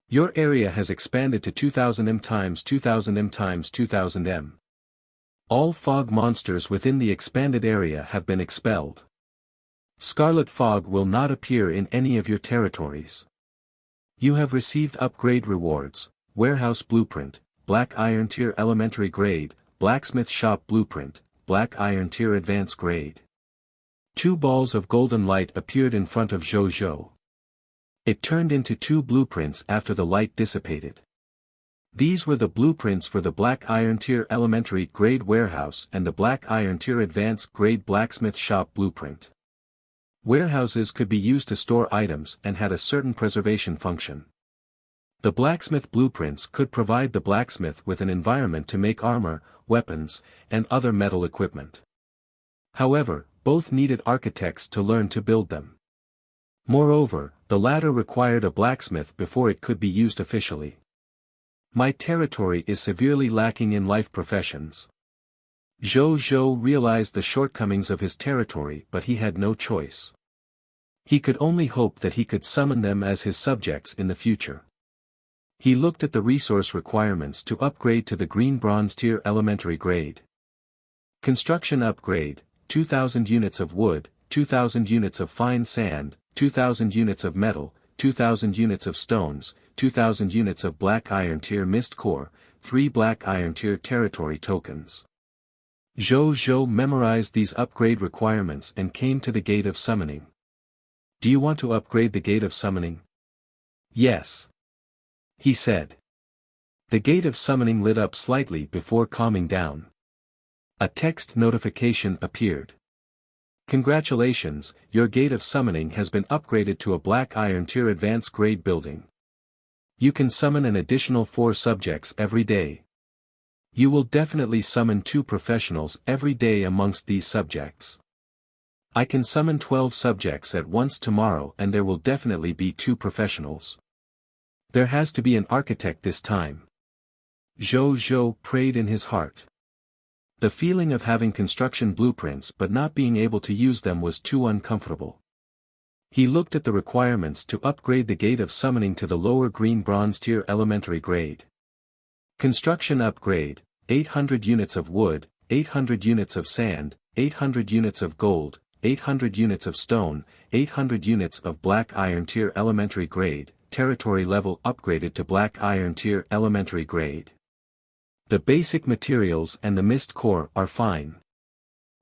Your area has expanded to 2000 m times 2000 m times 2000 m. All fog monsters within the expanded area have been expelled. Scarlet fog will not appear in any of your territories. You have received upgrade rewards, warehouse blueprint, black iron tier elementary grade, blacksmith shop blueprint, black iron tier advanced grade. 2 balls of golden light appeared in front of Zhou Zhou. It turned into 2 blueprints after the light dissipated. These were the blueprints for the black iron tier elementary grade warehouse and the black iron tier advanced grade blacksmith shop blueprint. Warehouses could be used to store items and had a certain preservation function. The blacksmith blueprints could provide the blacksmith with an environment to make armor, weapons, and other metal equipment. However, both needed architects to learn to build them. Moreover, the latter required a blacksmith before it could be used officially. My territory is severely lacking in life professions. Zhou Zhou realized the shortcomings of his territory, but he had no choice. He could only hope that he could summon them as his subjects in the future. He looked at the resource requirements to upgrade to the green bronze tier elementary grade. Construction upgrade, 2,000 units of wood, 2,000 units of fine sand, 2,000 units of metal, 2,000 units of stones, 2,000 units of black iron tier mist core, 3 black iron tier territory tokens. Zhou Zhou memorized these upgrade requirements and came to the gate of summoning. Do you want to upgrade the gate of summoning? Yes. He said. The gate of summoning lit up slightly before calming down. A text notification appeared. Congratulations, your gate of summoning has been upgraded to a black iron tier advanced grade building. You can summon an additional 4 subjects every day. You will definitely summon 2 professionals every day amongst these subjects. I can summon 12 subjects at once tomorrow and there will definitely be 2 professionals. There has to be an architect this time. Zhou Zhou prayed in his heart. The feeling of having construction blueprints but not being able to use them was too uncomfortable. He looked at the requirements to upgrade the gate of summoning to the lower green bronze tier elementary grade. Construction upgrade, 800 units of wood, 800 units of sand, 800 units of gold, 800 units of stone, 800 units of black iron tier elementary grade, territory level upgraded to black iron tier elementary grade. The basic materials and the mist core are fine.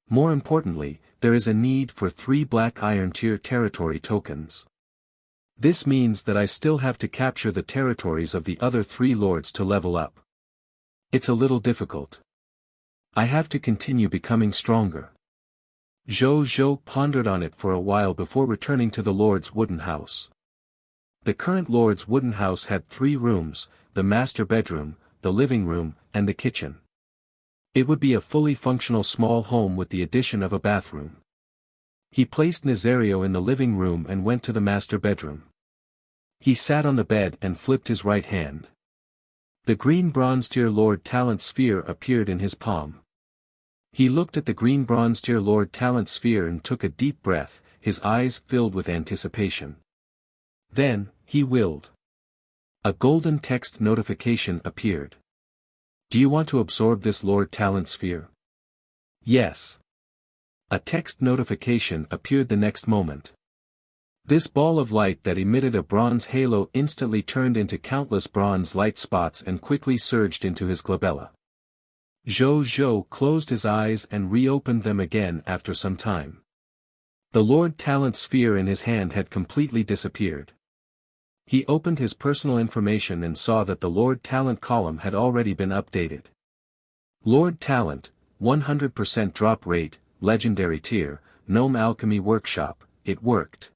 More importantly, there is a need for 3 black iron tier territory tokens. This means that I still have to capture the territories of the other 3 lords to level up. It's a little difficult. I have to continue becoming stronger. Zhou Zhou pondered on it for a while before returning to the Lord's wooden house. The current Lord's wooden house had 3 rooms, the master bedroom, the living room, and the kitchen. It would be a fully functional small home with the addition of a bathroom. He placed Nazario in the living room and went to the master bedroom. He sat on the bed and flipped his right hand. The green bronze tier Lord Talent Sphere appeared in his palm. He looked at the green bronze tier Lord Talent Sphere and took a deep breath, his eyes filled with anticipation. Then, he willed. A golden text notification appeared. Do you want to absorb this Lord Talent sphere? Yes. A text notification appeared the next moment. This ball of light that emitted a bronze halo instantly turned into countless bronze light spots and quickly surged into his glabella. Zhou closed his eyes and reopened them again after some time. The Lord Talent sphere in his hand had completely disappeared. He opened his personal information and saw that the Lord Talent column had already been updated. Lord Talent, 100% drop rate, legendary tier, Gnome Alchemy Workshop, it worked.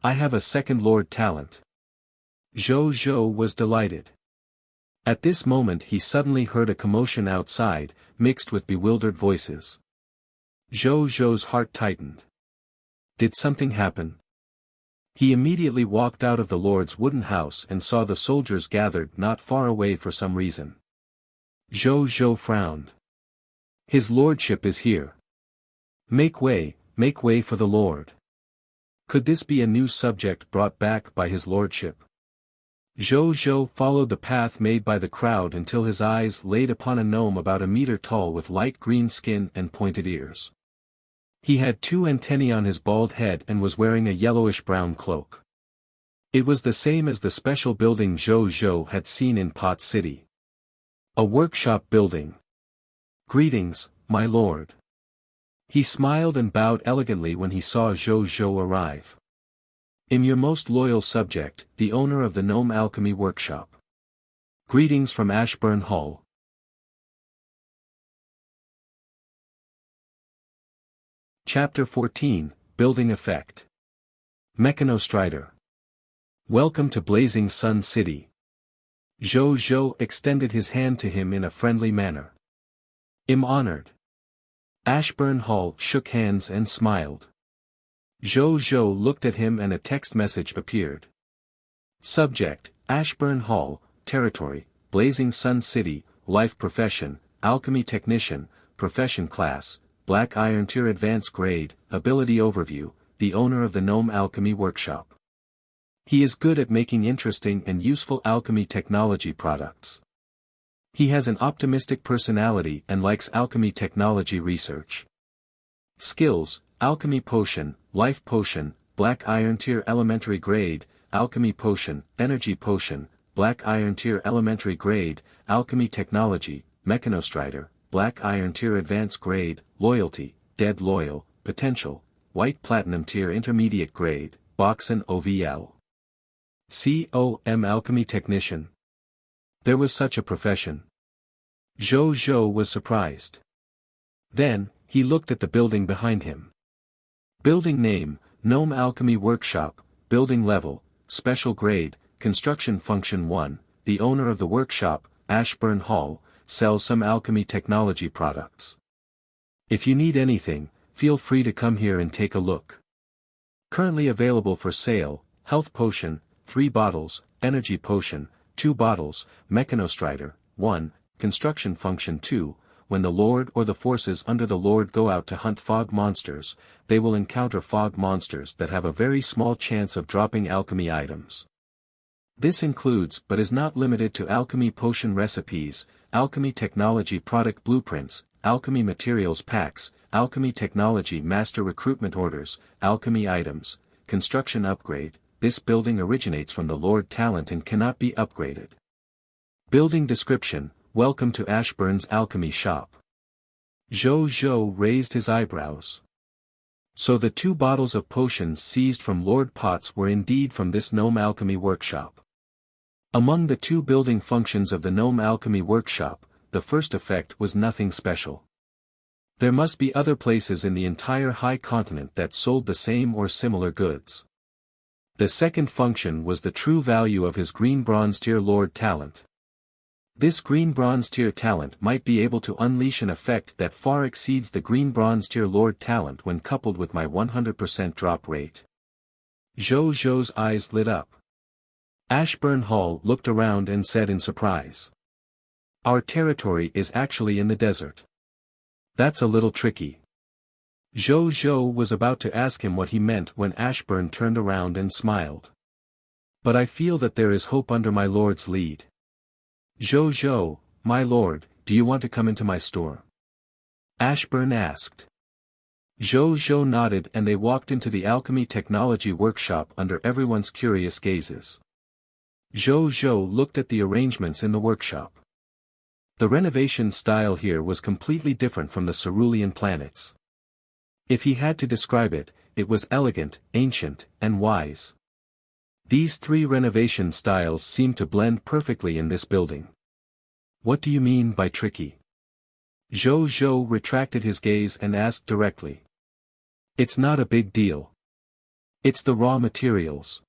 I have a second Lord Talent. Zhou was delighted. At this moment he suddenly heard a commotion outside, mixed with bewildered voices. Zhou's heart tightened. Did something happen? He immediately walked out of the Lord's wooden house and saw the soldiers gathered not far away for some reason. Zhou frowned. His lordship is here. Make way for the Lord. Could this be a new subject brought back by his lordship? Zhou followed the path made by the crowd until his eyes laid upon a gnome about a meter tall with light green skin and pointed ears. He had 2 antennae on his bald head and was wearing a yellowish-brown cloak. It was the same as the special building Zhou had seen in Pot City. A workshop building. Greetings, my lord. He smiled and bowed elegantly when he saw Zhou arrive. I'm your most loyal subject, the owner of the Gnome Alchemy Workshop. Greetings from Ashburn Hall. Chapter 14, Building Effect. Mechanostrider. Welcome to Blazing Sun City. Zhou extended his hand to him in a friendly manner. I'm honored. Ashburn Hall shook hands and smiled. Zhou looked at him and a text message appeared. Subject, Ashburn Hall, Territory, Blazing Sun City, Life Profession, Alchemy Technician, Profession Class, Black Iron Tier Advanced Grade, Ability Overview, the owner of the Gnome Alchemy Workshop. He is good at making interesting and useful alchemy technology products. He has an optimistic personality and likes alchemy technology research. Skills, Alchemy Potion, Life Potion, Black Iron Tier Elementary Grade, Alchemy Potion, Energy Potion, Black Iron Tier Elementary Grade, Alchemy Technology, Mechanostrider, Black Iron Tier Advanced Grade, Loyalty, Dead Loyal, Potential, White Platinum Tier Intermediate Grade, Boxen OVL. COM Alchemy Technician. There was such a profession. Zhou was surprised. Then, he looked at the building behind him. Building name, Gnome Alchemy Workshop, Building Level, Special Grade, Construction Function 1, the owner of the workshop, Ashburn Hall, sells some alchemy technology products. If you need anything, feel free to come here and take a look. Currently available for sale, Health Potion, 3 bottles, Energy Potion, 2 bottles, Mechanostrider, 1, Construction Function 2, when the Lord or the forces under the Lord go out to hunt fog monsters, they will encounter fog monsters that have a very small chance of dropping alchemy items. This includes but is not limited to alchemy potion recipes, alchemy technology product blueprints, alchemy materials packs, alchemy technology master recruitment orders, alchemy items, construction upgrade. This building originates from the Lord Talent and cannot be upgraded. Building description, welcome to Ashburn's alchemy shop. Zhou raised his eyebrows. So the 2 bottles of potions seized from Lord Potts were indeed from this Gnome Alchemy Workshop. Among the 2 building functions of the Gnome Alchemy Workshop, the first effect was nothing special. There must be other places in the entire high continent that sold the same or similar goods. The second function was the true value of his green bronze tier Lord Talent. This green bronze tier talent might be able to unleash an effect that far exceeds the green bronze tier Lord Talent when coupled with my 100% drop rate. Zhou's eyes lit up. Ashburn Hall looked around and said in surprise. Our territory is actually in the desert. That's a little tricky. Zhou was about to ask him what he meant when Ashburn turned around and smiled. But I feel that there is hope under my lord's lead. Zhou, my lord, do you want to come into my store? Ashburn asked. Zhou Zhou nodded and they walked into the alchemy technology workshop under everyone's curious gazes. Zhou Zhou looked at the arrangements in the workshop. The renovation style here was completely different from the cerulean planets. If he had to describe it, it was elegant, ancient, and wise. These three renovation styles seemed to blend perfectly in this building. What do you mean by tricky? Zhou Zhou retracted his gaze and asked directly. It's not a big deal. It's the raw materials.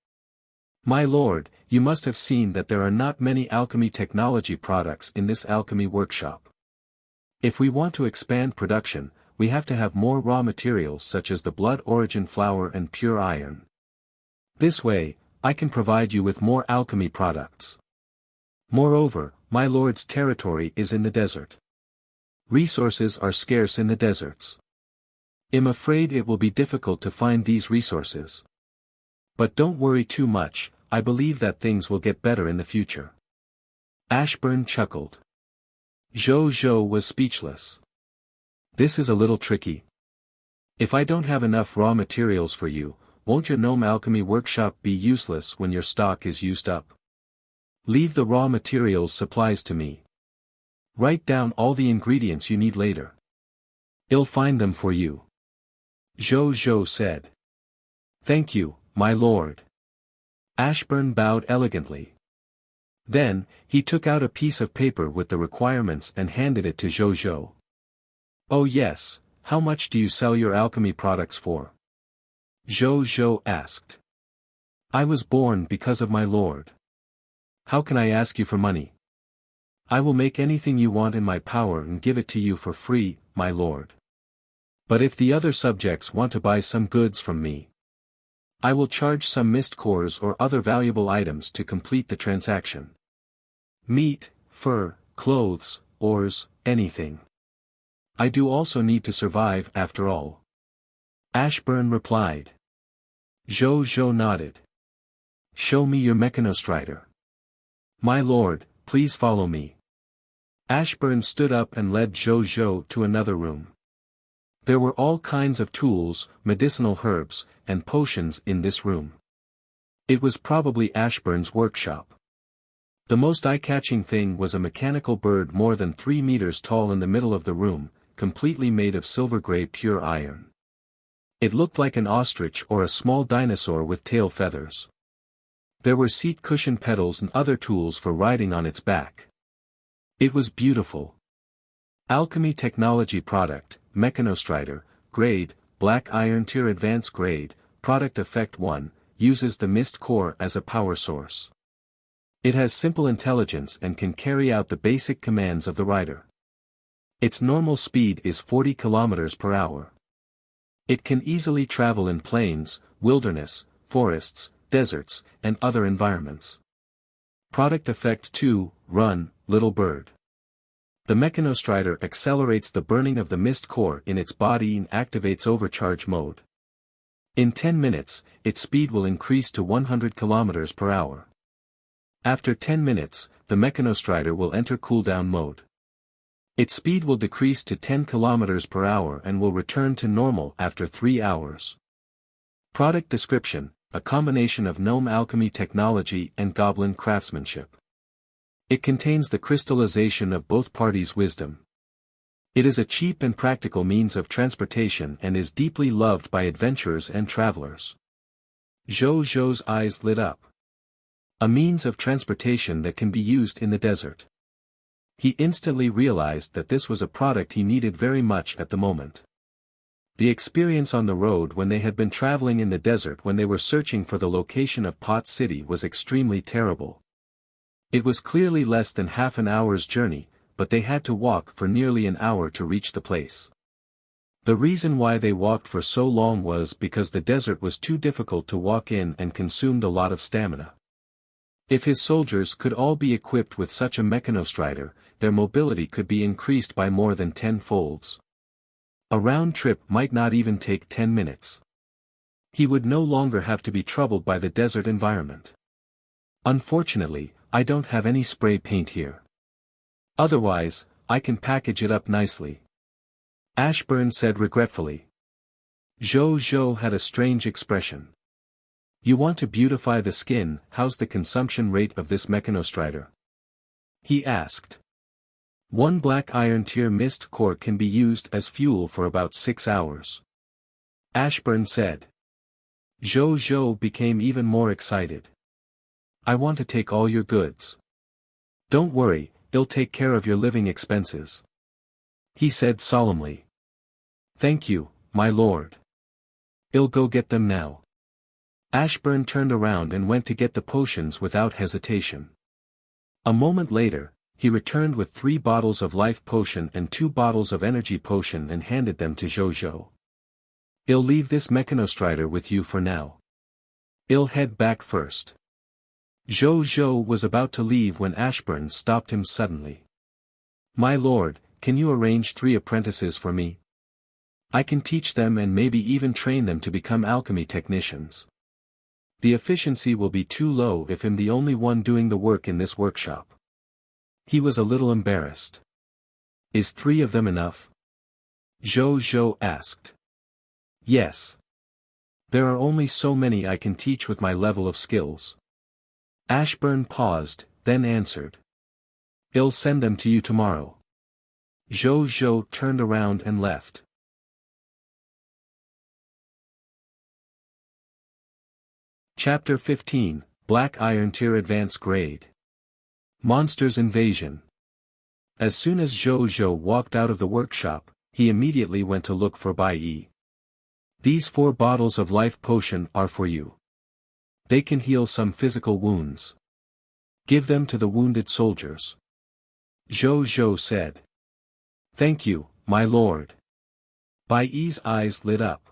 My lord, you must have seen that there are not many alchemy technology products in this alchemy workshop. If we want to expand production, we have to have more raw materials such as the blood origin flour and pure iron. This way, I can provide you with more alchemy products. Moreover, my lord's territory is in the desert. Resources are scarce in the deserts. I'm afraid it will be difficult to find these resources. But don't worry too much, I believe that things will get better in the future. Ashburn chuckled. Zhou Zhou was speechless. This is a little tricky. If I don't have enough raw materials for you, won't your gnome alchemy workshop be useless when your stock is used up? Leave the raw materials supplies to me. Write down all the ingredients you need later. I'll find them for you. Zhou Zhou said. Thank you, my lord. Ashburn bowed elegantly. Then, he took out a piece of paper with the requirements and handed it to Zhou Zhou. Oh yes, how much do you sell your alchemy products for? Zhou Zhou asked. I was born because of my lord. How can I ask you for money? I will make anything you want in my power and give it to you for free, my lord. But if the other subjects want to buy some goods from me, I will charge some mist cores or other valuable items to complete the transaction. Meat, fur, clothes, ores, anything. I do also need to survive after all. Ashburn replied. Zhou Zhou nodded. Show me your mechanostrider. My lord, please follow me. Ashburn stood up and led Zhou Zhou to another room. There were all kinds of tools, medicinal herbs, and potions in this room. It was probably Ashburn's workshop. The most eye-catching thing was a mechanical bird more than 3 meters tall in the middle of the room, completely made of silver-gray pure iron. It looked like an ostrich or a small dinosaur with tail feathers. There were seat cushion pedals and other tools for riding on its back. It was beautiful. Alchemy technology product, mechanostrider, grade, black iron tier advanced grade, product effect 1, uses the mist core as a power source. It has simple intelligence and can carry out the basic commands of the rider. Its normal speed is 40 km per hour. It can easily travel in plains, wilderness, forests, deserts, and other environments. Product effect 2, run, little bird. The mechanostrider accelerates the burning of the mist core in its body and activates overcharge mode. In 10 minutes, its speed will increase to 100 km per hour. After 10 minutes, the mechanostrider will enter cooldown mode. Its speed will decrease to 10 km per hour and will return to normal after 3 hours. Product description, a combination of gnome alchemy technology and goblin craftsmanship. It contains the crystallization of both parties' wisdom. It is a cheap and practical means of transportation and is deeply loved by adventurers and travelers. Zhou Zhou's eyes lit up. A means of transportation that can be used in the desert. He instantly realized that this was a product he needed very much at the moment. The experience on the road when they had been traveling in the desert when they were searching for the location of Pot City was extremely terrible. It was clearly less than half an hour's journey, but they had to walk for nearly an hour to reach the place. The reason why they walked for so long was because the desert was too difficult to walk in and consumed a lot of stamina. If his soldiers could all be equipped with such a mechanostrider, their mobility could be increased by more than 10 folds. A round trip might not even take 10 minutes. He would no longer have to be troubled by the desert environment. Unfortunately, I don't have any spray paint here. Otherwise, I can package it up nicely. Ashburn said regretfully. Zhou Zhou had a strange expression. You want to beautify the skin, how's the consumption rate of this mechanostrider? He asked. One black iron tier mist core can be used as fuel for about 6 hours. Ashburn said. Zhou Zhou became even more excited. I want to take all your goods. Don't worry, it'll take care of your living expenses. He said solemnly. Thank you, my lord. I'll go get them now. Ashburn turned around and went to get the potions without hesitation. A moment later, he returned with 3 bottles of life potion and 2 bottles of energy potion and handed them to Zhou Zhou. I'll leave this mechanostrider with you for now. I'll head back first. Zhou Zhou was about to leave when Ashburn stopped him suddenly. My lord, can you arrange 3 apprentices for me? I can teach them and maybe even train them to become alchemy technicians. The efficiency will be too low if I'm the only one doing the work in this workshop. He was a little embarrassed. Is 3 of them enough? Zhou Zhou asked. Yes. There are only so many I can teach with my level of skills. Ashburn paused, then answered. I'll send them to you tomorrow. Zhou Zhou turned around and left. Chapter 15, Black Iron Tier Advanced Grade. Monsters Invasion. As soon as Zhou Zhou walked out of the workshop, he immediately went to look for Bai Yi. These 4 bottles of life potion are for you. They can heal some physical wounds. Give them to the wounded soldiers. Zhou Zhou said. Thank you, my lord. Bai Yi's eyes lit up.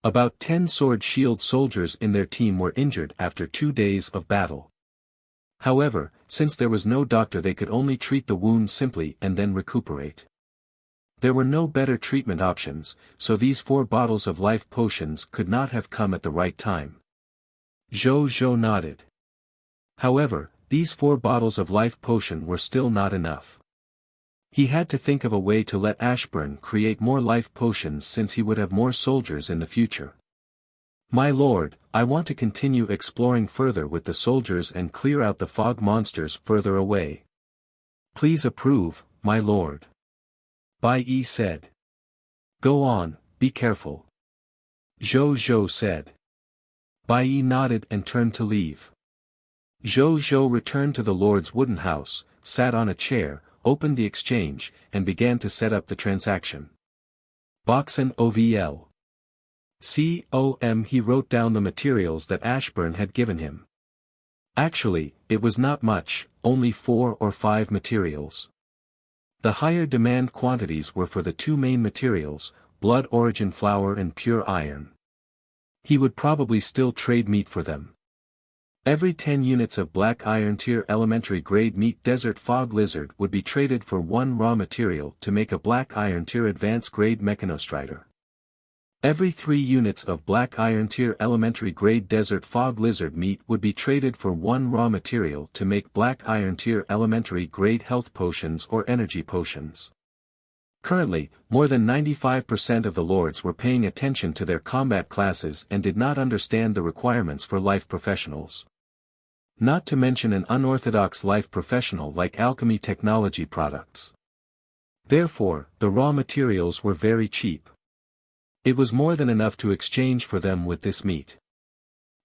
About 10 sword-shield soldiers in their team were injured after 2 days of battle. However, since there was no doctor, they could only treat the wound simply and then recuperate. There were no better treatment options, so these 4 bottles of life potions could not have come at the right time. Zhou Zhou nodded. However, these 4 bottles of life potion were still not enough. He had to think of a way to let Ashburn create more life potions since he would have more soldiers in the future. My lord, I want to continue exploring further with the soldiers and clear out the fog monsters further away. Please approve, my lord. Bai Yi said. Go on, be careful. Zhou Zhou said. Bai Yi nodded and turned to leave. Zhou Zhou returned to the lord's wooden house, sat on a chair, opened the exchange, and began to set up the transaction. Boxen OVL. He wrote down the materials that Ashburn had given him. Actually, it was not much, only 4 or 5 materials. The higher demand quantities were for the 2 main materials, blood origin flour and pure iron. He would probably still trade meat for them. Every 10 units of black iron tier elementary grade meat desert fog lizard would be traded for 1 raw material to make a black iron tier advanced grade mechanostrider. Every 3 units of black iron tier elementary grade desert fog lizard meat would be traded for 1 raw material to make black iron tier elementary grade health potions or energy potions. Currently, more than 95% of the lords were paying attention to their combat classes and did not understand the requirements for life professionals. Not to mention an unorthodox life professional like alchemy technology products. Therefore, the raw materials were very cheap. It was more than enough to exchange for them with this meat.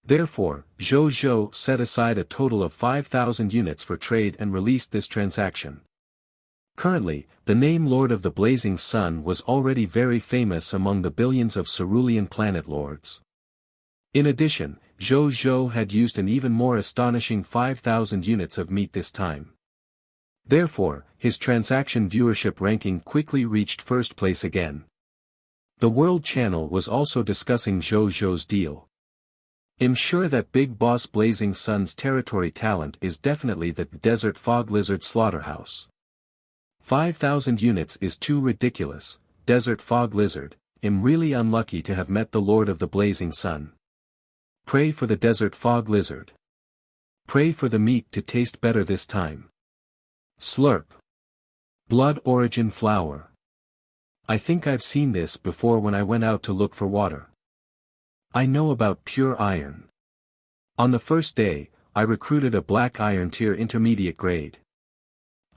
Therefore, Zhou Zhou set aside a total of 5,000 units for trade and released this transaction. Currently, the name Lord of the Blazing Sun was already very famous among the billions of cerulean planet lords. In addition, Zhou Zhou had used an even more astonishing 5,000 units of meat this time. Therefore, his transaction viewership ranking quickly reached first place again. The World Channel was also discussing Zhou Zhou's deal. I'm sure that Big Boss Blazing Sun's territory talent is definitely the Desert Fog Lizard Slaughterhouse. 5,000 units is too ridiculous, Desert Fog Lizard. I'm really unlucky to have met the Lord of the Blazing Sun. Pray for the Desert Fog Lizard. Pray for the meat to taste better this time. Slurp. Blood origin flower. I think I've seen this before when I went out to look for water. I know about pure iron. On the first day, I recruited a black iron tier intermediate grade.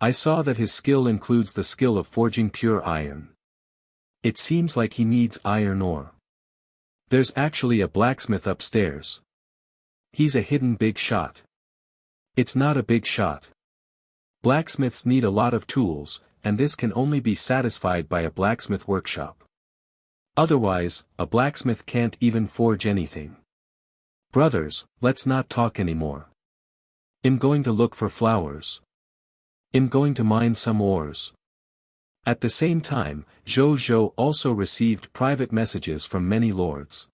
I saw that his skill includes the skill of forging pure iron. It seems like he needs iron ore. There's actually a blacksmith upstairs. He's a hidden big shot. It's not a big shot. Blacksmiths need a lot of tools, and this can only be satisfied by a blacksmith workshop. Otherwise, a blacksmith can't even forge anything. Brothers, let's not talk anymore. I'm going to look for flowers. I'm going to mine some ores. At the same time, Zhou also received private messages from many lords.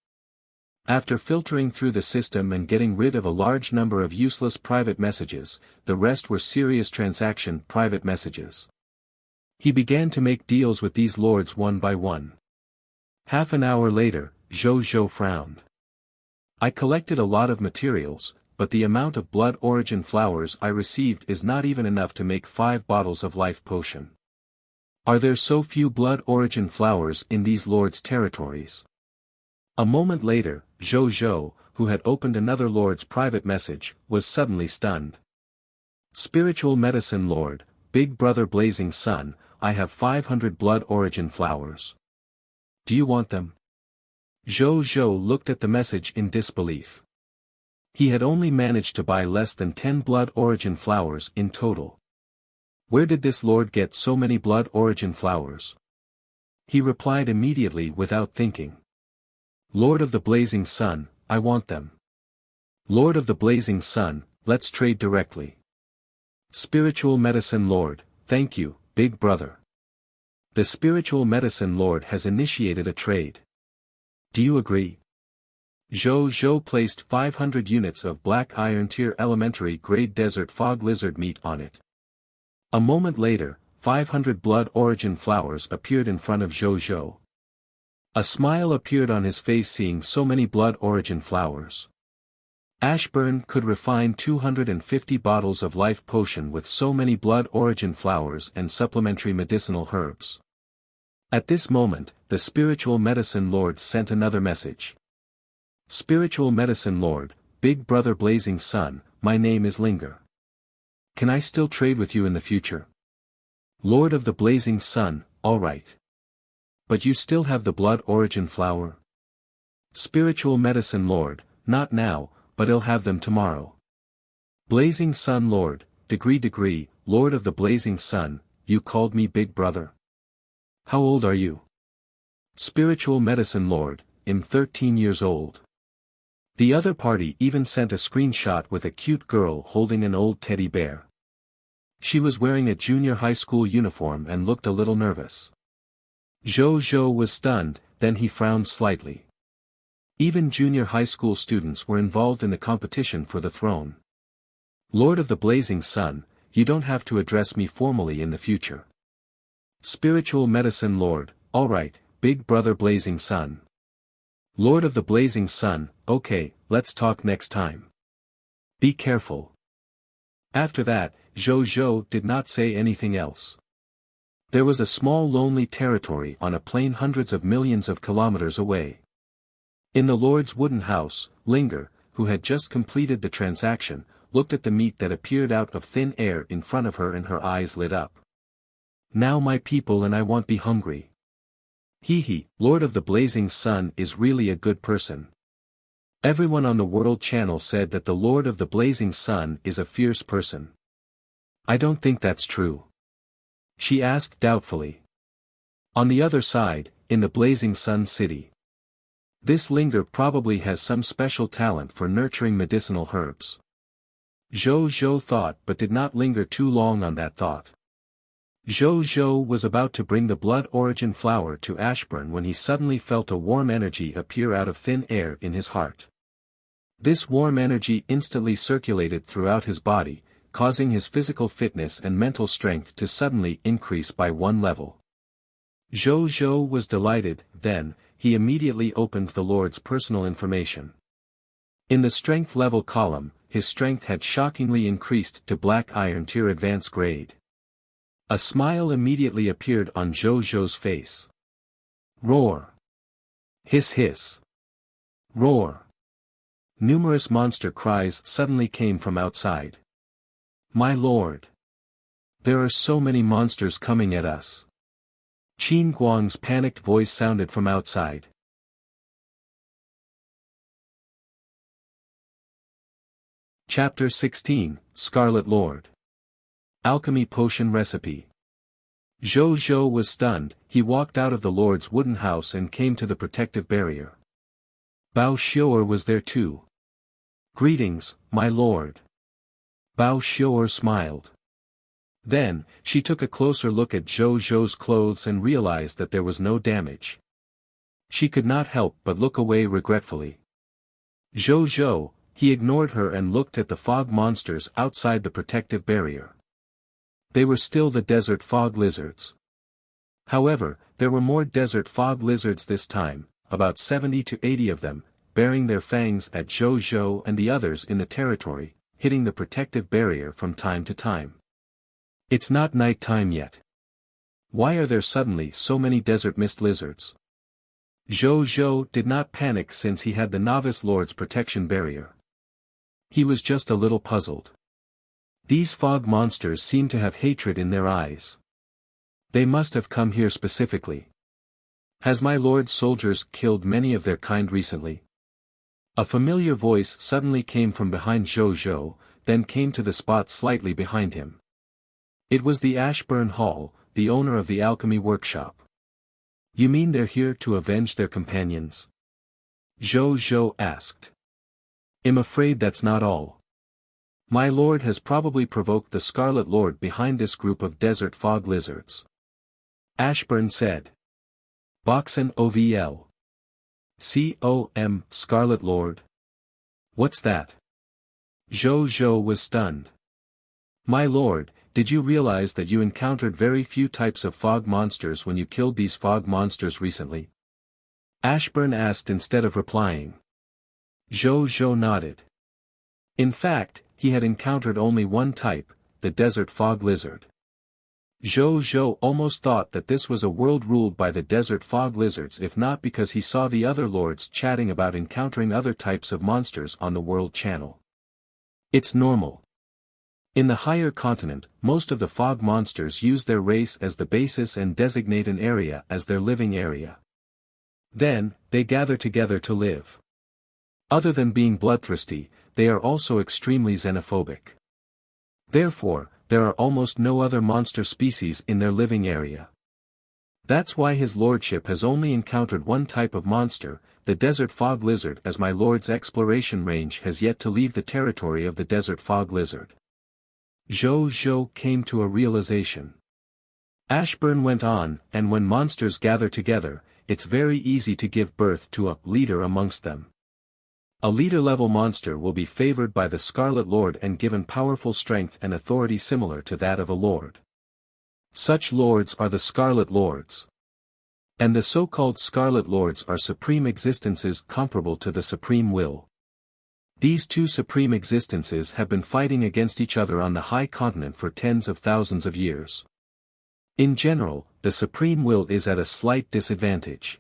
After filtering through the system and getting rid of a large number of useless private messages, the rest were serious transaction private messages. He began to make deals with these lords one by one. Half an hour later, Zhou frowned. I collected a lot of materials, but the amount of blood origin flowers I received is not even enough to make 5 bottles of life potion. Are there so few blood origin flowers in these lords' territories? A moment later, Zhou, who had opened another lord's private message, was suddenly stunned. Spiritual Medicine Lord, Big Brother Blazing Sun, I have 500 blood origin flowers. Do you want them? Zhou looked at the message in disbelief. He had only managed to buy less than 10 blood origin flowers in total. Where did this lord get so many blood origin flowers? He replied immediately without thinking. Lord of the Blazing Sun, I want them. Lord of the Blazing Sun, let's trade directly. Spiritual Medicine Lord, thank you, Big Brother. The Spiritual Medicine Lord has initiated a trade. Do you agree? Zhou placed 500 units of black iron tier elementary grade desert fog lizard meat on it. A moment later, 500 blood origin flowers appeared in front of Zhou. A smile appeared on his face seeing so many blood origin flowers. Ashburn could refine 250 bottles of life potion with so many blood origin flowers and supplementary medicinal herbs. At this moment, the Spiritual Medicine Lord sent another message. Spiritual Medicine Lord, Big Brother Blazing Sun, my name is Linger. Can I still trade with you in the future? Lord of the Blazing Sun, alright. But you still have the blood origin flower? Spiritual Medicine Lord, not now, but I'll have them tomorrow. Blazing Sun Lord, degree, Lord of the Blazing Sun, you called me Big Brother. How old are you? Spiritual Medicine Lord, I'm 13 years old. The other party even sent a screenshot with a cute girl holding an old teddy bear. She was wearing a junior high school uniform and looked a little nervous. Zhou was stunned, then he frowned slightly. Even junior high school students were involved in the competition for the throne. Lord of the Blazing Sun, you don't have to address me formally in the future. Spiritual Medicine Lord, alright, Big Brother Blazing Sun. Lord of the Blazing Sun, okay, let's talk next time. Be careful. After that, Zhou did not say anything else. There was a small lonely territory on a plain hundreds of millions of kilometers away. In the Lord's wooden house, Linger, who had just completed the transaction, looked at the meat that appeared out of thin air in front of her and her eyes lit up. Now my people and I won't be hungry. He, Lord of the Blazing Sun is really a good person. Everyone on the World Channel said that the Lord of the Blazing Sun is a fierce person. I don't think that's true. She asked doubtfully. On the other side, in the Blazing Sun City. This Linger probably has some special talent for nurturing medicinal herbs. Zhou thought but did not linger too long on that thought. Zhou was about to bring the blood origin flower to Ashburn when he suddenly felt a warm energy appear out of thin air in his heart. This warm energy instantly circulated throughout his body, causing his physical fitness and mental strength to suddenly increase by 1 level. Zhou was delighted, then, he immediately opened the Lord's personal information. In the strength level column, his strength had shockingly increased to black iron tier advanced grade. A smile immediately appeared on Zhou Zhou's face. Roar! Hiss hiss! Roar! Numerous monster cries suddenly came from outside. My lord! There are so many monsters coming at us. Qin Guang's panicked voice sounded from outside. Chapter 16, Scarlet Lord. Alchemy Potion Recipe. Zhou Zhou was stunned. He walked out of the Lord's wooden house and came to the protective barrier. Bao Xiu'er was there too. Greetings, my lord. Bao Xiu'er smiled. Then, she took a closer look at Zhou Zhou's clothes and realized that there was no damage. She could not help but look away regretfully. Zhou Zhou, he ignored her and looked at the fog monsters outside the protective barrier. They were still the desert fog lizards. However, there were more desert fog lizards this time, about 70 to 80 of them, bearing their fangs at Zhou Zhou and the others in the territory, hitting the protective barrier from time to time. It's not night time yet. Why are there suddenly so many desert mist lizards? Zhou Zhou did not panic since he had the novice lord's protection barrier. He was just a little puzzled. These fog monsters seem to have hatred in their eyes. They must have come here specifically. Has my lord's soldiers killed many of their kind recently? A familiar voice suddenly came from behind Zhou Zhou, then came to the spot slightly behind him. It was the Ashburn Hall, the owner of the alchemy workshop. You mean they're here to avenge their companions? Zhou Zhou asked. I'm afraid that's not all. My lord has probably provoked the Scarlet Lord behind this group of desert fog lizards. Ashburn said. Boxen OVL. Scarlet Lord? What's that? Zhou Zhou was stunned. My lord, did you realize that you encountered very few types of fog monsters when you killed these fog monsters recently? Ashburn asked instead of replying. Zhou Zhou nodded. In fact, he had encountered only one type, the desert fog lizard. Zhou Zhou almost thought that this was a world ruled by the desert fog lizards, if not because he saw the other lords chatting about encountering other types of monsters on the world channel. It's normal. In the higher continent, most of the fog monsters use their race as the basis and designate an area as their living area. Then, they gather together to live. Other than being bloodthirsty, they are also extremely xenophobic. Therefore, there are almost no other monster species in their living area. That's why his lordship has only encountered one type of monster, the desert fog lizard, as my lord's exploration range has yet to leave the territory of the desert fog lizard. Zhou Zhou came to a realization. Ashburn went on, and when monsters gather together, it's very easy to give birth to a leader amongst them. A leader-level monster will be favored by the Scarlet Lord and given powerful strength and authority similar to that of a lord. Such lords are the Scarlet Lords. And the so-called Scarlet Lords are supreme existences comparable to the Supreme Will. These two supreme existences have been fighting against each other on the high continent for tens of thousands of years. In general, the Supreme Will is at a slight disadvantage.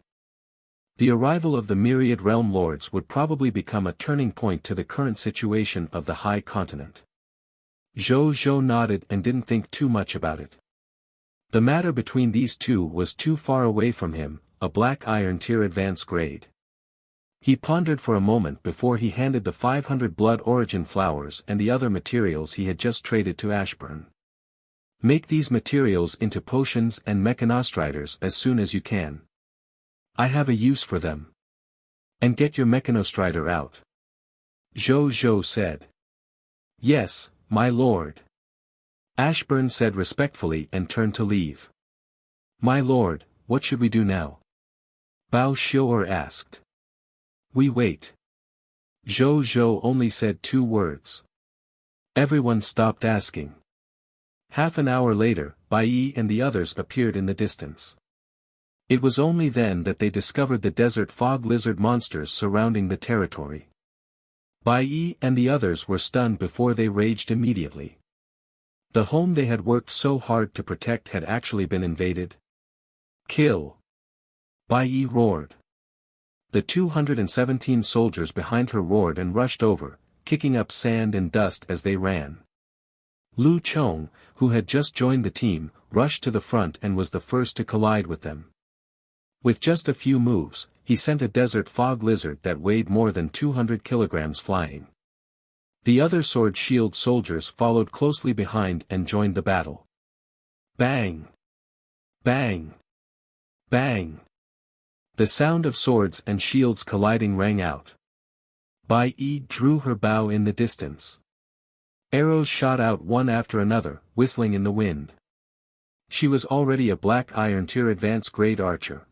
The arrival of the myriad realm lords would probably become a turning point to the current situation of the high continent. Zhou Zhou nodded and didn't think too much about it. The matter between these two was too far away from him, a black iron tier advance grade. He pondered for a moment before he handed the 500 blood origin flowers and the other materials he had just traded to Ashburn. Make these materials into potions and mechanostriders as soon as you can. I have a use for them. And get your mechanostrider out. Zhou Zhou said. Yes, my lord. Ashburn said respectfully and turned to leave. My lord, what should we do now? Bao Xiu'er asked. We wait. Zhou Zhou only said 2 words. Everyone stopped asking. Half an hour later, Bai Yi and the others appeared in the distance. It was only then that they discovered the desert fog lizard monsters surrounding the territory. Bai Yi and the others were stunned before they raged immediately. The home they had worked so hard to protect had actually been invaded. Kill! Bai Yi roared. The 217 soldiers behind her roared and rushed over, kicking up sand and dust as they ran. Lu Chong, who had just joined the team, rushed to the front and was the first to collide with them. With just a few moves, he sent a desert fog lizard that weighed more than 200 kilograms flying. The other sword shield soldiers followed closely behind and joined the battle. Bang! Bang! Bang! The sound of swords and shields colliding rang out. Bai Yi drew her bow in the distance. Arrows shot out one after another, whistling in the wind. She was already a Black Iron Tier Advanced Grade Archer.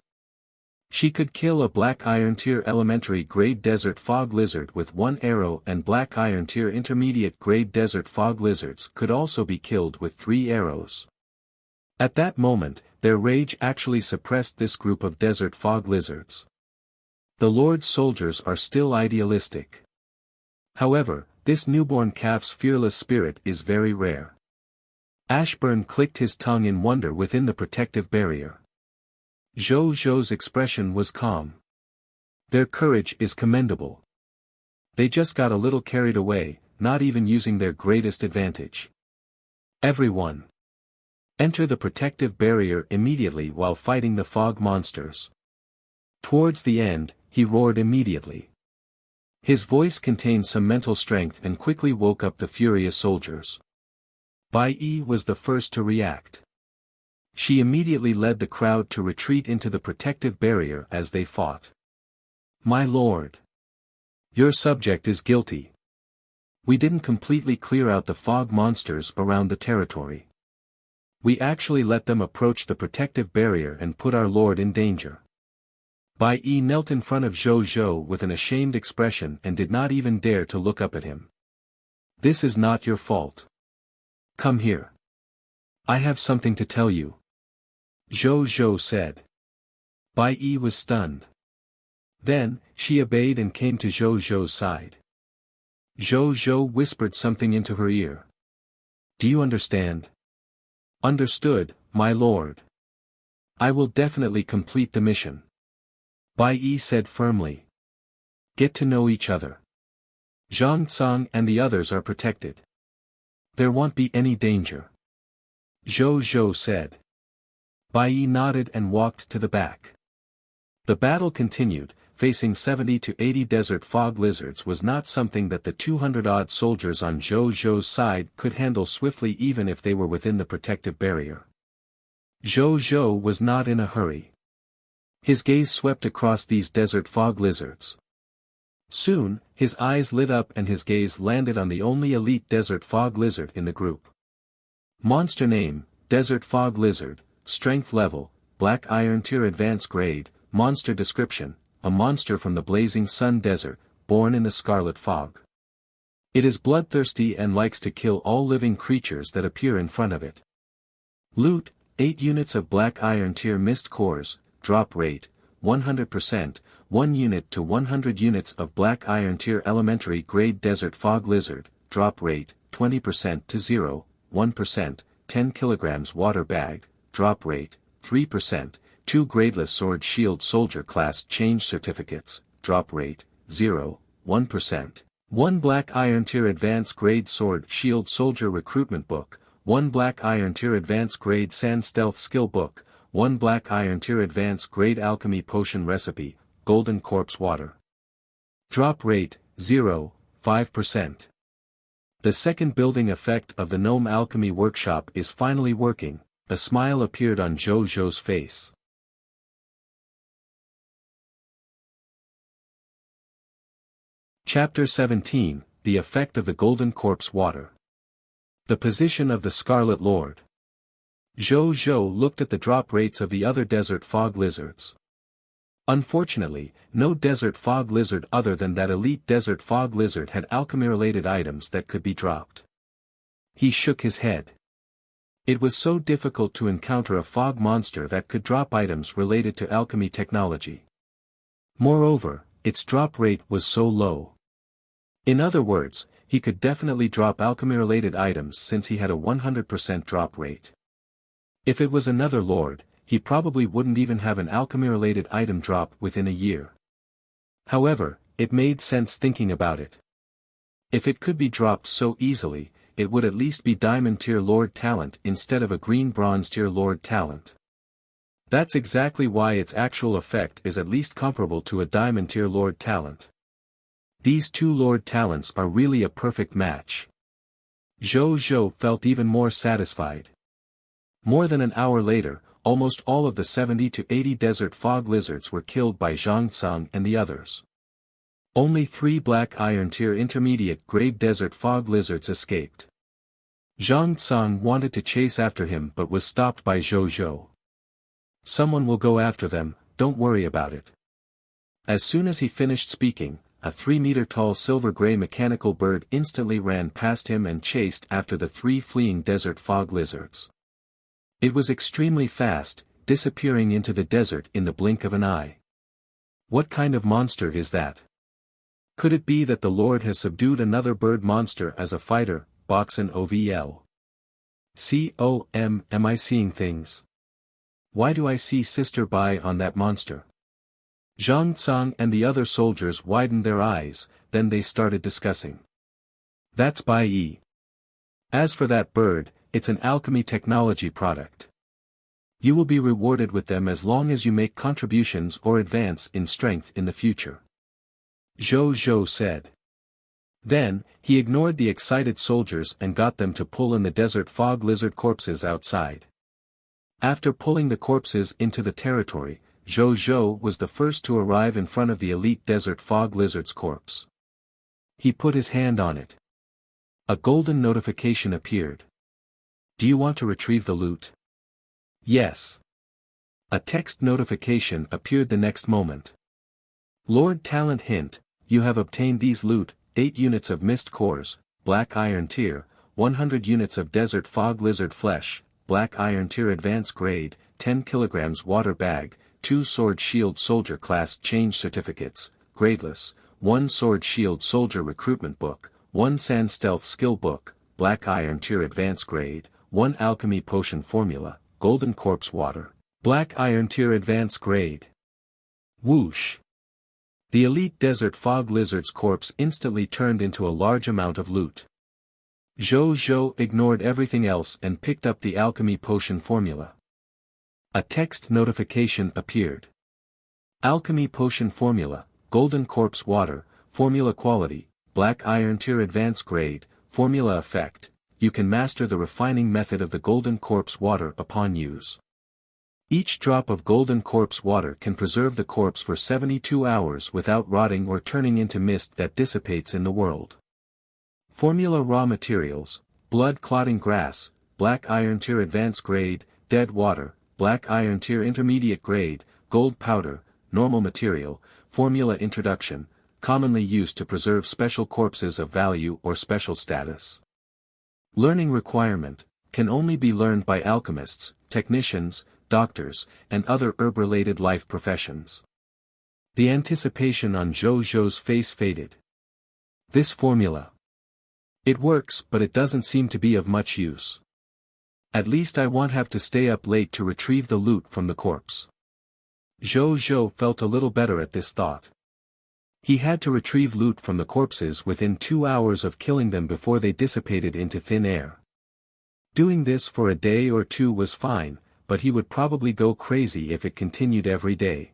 She could kill a Black Iron Tier Elementary Grade Desert Fog Lizard with one arrow, and Black Iron Tier Intermediate Grade Desert Fog Lizards could also be killed with 3 arrows. At that moment, their rage actually suppressed this group of Desert Fog Lizards. The Lord's soldiers are still idealistic. However, this newborn calf's fearless spirit is very rare. Ashburn clicked his tongue in wonder within the protective barrier. Zhou Zhou's expression was calm. Their courage is commendable. They just got a little carried away, not even using their greatest advantage. Everyone! Enter the protective barrier immediately while fighting the fog monsters. Towards the end, he roared immediately. His voice contained some mental strength and quickly woke up the furious soldiers. Bai Yi was the first to react. She immediately led the crowd to retreat into the protective barrier as they fought. My lord! Your subject is guilty. We didn't completely clear out the fog monsters around the territory. We actually let them approach the protective barrier and put our lord in danger. Bai Yi knelt in front of Zhou Zhou with an ashamed expression and did not even dare to look up at him. This is not your fault. Come here. I have something to tell you. Zhou Zhou said. Bai Yi was stunned. Then, she obeyed and came to Zhou Zhou's side. Zhou Zhou whispered something into her ear. Do you understand? Understood, my lord. I will definitely complete the mission. Bai Yi said firmly. Get to know each other. Zhang Tsang and the others are protected. There won't be any danger. Zhou Zhou said. Bai Yi nodded and walked to the back. The battle continued. Facing 70 to 80 desert fog lizards was not something that the 200-odd soldiers on Zhou Zhou's side could handle swiftly even if they were within the protective barrier. Zhou Zhou was not in a hurry. His gaze swept across these desert fog lizards. Soon, his eyes lit up and his gaze landed on the only elite desert fog lizard in the group. Monster name, Desert Fog Lizard, Strength Level, Black Iron Tier Advanced Grade, Monster Description, a monster from the blazing sun desert, born in the scarlet fog. It is bloodthirsty and likes to kill all living creatures that appear in front of it. Loot, 8 units of Black Iron Tier Mist Cores, drop rate, 100%, 1 unit to 100 units of Black Iron Tier Elementary Grade Desert Fog Lizard, drop rate, 20% to 0, 1%, 10 kilograms water bag, drop rate, 3%, 2 gradeless sword shield soldier class change certificates, drop rate, 0, 1%. 1 Black Iron Tier Advanced Grade Sword Shield Soldier Recruitment Book, 1 Black Iron Tier Advanced Grade Sand Stealth Skill Book, 1 Black Iron Tier Advanced Grade Alchemy Potion Recipe, Golden Corpse Water. Drop rate, 0, 5%. The second building effect of the Gnome Alchemy Workshop is finally working. A smile appeared on Zhou Zhou's face. Chapter 17, The Effect of the Golden Corpse Water. The Position of the Scarlet Lord. Zhou Zhou looked at the drop rates of the other desert fog lizards. Unfortunately, no desert fog lizard other than that elite desert fog lizard had alchemy-related items that could be dropped. He shook his head. It was so difficult to encounter a fog monster that could drop items related to alchemy technology. Moreover, its drop rate was so low. In other words, he could definitely drop alchemy-related items since he had a 100% drop rate. If it was another lord, he probably wouldn't even have an alchemy-related item drop within a year. However, it made sense thinking about it. If it could be dropped so easily, it would at least be Diamond Tier Lord talent instead of a Green Bronze Tier Lord talent. That's exactly why its actual effect is at least comparable to a Diamond Tier Lord talent. These two Lord talents are really a perfect match. Zhou felt even more satisfied. More than an hour later, almost all of the 70 to 80 desert fog lizards were killed by Zhang Tsang and the others. Only 3 Black Iron Tier intermediate grade desert fog lizards escaped. Zhang Tsang wanted to chase after him but was stopped by Zhou. Someone will go after them, don't worry about it. As soon as he finished speaking, a 3-meter-tall silver-gray mechanical bird instantly ran past him and chased after the 3 fleeing desert fog lizards. It was extremely fast, disappearing into the desert in the blink of an eye. What kind of monster is that? Could it be that the Lord has subdued another bird monster as a fighter, Boxen OVL? Am I seeing things? Why do I see Sister Bai on that monster? Zhang Tsang and the other soldiers widened their eyes, then they started discussing. That's Bai Yi. As for that bird, it's an alchemy technology product. You will be rewarded with them as long as you make contributions or advance in strength in the future. Zhou said. Then, he ignored the excited soldiers and got them to pull in the desert fog lizard corpses outside. After pulling the corpses into the territory, Zhou was the first to arrive in front of the elite desert fog lizard's corpse. He put his hand on it. A golden notification appeared. Do you want to retrieve the loot? Yes. A text notification appeared the next moment. Lord Talent hint, you have obtained these loot, 8 units of mist cores, Black Iron Tier, 100 units of desert fog lizard flesh, Black Iron Tier advanced grade, 10 kilograms water bag, 2 sword shield soldier class change certificates, gradeless, 1 sword shield soldier recruitment book, 1 sand stealth skill book, Black Iron Tier advanced grade, 1 alchemy potion formula, golden corpse water, Black Iron Tier advanced grade. Whoosh! The elite desert fog lizard's corpse instantly turned into a large amount of loot. Zhou ignored everything else and picked up the alchemy potion formula. A text notification appeared. Alchemy potion formula, golden corpse water, formula quality, Black Iron Tier advanced grade, formula effect. You can master the refining method of the golden corpse water upon use. Each drop of golden corpse water can preserve the corpse for 72 hours without rotting or turning into mist that dissipates in the world. Formula raw materials, blood clotting grass, Black Iron Tier advanced grade, dead water, Black Iron Tier intermediate grade, gold powder, normal material, formula introduction, commonly used to preserve special corpses of value or special status. Learning requirement, can only be learned by alchemists, technicians, doctors, and other herb-related life professions. The anticipation on Zhou's face faded. This formula. It works but it doesn't seem to be of much use. At least I won't have to stay up late to retrieve the loot from the corpse. Zhou felt a little better at this thought. He had to retrieve loot from the corpses within 2 hours of killing them before they dissipated into thin air. Doing this for a day or two was fine, but he would probably go crazy if it continued every day.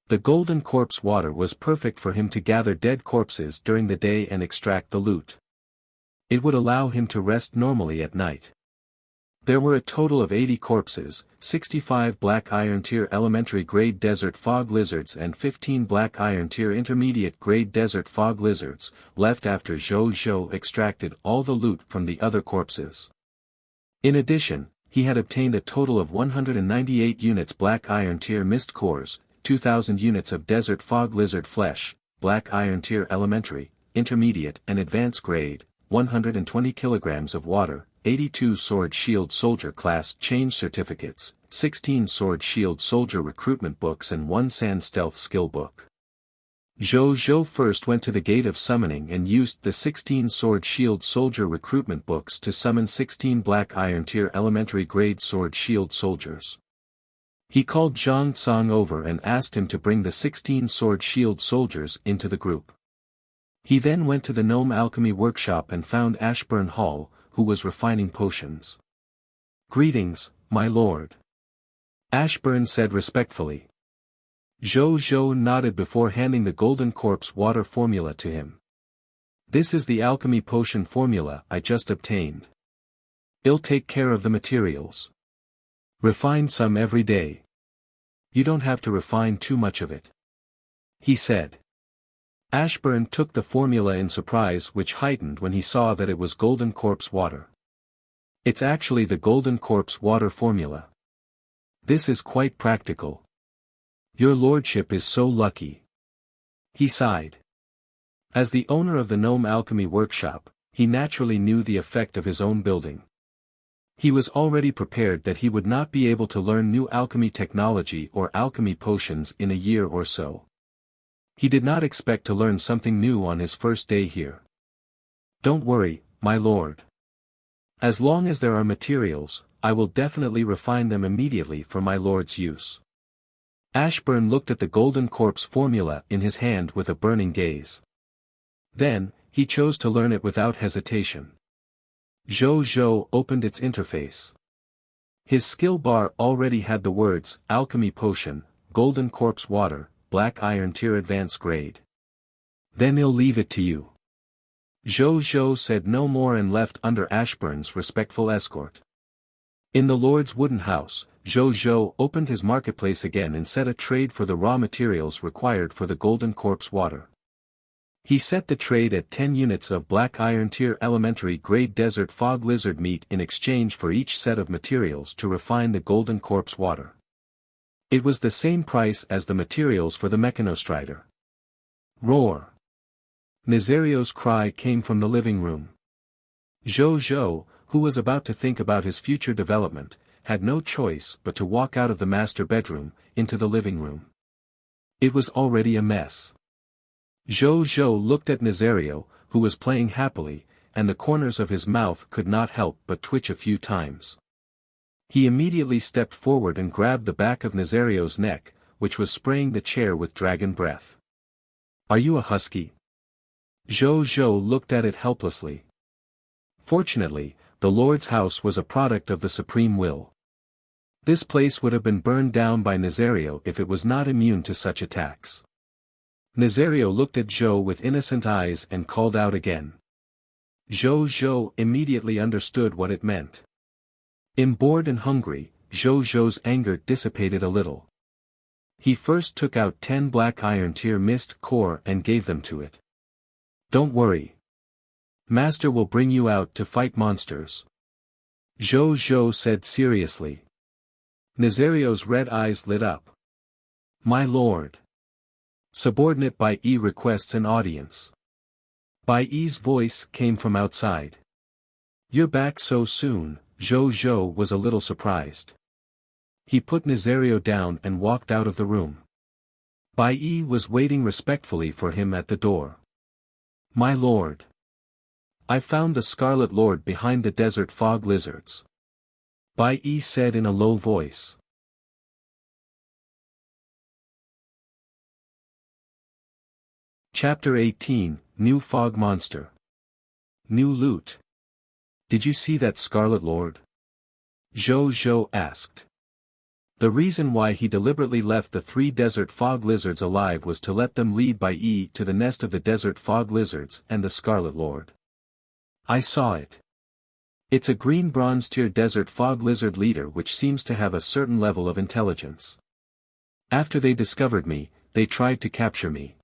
The golden corpse water was perfect for him to gather dead corpses during the day and extract the loot. It would allow him to rest normally at night. There were a total of 80 corpses, 65 Black Iron Tier elementary grade desert fog lizards and 15 Black Iron Tier intermediate grade desert fog lizards, left after Zhou extracted all the loot from the other corpses. In addition, he had obtained a total of 198 units Black Iron Tier mist cores, 2,000 units of desert fog lizard flesh, Black Iron Tier elementary, intermediate and advanced grade, 120 kilograms of water, 82 Sword Shield Soldier Class Change Certificates, 16 Sword Shield Soldier Recruitment Books and 1 Sand Stealth Skill Book. Zhou Zhou first went to the Gate of Summoning and used the 16 Sword Shield Soldier recruitment books to summon 16 Black Iron Tier Elementary Grade Sword Shield Soldiers. He called Zhang Tsang over and asked him to bring the 16 Sword Shield Soldiers into the group. He then went to the Gnome Alchemy Workshop and found Ashburn Hall, who was refining potions. "Greetings, my lord," Ashburn said respectfully. Zhou Zhou nodded before handing the Golden Corpse water formula to him. "This is the alchemy potion formula I just obtained. I'll take care of the materials. Refine some every day. You don't have to refine too much of it," he said. Ashburn took the formula in surprise, which heightened when he saw that it was Golden Corpse water. "It's actually the Golden Corpse water formula. This is quite practical. Your lordship is so lucky," he sighed. As the owner of the Gnome Alchemy Workshop, he naturally knew the effect of his own building. He was already prepared that he would not be able to learn new alchemy technology or alchemy potions in a year or so. He did not expect to learn something new on his first day here. "Don't worry, my lord. As long as there are materials, I will definitely refine them immediately for my lord's use." Ashburn looked at the Golden Corpse formula in his hand with a burning gaze. Then, he chose to learn it without hesitation. Zhou Zhou opened its interface. His skill bar already had the words, Alchemy Potion, Golden Corpse Water, Black Iron Tier Advanced Grade. "Then I'll leave it to you." Zhou Zhou said no more and left under Ashburn's respectful escort. In the Lord's wooden house, Zhou Zhou opened his marketplace again and set a trade for the raw materials required for the Golden Corpse water. He set the trade at 10 units of Black Iron Tier Elementary Grade Desert Fog Lizard meat in exchange for each set of materials to refine the Golden Corpse water. It was the same price as the materials for the Mechanostrider. Roar! Nazario's cry came from the living room. Zhou Zhou, who was about to think about his future development, had no choice but to walk out of the master bedroom, into the living room. It was already a mess. Zhou Zhou looked at Nazario, who was playing happily, and the corners of his mouth could not help but twitch a few times. He immediately stepped forward and grabbed the back of Nazario's neck, which was spraying the chair with dragon breath. "Are you a husky?" Zhou Zhou looked at it helplessly. Fortunately, the Lord's house was a product of the supreme will. This place would have been burned down by Nazario if it was not immune to such attacks. Nazario looked at Zhou with innocent eyes and called out again. Zhou Zhou immediately understood what it meant. Bored and hungry, Zhou Zhou's anger dissipated a little. He first took out 10 Black Iron Tier Mist Core and gave them to it. "Don't worry. Master will bring you out to fight monsters," Zhou Zhou said seriously. Nazario's red eyes lit up. "My lord." Subordinate Bai Yi requests an audience. Bai Yi's voice came from outside. "You're back so soon," Zhou Zhou was a little surprised. He put Nazario down and walked out of the room. Bai Yi was waiting respectfully for him at the door. "My lord. I found the Scarlet Lord behind the desert fog lizards," Bai Yi said in a low voice. Chapter 18, New Fog Monster. New loot. "Did you see that Scarlet Lord?" Zhou Zhou asked. The reason why he deliberately left the 3 desert fog lizards alive was to let them lead Bai Yi to the nest of the desert fog lizards and the Scarlet Lord. "I saw it. It's a green bronze tier desert fog lizard leader which seems to have a certain level of intelligence. After they discovered me, they tried to capture me.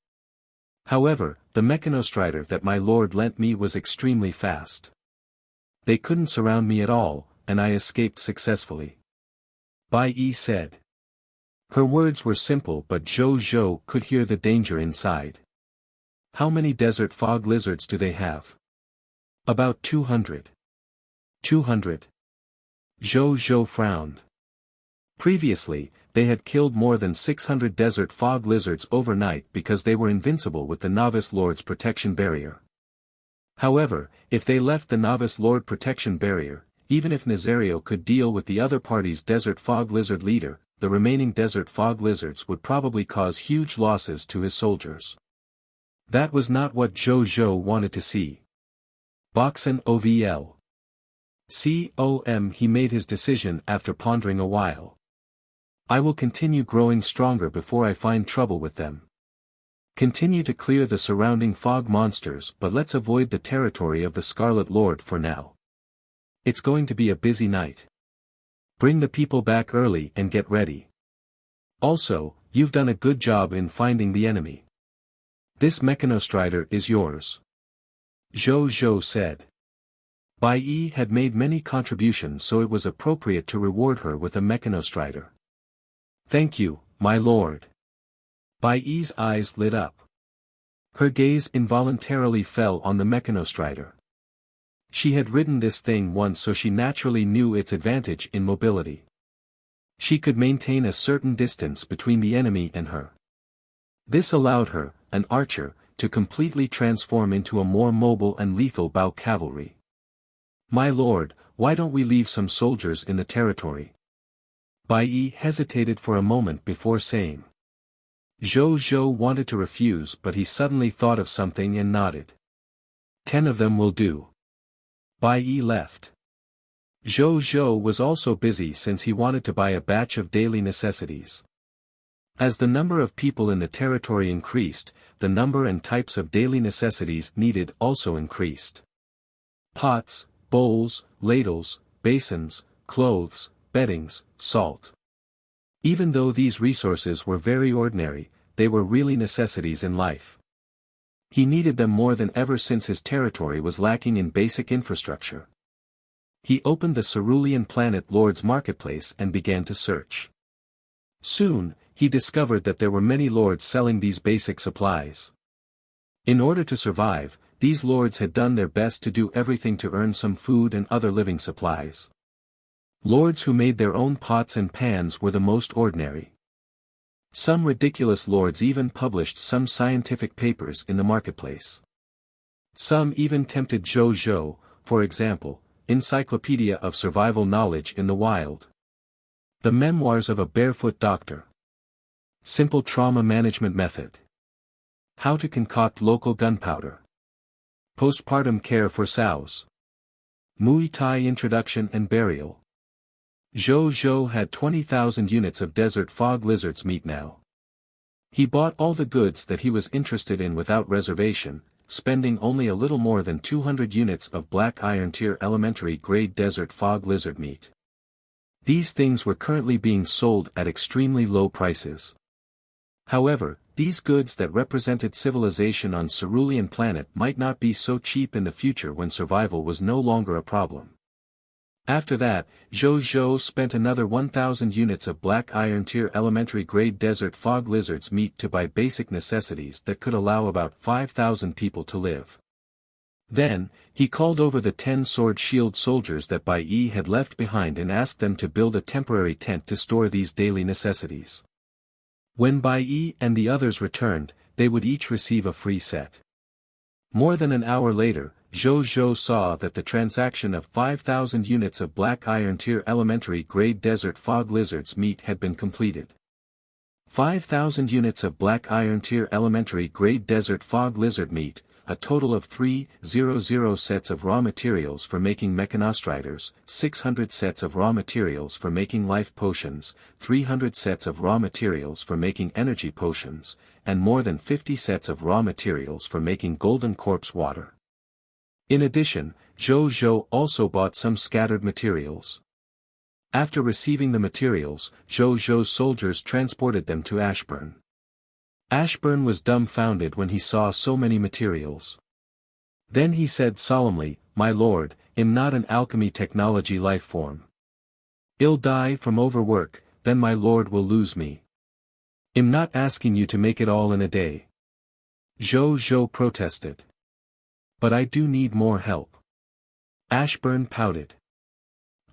However, the Mechanostrider that my lord lent me was extremely fast. They couldn't surround me at all, and I escaped successfully," Bai Yi said. Her words were simple but Zhou Zhou could hear the danger inside. "How many desert fog lizards do they have?" "About 200. 200. Zhou Zhou frowned. Previously, they had killed more than 600 desert fog lizards overnight because they were invincible with the novice lord's protection barrier. However, if they left the novice lord protection barrier, even if Nazario could deal with the other party's desert fog lizard leader, the remaining desert fog lizards would probably cause huge losses to his soldiers. That was not what Zhou Zhou wanted to see. Boxen OVL. He made his decision after pondering a while. I will continue growing stronger before I find trouble with them. Continue to clear the surrounding fog monsters, but let's avoid the territory of the Scarlet Lord for now. It's going to be a busy night. Bring the people back early and get ready. Also, you've done a good job in finding the enemy. This Mechanostrider is yours. Zhou Zhou said. Bai Yi had made many contributions, so it was appropriate to reward her with a Mechanostrider. Thank you, my lord. Bai Yi's eyes lit up. Her gaze involuntarily fell on the Mechanostrider. She had ridden this thing once, so she naturally knew its advantage in mobility. She could maintain a certain distance between the enemy and her. This allowed her, an archer, to completely transform into a more mobile and lethal bow cavalry. My lord, why don't we leave some soldiers in the territory? Bai Yi hesitated for a moment before saying. Zhou Zhou wanted to refuse, but he suddenly thought of something and nodded. 10 of them will do. Bai Yi left. Zhou Zhou was also busy since he wanted to buy a batch of daily necessities. As the number of people in the territory increased, the number and types of daily necessities needed also increased. Pots, bowls, ladles, basins, clothes, beddings, salt. Even though these resources were very ordinary, they were really necessities in life. He needed them more than ever since his territory was lacking in basic infrastructure. He opened the Cerulean Planet Lord's Marketplace and began to search. Soon, he discovered that there were many lords selling these basic supplies. In order to survive, these lords had done their best to do everything to earn some food and other living supplies. Lords who made their own pots and pans were the most ordinary. Some ridiculous lords even published some scientific papers in the marketplace. Some even tempted Zhou Zhou, for example, Encyclopedia of Survival Knowledge in the Wild. The Memoirs of a Barefoot Doctor. Simple Trauma Management Method. How to concoct local gunpowder. Postpartum care for sows. Muay Thai introduction and burial. Zhou Zhou had 20,000 units of desert fog lizard's meat now. He bought all the goods that he was interested in without reservation, spending only a little more than 200 units of black iron tier elementary grade desert fog lizard meat. These things were currently being sold at extremely low prices. However, these goods that represented civilization on Cerulean Planet might not be so cheap in the future when survival was no longer a problem. After that, Zhou Zhou spent another 1,000 units of black iron tier elementary grade desert fog lizard's meat to buy basic necessities that could allow about 5,000 people to live. Then, he called over the 10 sword shield soldiers that Bai Yi had left behind and asked them to build a temporary tent to store these daily necessities. When Bai Yi and the others returned, they would each receive a free set. More than an hour later, Zhou Zhou saw that the transaction of 5,000 units of black iron tier elementary grade desert fog lizard's meat had been completed. 5,000 units of black iron tier elementary grade desert fog lizard meat, a total of 300 sets of raw materials for making Mechanostriders, 600 sets of raw materials for making life potions, 300 sets of raw materials for making energy potions, and more than 50 sets of raw materials for making golden corpse water. In addition, Zhou Zhou also bought some scattered materials. After receiving the materials, Zhou Zhou's soldiers transported them to Ashburn. Ashburn was dumbfounded when he saw so many materials. Then he said solemnly, "My lord, I'm not an alchemy technology life form. I'll die from overwork, then my lord will lose me. I'm not asking you to make it all in a day." Zhou Zhou protested. "But I do need more help." Ashburn pouted.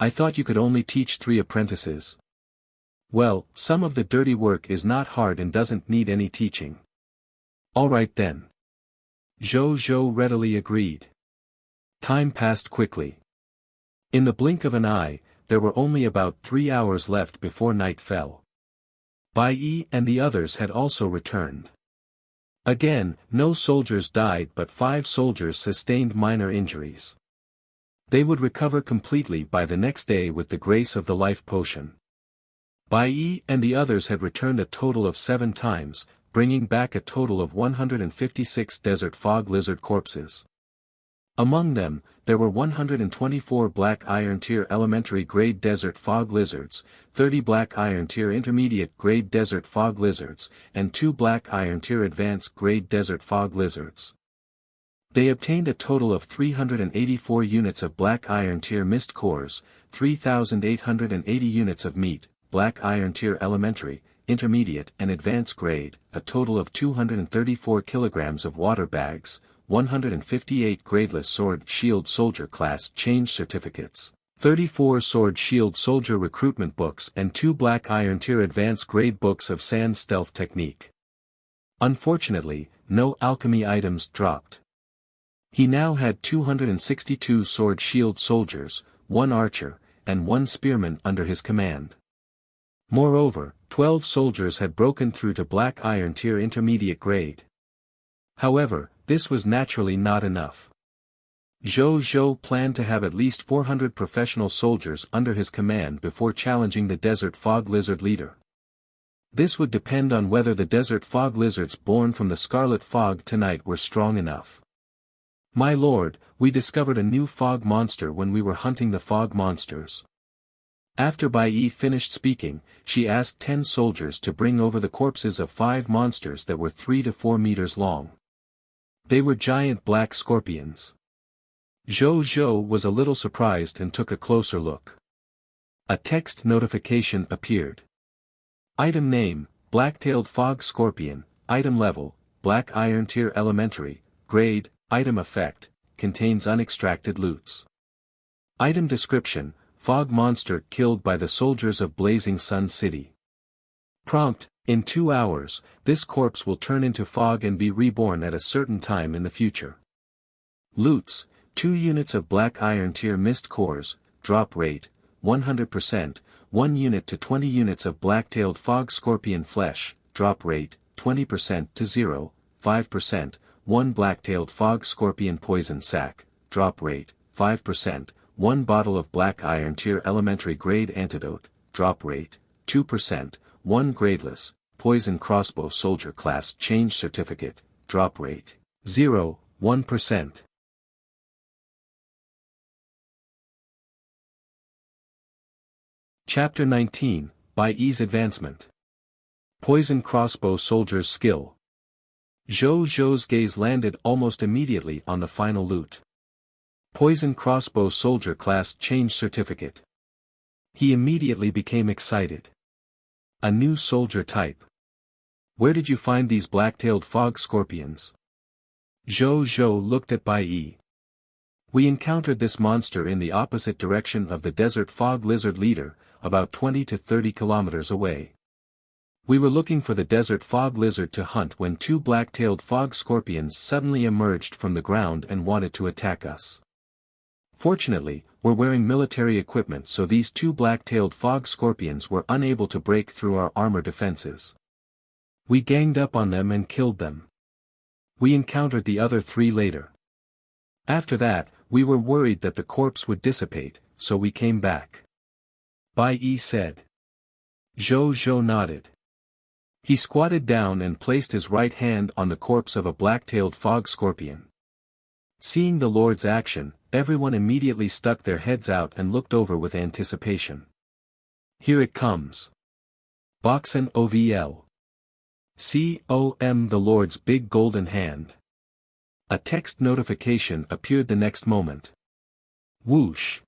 "I thought you could only teach 3 apprentices." Well, some of the dirty work is not hard and doesn't need any teaching. All right then. Zhou readily agreed. Time passed quickly. In the blink of an eye, there were only about 3 hours left before night fell. Bai Yi and the others had also returned. Again, no soldiers died but 5 soldiers sustained minor injuries. They would recover completely by the next day with the grace of the life potion. Bai Yi and the others had returned a total of 7 times, bringing back a total of 156 desert fog lizard corpses. Among them, there were 124 black iron tier elementary grade desert fog lizards, 30 black iron tier intermediate grade desert fog lizards, and 2 black iron tier advanced grade desert fog lizards. They obtained a total of 384 units of black iron tier mist cores, 3,880 units of meat, black iron tier elementary, intermediate and advanced grade, a total of 234 kilograms of water bags, 158 gradeless sword shield soldier class change certificates, 34 sword shield soldier recruitment books and 2 black iron tier advanced grade books of sand stealth technique. Unfortunately, no alchemy items dropped. He now had 262 sword shield soldiers, 1 archer, and 1 spearman under his command. Moreover, 12 soldiers had broken through to black iron tier intermediate grade. However, this was naturally not enough. Zhou planned to have at least 400 professional soldiers under his command before challenging the desert fog lizard leader. This would depend on whether the desert fog lizards born from the scarlet fog tonight were strong enough. My lord, we discovered a new fog monster when we were hunting the fog monsters. After Bai Yi finished speaking, she asked 10 soldiers to bring over the corpses of 5 monsters that were 3 to 4 meters long. They were giant black scorpions. Zhou was a little surprised and took a closer look. A text notification appeared. Item name, Black-tailed fog scorpion, item level, black iron tier elementary, grade, item effect, contains unextracted loots. Item description, fog monster killed by the soldiers of Blazing Sun City. Prompt, in 2 hours, this corpse will turn into fog and be reborn at a certain time in the future. Loots, 2 units of black iron tier mist cores, drop rate, 100%, 1 unit to 20 units of black-tailed fog scorpion flesh, drop rate, 20% to 0, 5%, 1 black-tailed fog scorpion poison sac, drop rate, 5%, 1 bottle of black iron tier elementary grade antidote, drop rate, 2%, 1 gradeless, poison crossbow soldier class change certificate, drop rate, 0, 1%. Chapter 19, Bai Yi's Advancement. Poison crossbow soldier's skill. Zhou's gaze landed almost immediately on the final loot. Poison crossbow soldier class change certificate. He immediately became excited. A new soldier type. Where did you find these black-tailed fog scorpions? Zhou looked at Bai Yi. We encountered this monster in the opposite direction of the desert fog lizard leader, about 20 to 30 kilometers away. We were looking for the desert fog lizard to hunt when 2 black-tailed fog scorpions suddenly emerged from the ground and wanted to attack us. Fortunately, we're wearing military equipment, so these 2 black-tailed fog scorpions were unable to break through our armor defenses. We ganged up on them and killed them. We encountered the other 3 later. After that, we were worried that the corpse would dissipate, so we came back. Bai Yi said. Zhou nodded. He squatted down and placed his right hand on the corpse of a black-tailed fog scorpion. Seeing the Lord's action, everyone immediately stuck their heads out and looked over with anticipation. Here it comes. Boxen OVL. COM the Lord's big golden hand. A text notification appeared the next moment. Whoosh.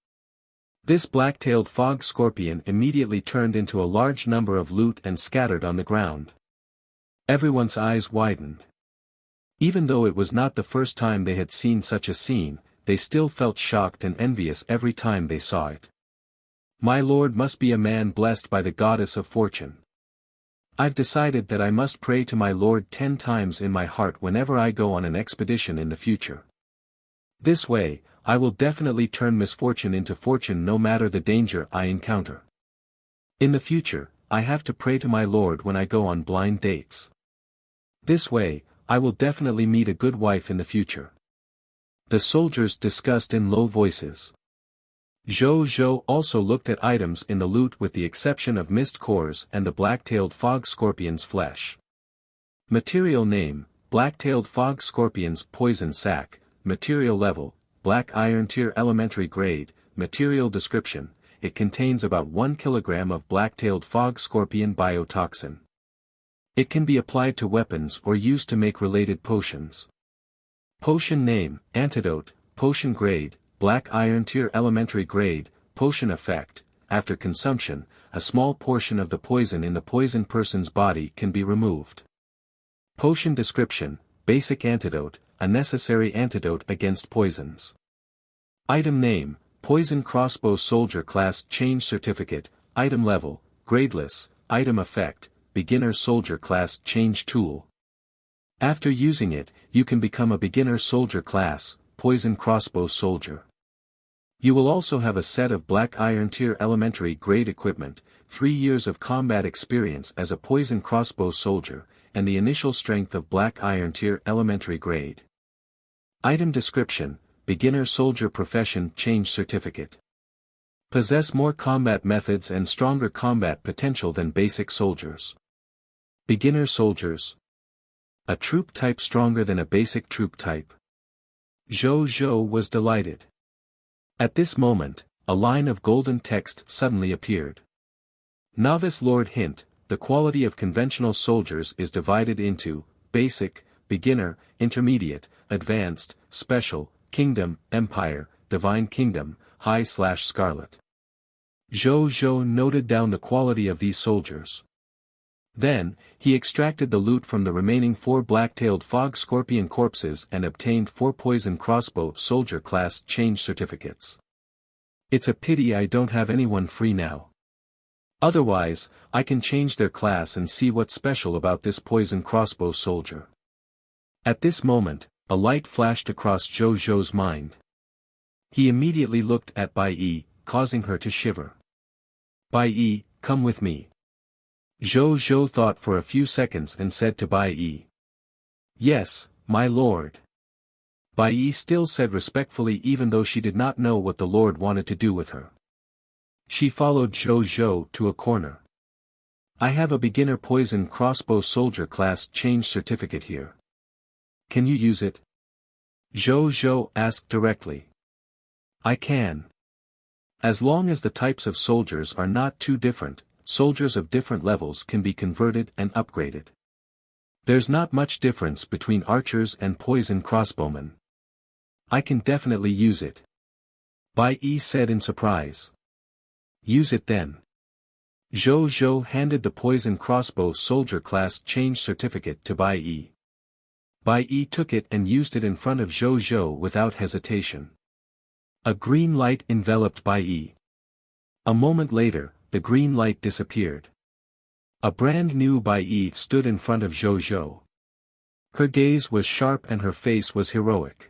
This black-tailed fog scorpion immediately turned into a large number of loot and scattered on the ground. Everyone's eyes widened. Even though it was not the first time they had seen such a scene, they still felt shocked and envious every time they saw it. My lord must be a man blessed by the goddess of fortune. I've decided that I must pray to my lord 10 times in my heart whenever I go on an expedition in the future. This way, I will definitely turn misfortune into fortune no matter the danger I encounter. In the future, I have to pray to my lord when I go on blind dates. This way, I will definitely meet a good wife in the future. The soldiers discussed in low voices. Zhou Zhou also looked at items in the loot with the exception of mist cores and the black-tailed fog scorpion's flesh. Material name, black-tailed fog scorpion's poison sac, material level, black iron tier elementary grade, material description, it contains about 1 kilogram of black-tailed fog scorpion biotoxin. It can be applied to weapons or used to make related potions. Potion name, antidote, potion grade, black iron tier elementary grade, potion effect, after consumption, a small portion of the poison in the poisoned person's body can be removed. Potion description, basic antidote, a necessary antidote against poisons. Item name, poison crossbow soldier class change certificate, item level, gradeless, item effect, beginner soldier class change tool. After using it, you can become a beginner soldier class, poison crossbow soldier. You will also have a set of black iron tier elementary grade equipment, 3 years of combat experience as a poison crossbow soldier, and the initial strength of black iron tier elementary grade. Item description, beginner soldier profession change certificate. Possess more combat methods and stronger combat potential than basic soldiers. Beginner soldiers. A troop type stronger than a basic troop type. Zhou Zhou was delighted. At this moment, a line of golden text suddenly appeared. Novice Lord hint, the quality of conventional soldiers is divided into, basic, beginner, intermediate, advanced, special, kingdom, empire, divine kingdom, high/scarlet. Zhou Zhou noted down the quality of these soldiers. Then, he extracted the loot from the remaining 4 black-tailed fog scorpion corpses and obtained 4 poison crossbow soldier class change certificates. It's a pity I don't have anyone free now. Otherwise, I can change their class and see what's special about this poison crossbow soldier. At this moment, a light flashed across Zhou Zhou's mind. He immediately looked at Bai Yi, causing her to shiver. Bai Yi, come with me. Zhou Zhou thought for a few seconds and said to Bai Yi. Yes, my lord. Bai Yi still said respectfully even though she did not know what the lord wanted to do with her. She followed Zhou Zhou to a corner. I have a beginner poison crossbow soldier class change certificate here. Can you use it? Zhou Zhou asked directly. I can. As long as the types of soldiers are not too different, soldiers of different levels can be converted and upgraded. There's not much difference between archers and poison crossbowmen. I can definitely use it. Bai Yi said in surprise. Use it then. Zhou Zhou handed the poison crossbow soldier class change certificate to Bai Yi. Bai Yi took it and used it in front of Zhou Zhou without hesitation. A green light enveloped Bai Yi. A moment later, the green light disappeared. A brand new Bai Yi stood in front of Zhou Zhou. Her gaze was sharp and her face was heroic.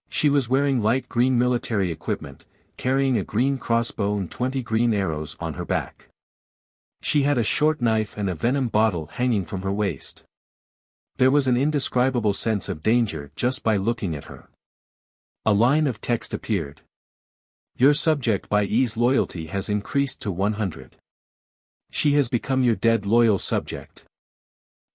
She was wearing light green military equipment, carrying a green crossbow and 20 green arrows on her back. She had a short knife and a venom bottle hanging from her waist. There was an indescribable sense of danger just by looking at her. A line of text appeared. Your subject Bai Yi's loyalty has increased to 100. She has become your dead loyal subject.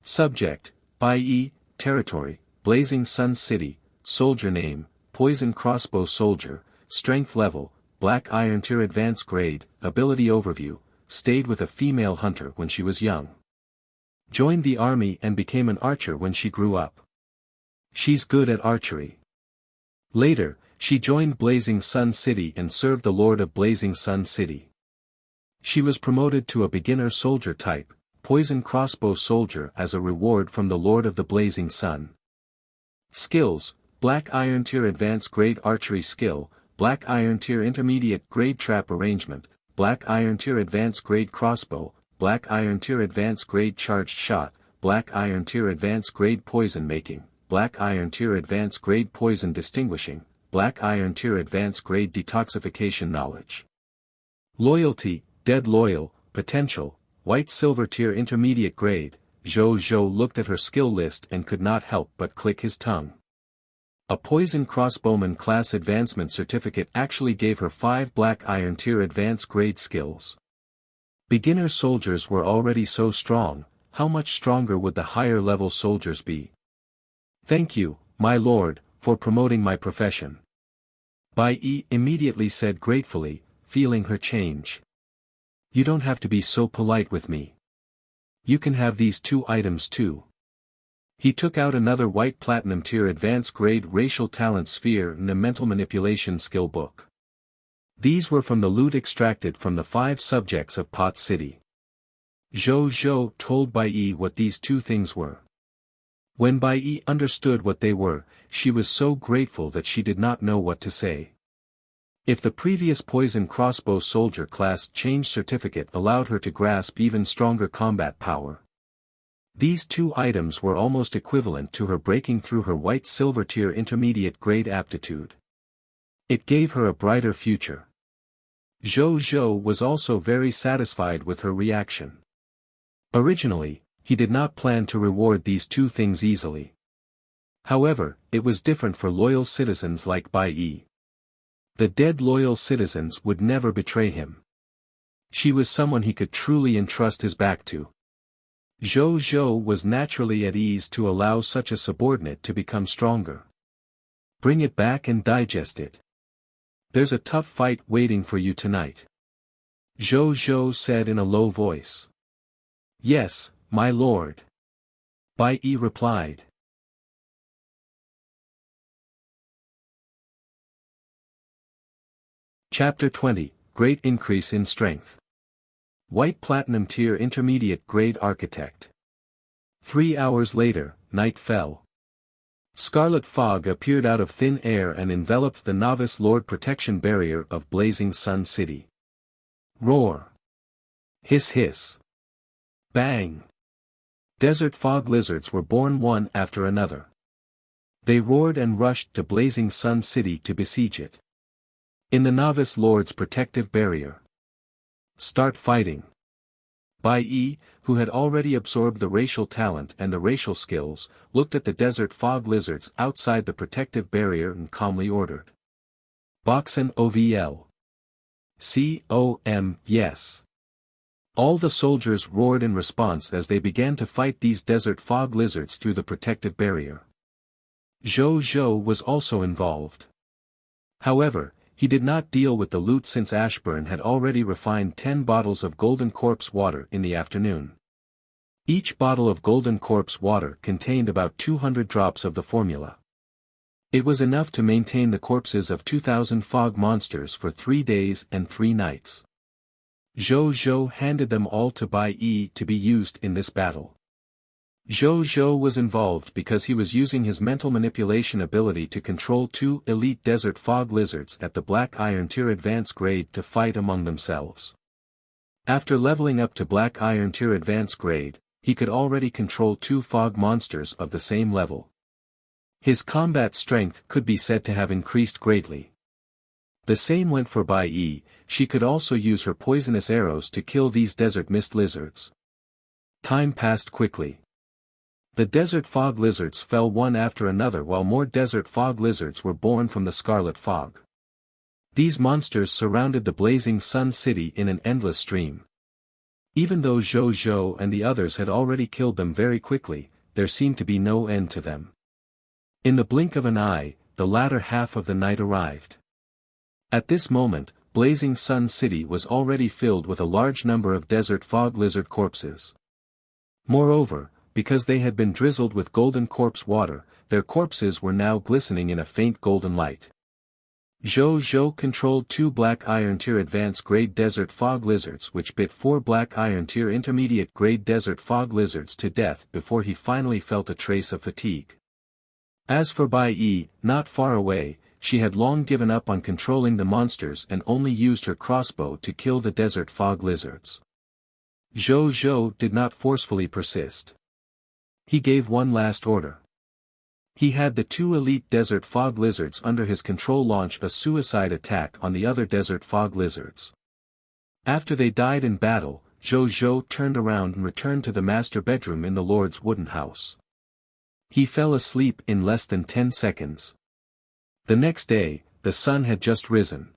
Subject, Bai Yi, territory, Blazing Sun City, soldier name, poison crossbow soldier, strength level, black iron tier advanced grade, ability overview, stayed with a female hunter when she was young. Joined the army and became an archer when she grew up. She's good at archery. Later, she joined Blazing Sun City and served the Lord of Blazing Sun City. She was promoted to a beginner soldier type, poison crossbow soldier as a reward from the Lord of the Blazing Sun. Skills, black iron tier advanced grade archery skill, black iron tier intermediate grade trap arrangement, Black Iron Tier Advanced Grade Crossbow, Black Iron Tier Advanced Grade Charged Shot, Black Iron Tier Advanced Grade Poison Making, Black Iron Tier Advanced Grade Poison Distinguishing, Black Iron Tier Advanced Grade Detoxification Knowledge. Loyalty, Dead Loyal, Potential, White Silver Tier Intermediate Grade. Zhou Zhou looked at her skill list and could not help but click his tongue. A Poison Crossbowman Class Advancement Certificate actually gave her 5 Black Iron Tier Advanced Grade skills. Beginner soldiers were already so strong, how much stronger would the higher level soldiers be? Thank you, my lord, for promoting my profession. Bai Yi immediately said gratefully, feeling her change. You don't have to be so polite with me. You can have these 2 items too. He took out another white platinum tier advanced grade racial talent sphere and a mental manipulation skill book. These were from the loot extracted from the 5 subjects of Pot City. Zhou Zhou told Bai Yi what these 2 things were. When Bai Yi understood what they were, she was so grateful that she did not know what to say. If the previous poison crossbow soldier class change certificate allowed her to grasp even stronger combat power, these 2 items were almost equivalent to her breaking through her white silver tier intermediate grade aptitude. It gave her a brighter future. Zhou Zhou was also very satisfied with her reaction. Originally, he did not plan to reward these 2 things easily. However, it was different for loyal citizens like Bai Yi. The dead loyal citizens would never betray him. She was someone he could truly entrust his back to. Zhou Zhou was naturally at ease to allow such a subordinate to become stronger. Bring it back and digest it. There's a tough fight waiting for you tonight. Zhou Zhou said in a low voice. Yes, my lord. Bai Yi replied. Chapter 20, Great Increase in Strength. White Platinum Tier Intermediate Grade Architect. 3 hours later, night fell. Scarlet fog appeared out of thin air and enveloped the Novice Lord protection barrier of Blazing Sun City. Roar. Hiss hiss. Bang. Desert fog lizards were born one after another. They roared and rushed to Blazing Sun City to besiege it. In the Novice Lord's protective barrier. Start fighting. Bai Yi, who had already absorbed the racial talent and the racial skills, looked at the desert fog lizards outside the protective barrier and calmly ordered. Boxen OVL. COM, yes. All the soldiers roared in response as they began to fight these desert fog lizards through the protective barrier. Zhou Zhou was also involved. However, he did not deal with the loot since Ashburn had already refined 10 bottles of Golden Corpse water in the afternoon. Each bottle of Golden Corpse water contained about 200 drops of the formula. It was enough to maintain the corpses of 2,000 fog monsters for 3 days and 3 nights. Zhou Zhou handed them all to Bai Yi to be used in this battle. Zhou Zhou was involved because he was using his mental manipulation ability to control 2 elite desert fog lizards at the Black Iron Tier Advanced Grade to fight among themselves. After leveling up to Black Iron Tier Advanced Grade, he could already control 2 fog monsters of the same level. His combat strength could be said to have increased greatly. The same went for Bai Yi. She could also use her poisonous arrows to kill these desert mist lizards. Time passed quickly. The desert fog lizards fell one after another while more desert fog lizards were born from the scarlet fog. These monsters surrounded the Blazing Sun City in an endless stream. Even though Zhou Zhou and the others had already killed them very quickly, there seemed to be no end to them. In the blink of an eye, the latter half of the night arrived. At this moment, Blazing Sun City was already filled with a large number of desert fog lizard corpses. Moreover, because they had been drizzled with Golden Corpse water, their corpses were now glistening in a faint golden light. Zhou Zhou controlled 2 Black Iron Tier Advanced Grade Desert Fog Lizards which bit 4 Black Iron Tier Intermediate Grade Desert Fog Lizards to death before he finally felt a trace of fatigue. As for Bai Yi, not far away, she had long given up on controlling the monsters and only used her crossbow to kill the desert fog lizards. Zhou Zhou did not forcefully persist. He gave one last order. He had the two elite desert fog lizards under his control launch a suicide attack on the other desert fog lizards. After they died in battle, Zhou Zhou turned around and returned to the master bedroom in the Lord's wooden house. He fell asleep in less than 10 seconds. The next day, the sun had just risen.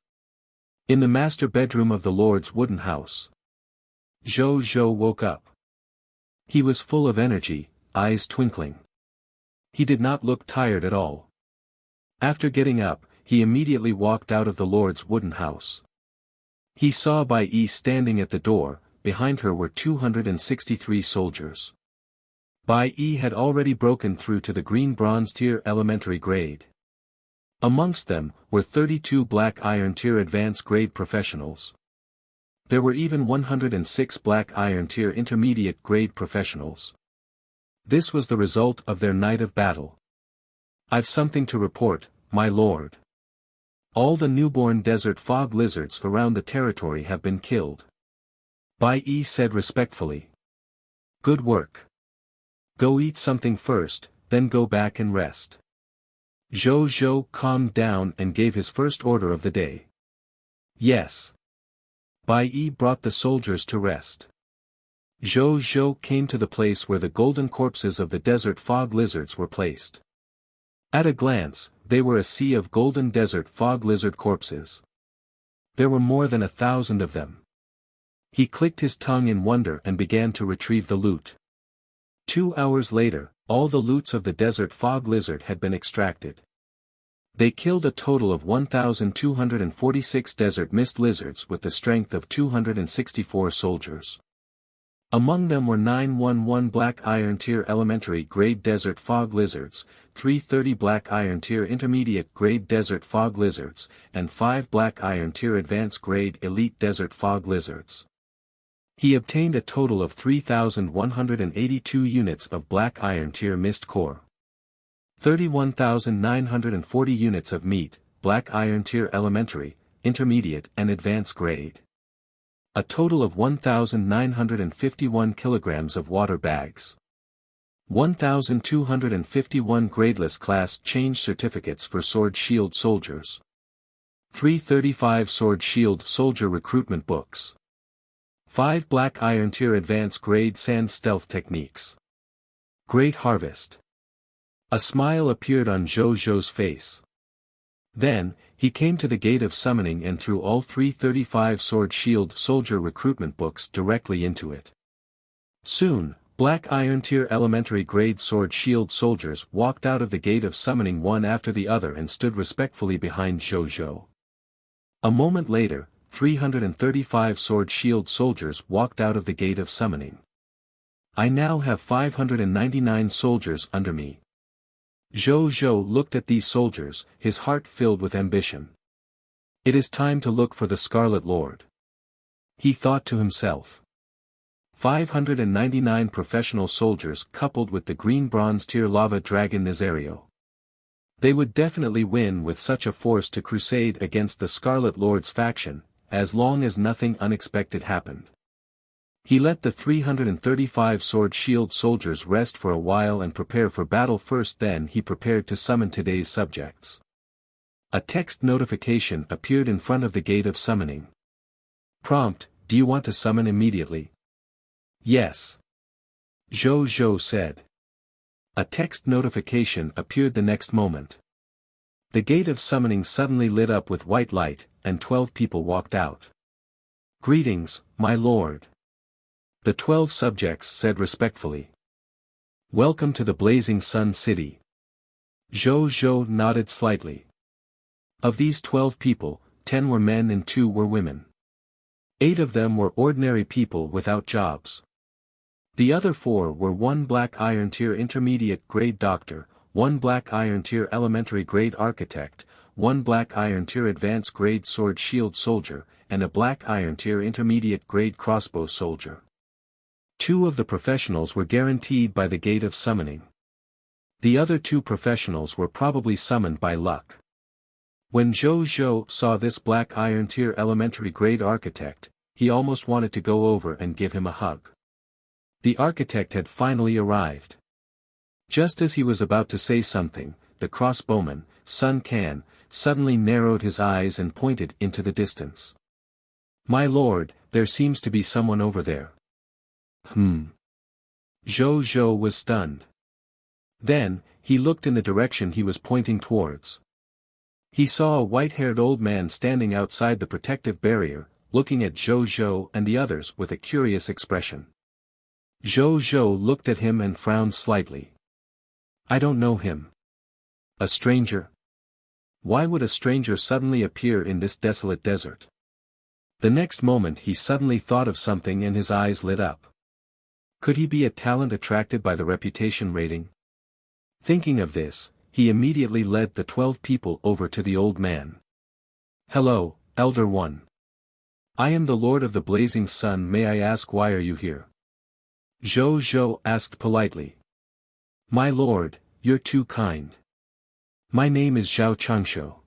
In the master bedroom of the Lord's wooden house, Zhou Zhou woke up. He was full of energy, eyes twinkling. He did not look tired at all. After getting up, he immediately walked out of the Lord's wooden house. He saw Bai Yi standing at the door. Behind her were 263 soldiers. Bai Yi had already broken through to the green bronze tier elementary grade. Amongst them were 32 black iron tier advanced grade professionals. There were even 106 black iron tier intermediate grade professionals. This was the result of their night of battle. "I've something to report, my lord. All the newborn desert fog lizards around the territory have been killed," Bai Yi said respectfully. "Good work. Go eat something first, then go back and rest." Zhou Zhou calmed down and gave his first order of the day. "Yes." Bai Yi brought the soldiers to rest. Zhou Zhou came to the place where the golden corpses of the desert fog lizards were placed. At a glance, they were a sea of golden desert fog lizard corpses. There were more than 1,000 of them. He clicked his tongue in wonder and began to retrieve the loot. 2 hours later, all the loots of the desert fog lizard had been extracted. They killed a total of 1,246 desert mist lizards with the strength of 264 soldiers. Among them were 911 black iron tier elementary grade desert fog lizards, 330 black iron tier intermediate grade desert fog lizards, and 5 black iron tier advanced grade elite desert fog lizards. He obtained a total of 3,182 units of black iron tier mist core. 31,940 units of meat, black iron tier elementary, intermediate and advanced grade. A total of 1,951 kilograms of water bags. 1,251 gradeless class change certificates for sword shield soldiers. 335 sword shield soldier recruitment books. 5 black iron tier advanced grade sand stealth techniques. Great harvest. A smile appeared on Zhou Zhou's face. Then, he came to the gate of summoning and threw all 335 sword shield soldier recruitment books directly into it. Soon, black iron tier elementary grade sword shield soldiers walked out of the gate of summoning one after the other and stood respectfully behind Zhou Zhou. A moment later, 335 sword shield soldiers walked out of the gate of summoning. "I now have 599 soldiers under me." Zhou Zhou looked at these soldiers, his heart filled with ambition. "It is time to look for the Scarlet Lord," he thought to himself. 599 professional soldiers coupled with the green bronze tier lava dragon Nazario. They would definitely win with such a force to crusade against the Scarlet Lord's faction, as long as nothing unexpected happened. He let the 335 sword shield soldiers rest for a while and prepare for battle first, then he prepared to summon today's subjects. A text notification appeared in front of the gate of summoning. Prompt: "Do you want to summon immediately?" "Yes," Zhou Zhou said. A text notification appeared the next moment. The gate of summoning suddenly lit up with white light, and 12 people walked out. "Greetings, my lord," the 12 subjects said respectfully. "Welcome to the Blazing Sun City." Zhou Zhou nodded slightly. Of these 12 people, 10 were men and 2 were women. 8 of them were ordinary people without jobs. The other 4 were 1 black iron tier intermediate grade doctor, 1 black iron tier elementary grade architect, 1 black iron tier advanced grade sword shield soldier, and a black iron tier intermediate grade crossbow soldier. 2 of the professionals were guaranteed by the gate of summoning. The other 2 professionals were probably summoned by luck. When Zhou Zhou saw this black iron tier elementary grade architect, he almost wanted to go over and give him a hug. The architect had finally arrived. Just as he was about to say something, the crossbowman, Sun Quan, suddenly narrowed his eyes and pointed into the distance. "My lord, there seems to be someone over there." Zhou Zhou was stunned. Then, he looked in the direction he was pointing towards. He saw a white-haired old man standing outside the protective barrier, looking at Zhou Zhou and the others with a curious expression. Zhou Zhou looked at him and frowned slightly. "I don't know him." "A stranger? Why would a stranger suddenly appear in this desolate desert?" The next moment he suddenly thought of something and his eyes lit up. Could he be a talent attracted by the reputation rating? Thinking of this, he immediately led the 12 people over to the old man. "Hello, Elder One. I am the Lord of the Blazing Sun. May I ask why are you here?" Zhou Zhou asked politely. "My lord, you're too kind. My name is Zhao Changshu.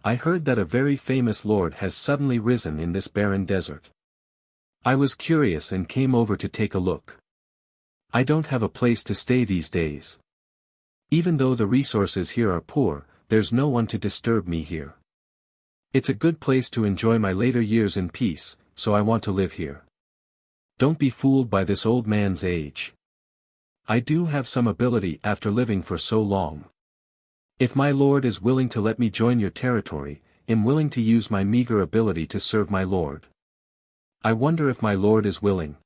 I heard that a very famous lord has suddenly risen in this barren desert. I was curious and came over to take a look. I don't have a place to stay these days. Even though the resources here are poor, there's no one to disturb me here. It's a good place to enjoy my later years in peace, so I want to live here. Don't be fooled by this old man's age. I do have some ability after living for so long. If my lord is willing to let me join your territory, I'm willing to use my meager ability to serve my lord. I wonder if my lord is willing."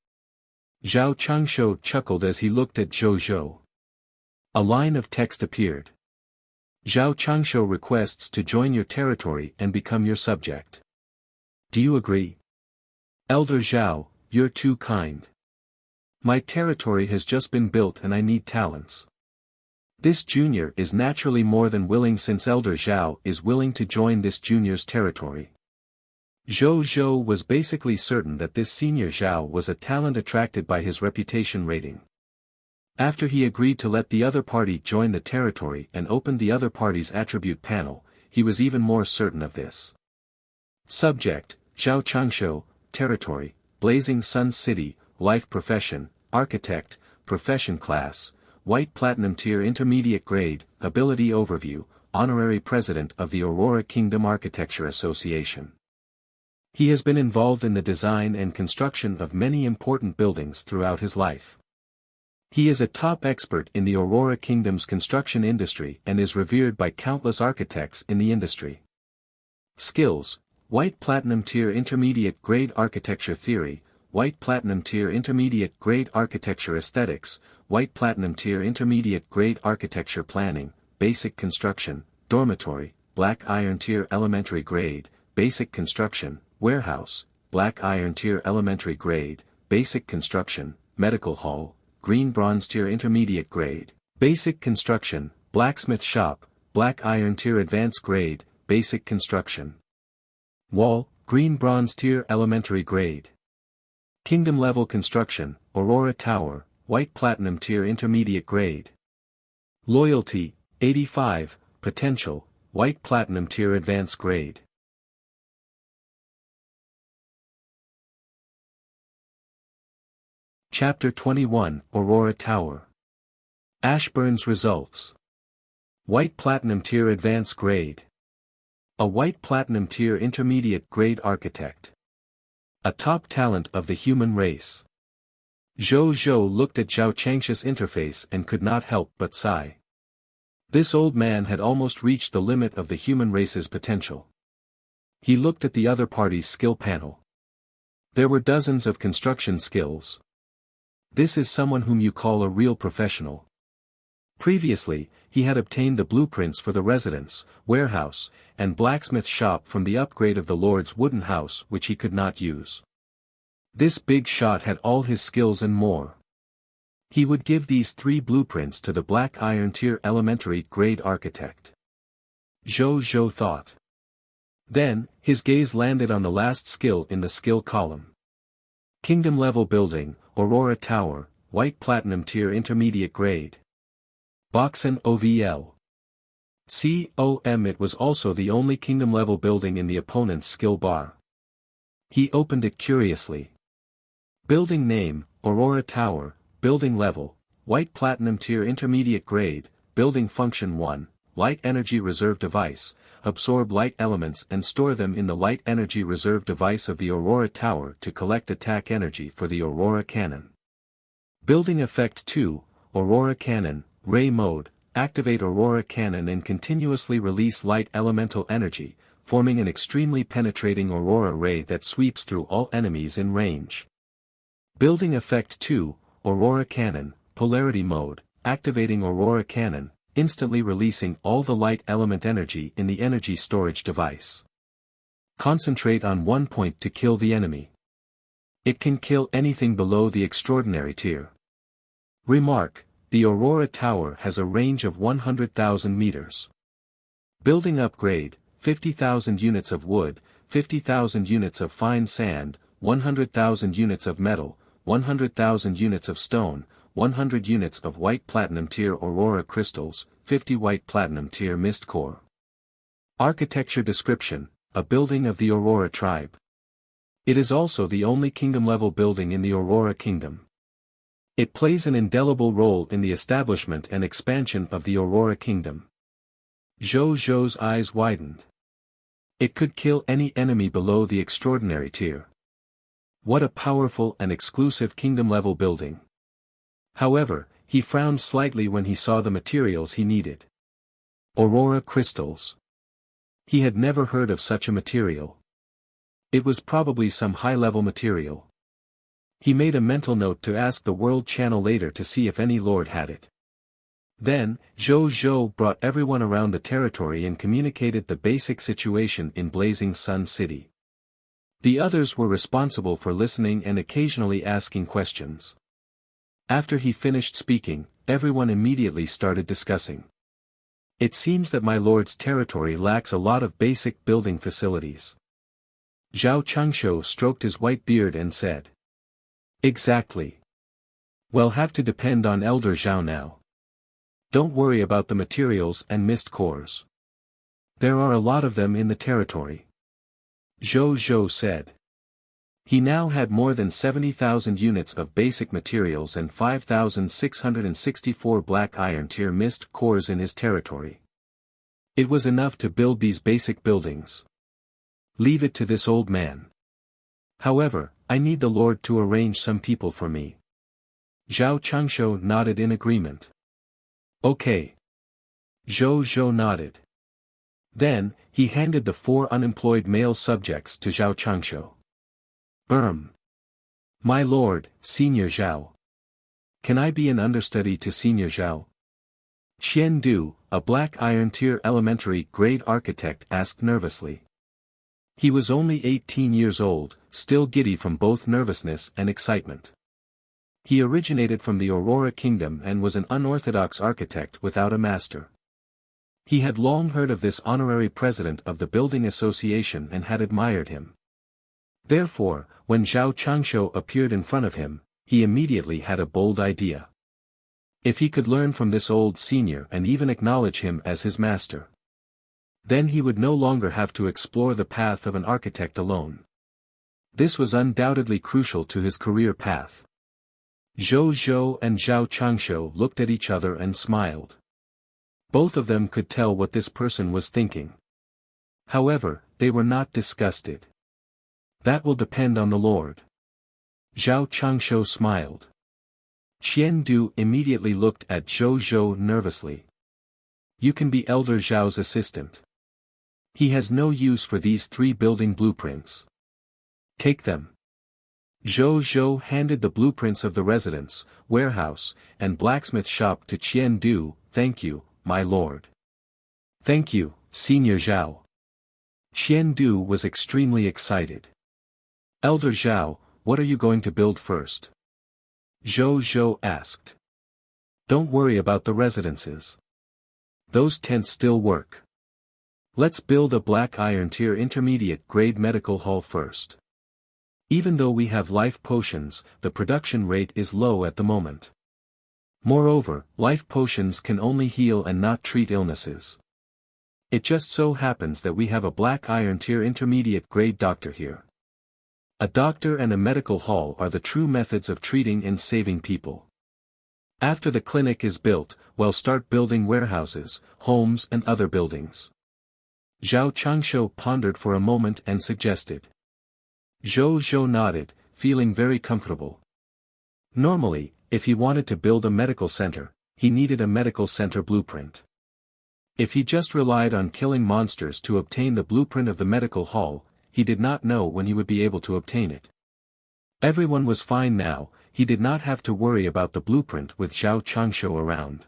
Zhao Changshu chuckled as he looked at Zhou Zhou. A line of text appeared. "Zhao Changshu requests to join your territory and become your subject. Do you agree? Elder Zhao, you're too kind. My territory has just been built and I need talents. This junior is naturally more than willing since Elder Zhao is willing to join this junior's territory." Zhou Zhou was basically certain that this senior Zhao was a talent attracted by his reputation rating. After he agreed to let the other party join the territory and opened the other party's attribute panel, he was even more certain of this. Subject, Zhao Changshu, Territory, Blazing Sun City, Life Profession, Architect, Profession Class, White Platinum Tier Intermediate Grade, Ability Overview, Honorary President of the Aurora Kingdom Architecture Association. He has been involved in the design and construction of many important buildings throughout his life. He is a top expert in the Aurora Kingdom's construction industry and is revered by countless architects in the industry. Skills, White Platinum Tier Intermediate Grade Architecture Theory, White Platinum Tier Intermediate Grade Architecture Aesthetics, White Platinum Tier Intermediate Grade Architecture Planning, Basic Construction, Dormitory, Black Iron Tier Elementary Grade, Basic Construction, Warehouse, Black Iron Tier Elementary Grade, Basic Construction, Medical Hall, Green Bronze Tier Intermediate Grade, Basic Construction, Blacksmith Shop, Black Iron Tier Advanced Grade, Basic Construction. Wall, Green Bronze Tier Elementary Grade. Kingdom Level Construction, Aurora Tower, White Platinum Tier Intermediate Grade. Loyalty, 85, Potential, White Platinum Tier Advanced Grade. Chapter 21, Aurora Tower. Ashburn's Results. White Platinum Tier Advanced Grade. A White Platinum Tier Intermediate Grade Architect. A top talent of the human race. Zhou Zhou looked at Zhao Changshu's interface and could not help but sigh. This old man had almost reached the limit of the human race's potential. He looked at the other party's skill panel. There were dozens of construction skills. This is someone whom you call a real professional. Previously, he had obtained the blueprints for the residence, warehouse, and blacksmith shop from the upgrade of the Lord's wooden house which he could not use. This big shot had all his skills and more. He would give these 3 blueprints to the Black Iron Tier Elementary Grade Architect. Zhou Zhou thought. Then, his gaze landed on the last skill in the skill column. Kingdom Level Building, Aurora Tower, White Platinum Tier Intermediate Grade. Boxen OVL. It was also the only kingdom-level building in the opponent's skill bar. He opened it curiously. Building name, Aurora Tower, building level, white platinum tier intermediate grade, building function 1, light energy reserve device, absorb light elements and store them in the light energy reserve device of the Aurora Tower to collect attack energy for the Aurora Cannon. Building effect 2, Aurora Cannon, ray mode, activate Aurora Cannon and continuously release light elemental energy, forming an extremely penetrating aurora ray that sweeps through all enemies in range. Building effect 2, Aurora Cannon, polarity mode, activating Aurora Cannon, instantly releasing all the light element energy in the energy storage device. Concentrate on one point to kill the enemy. It can kill anything below the extraordinary tier. Remark, the Aurora Tower has a range of 100,000 meters. Building upgrade, 50,000 units of wood, 50,000 units of fine sand, 100,000 units of metal, 100,000 units of stone, 100 units of white platinum tier aurora crystals, 50 white platinum tier mist core. Architecture description, a building of the Aurora tribe. It is also the only kingdom-level building in the Aurora Kingdom. It plays an indelible role in the establishment and expansion of the Aurora Kingdom. Zhou Zhou's eyes widened. It could kill any enemy below the extraordinary tier. What a powerful and exclusive kingdom-level building. However, he frowned slightly when he saw the materials he needed. Aurora crystals. He had never heard of such a material. It was probably some high-level material. He made a mental note to ask the World Channel later to see if any lord had it. Then, Zhou Zhou brought everyone around the territory and communicated the basic situation in Blazing Sun City. The others were responsible for listening and occasionally asking questions. After he finished speaking, everyone immediately started discussing. It seems that my lord's territory lacks a lot of basic building facilities. Zhao Chengshou stroked his white beard and said. Exactly. We'll have to depend on Elder Zhao now. Don't worry about the materials and mist cores. There are a lot of them in the territory. Zhou Zhou said. He now had more than 70,000 units of basic materials and 5,664 black iron tier mist cores in his territory. It was enough to build these basic buildings. Leave it to this old man. However, I need the Lord to arrange some people for me. Zhao Chengshou nodded in agreement. Okay. Zhou Zhou nodded. Then, he handed the 4 unemployed male subjects to Zhao Chengshou. My lord, Senior Zhao. Can I be an understudy to Senior Zhao? Qian Du, a black iron tier elementary grade architect asked nervously. He was only 18 years old, still giddy from both nervousness and excitement. He originated from the Aurora Kingdom and was an unorthodox architect without a master. He had long heard of this honorary president of the building association and had admired him. Therefore, when Zhao Chengshou appeared in front of him, he immediately had a bold idea. If he could learn from this old senior and even acknowledge him as his master, then he would no longer have to explore the path of an architect alone. This was undoubtedly crucial to his career path. Zhou Zhou and Zhao Chengshou looked at each other and smiled. Both of them could tell what this person was thinking. However, they were not disgusted. That will depend on the Lord. Zhao Chengshou smiled. Qian Du immediately looked at Zhou Zhou nervously. You can be Elder Zhao's assistant. He has no use for these 3 building blueprints. Take them. Zhou Zhou handed the blueprints of the residence, warehouse, and blacksmith shop to Qian Du. Thank you, my lord. Thank you, Senior Zhao. Qian Du was extremely excited. Elder Zhao, what are you going to build first? Zhou Zhou asked. Don't worry about the residences. Those tents still work. Let's build a black iron tier intermediate grade medical hall first. Even though we have life potions, the production rate is low at the moment. Moreover, life potions can only heal and not treat illnesses. It just so happens that we have a black iron tier intermediate grade doctor here. A doctor and a medical hall are the true methods of treating and saving people. After the clinic is built, we'll start building warehouses, homes and other buildings. Zhao Changshu pondered for a moment and suggested. Zhou Zhou nodded, feeling very comfortable. Normally, if he wanted to build a medical center, he needed a medical center blueprint. If he just relied on killing monsters to obtain the blueprint of the medical hall, he did not know when he would be able to obtain it. Everyone was fine now, he did not have to worry about the blueprint with Zhao Changshu around.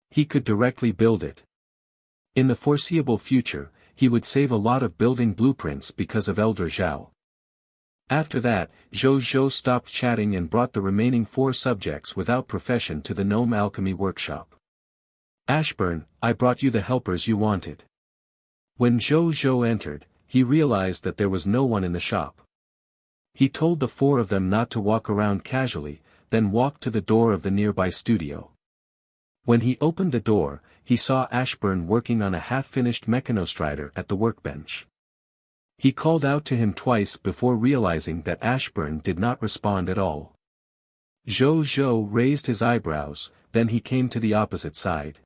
He could directly build it. In the foreseeable future, he would save a lot of building blueprints because of Elder Zhao. After that, Zhou Zhou stopped chatting and brought the remaining 4 subjects without profession to the gnome alchemy workshop. Ashburn, I brought you the helpers you wanted. When Zhou Zhou entered, he realized that there was no one in the shop. He told the 4 of them not to walk around casually, then walked to the door of the nearby studio. When he opened the door, he saw Ashburn working on a half-finished mechanostrider at the workbench. He called out to him twice before realizing that Ashburn did not respond at all. Zhou Zhou raised his eyebrows, then he came to the opposite side.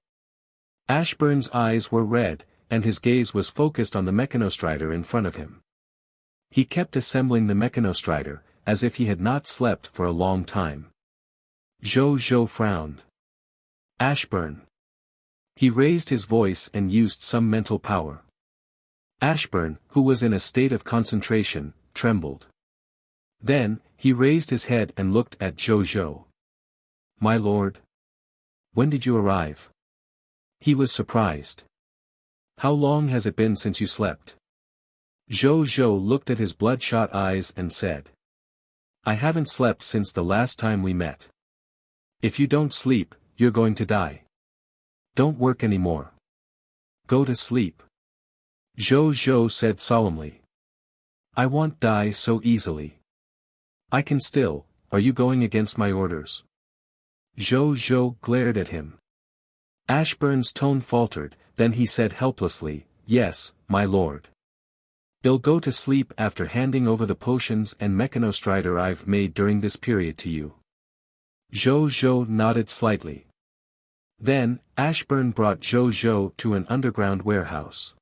Ashburn's eyes were red, and his gaze was focused on the mechanostrider in front of him. He kept assembling the mechanostrider, as if he had not slept for a long time. Zhou Zhou frowned. Ashburn. He raised his voice and used some mental power. Ashburn, who was in a state of concentration, trembled. Then, he raised his head and looked at Zhou Zhou. My lord. When did you arrive? He was surprised. How long has it been since you slept? Zhou Zhou looked at his bloodshot eyes and said. I haven't slept since the last time we met. If you don't sleep, you're going to die. Don't work anymore. Go to sleep. Zhou Zhou said solemnly. I won't die so easily. I can still, are you going against my orders? Zhou Zhou glared at him. Ashburn's tone faltered, then he said helplessly, yes, my lord. I'll go to sleep after handing over the potions and mechanostrider I've made during this period to you. Zhou Zhou nodded slightly. Then, Ashburn brought Zhou Zhou to an underground warehouse.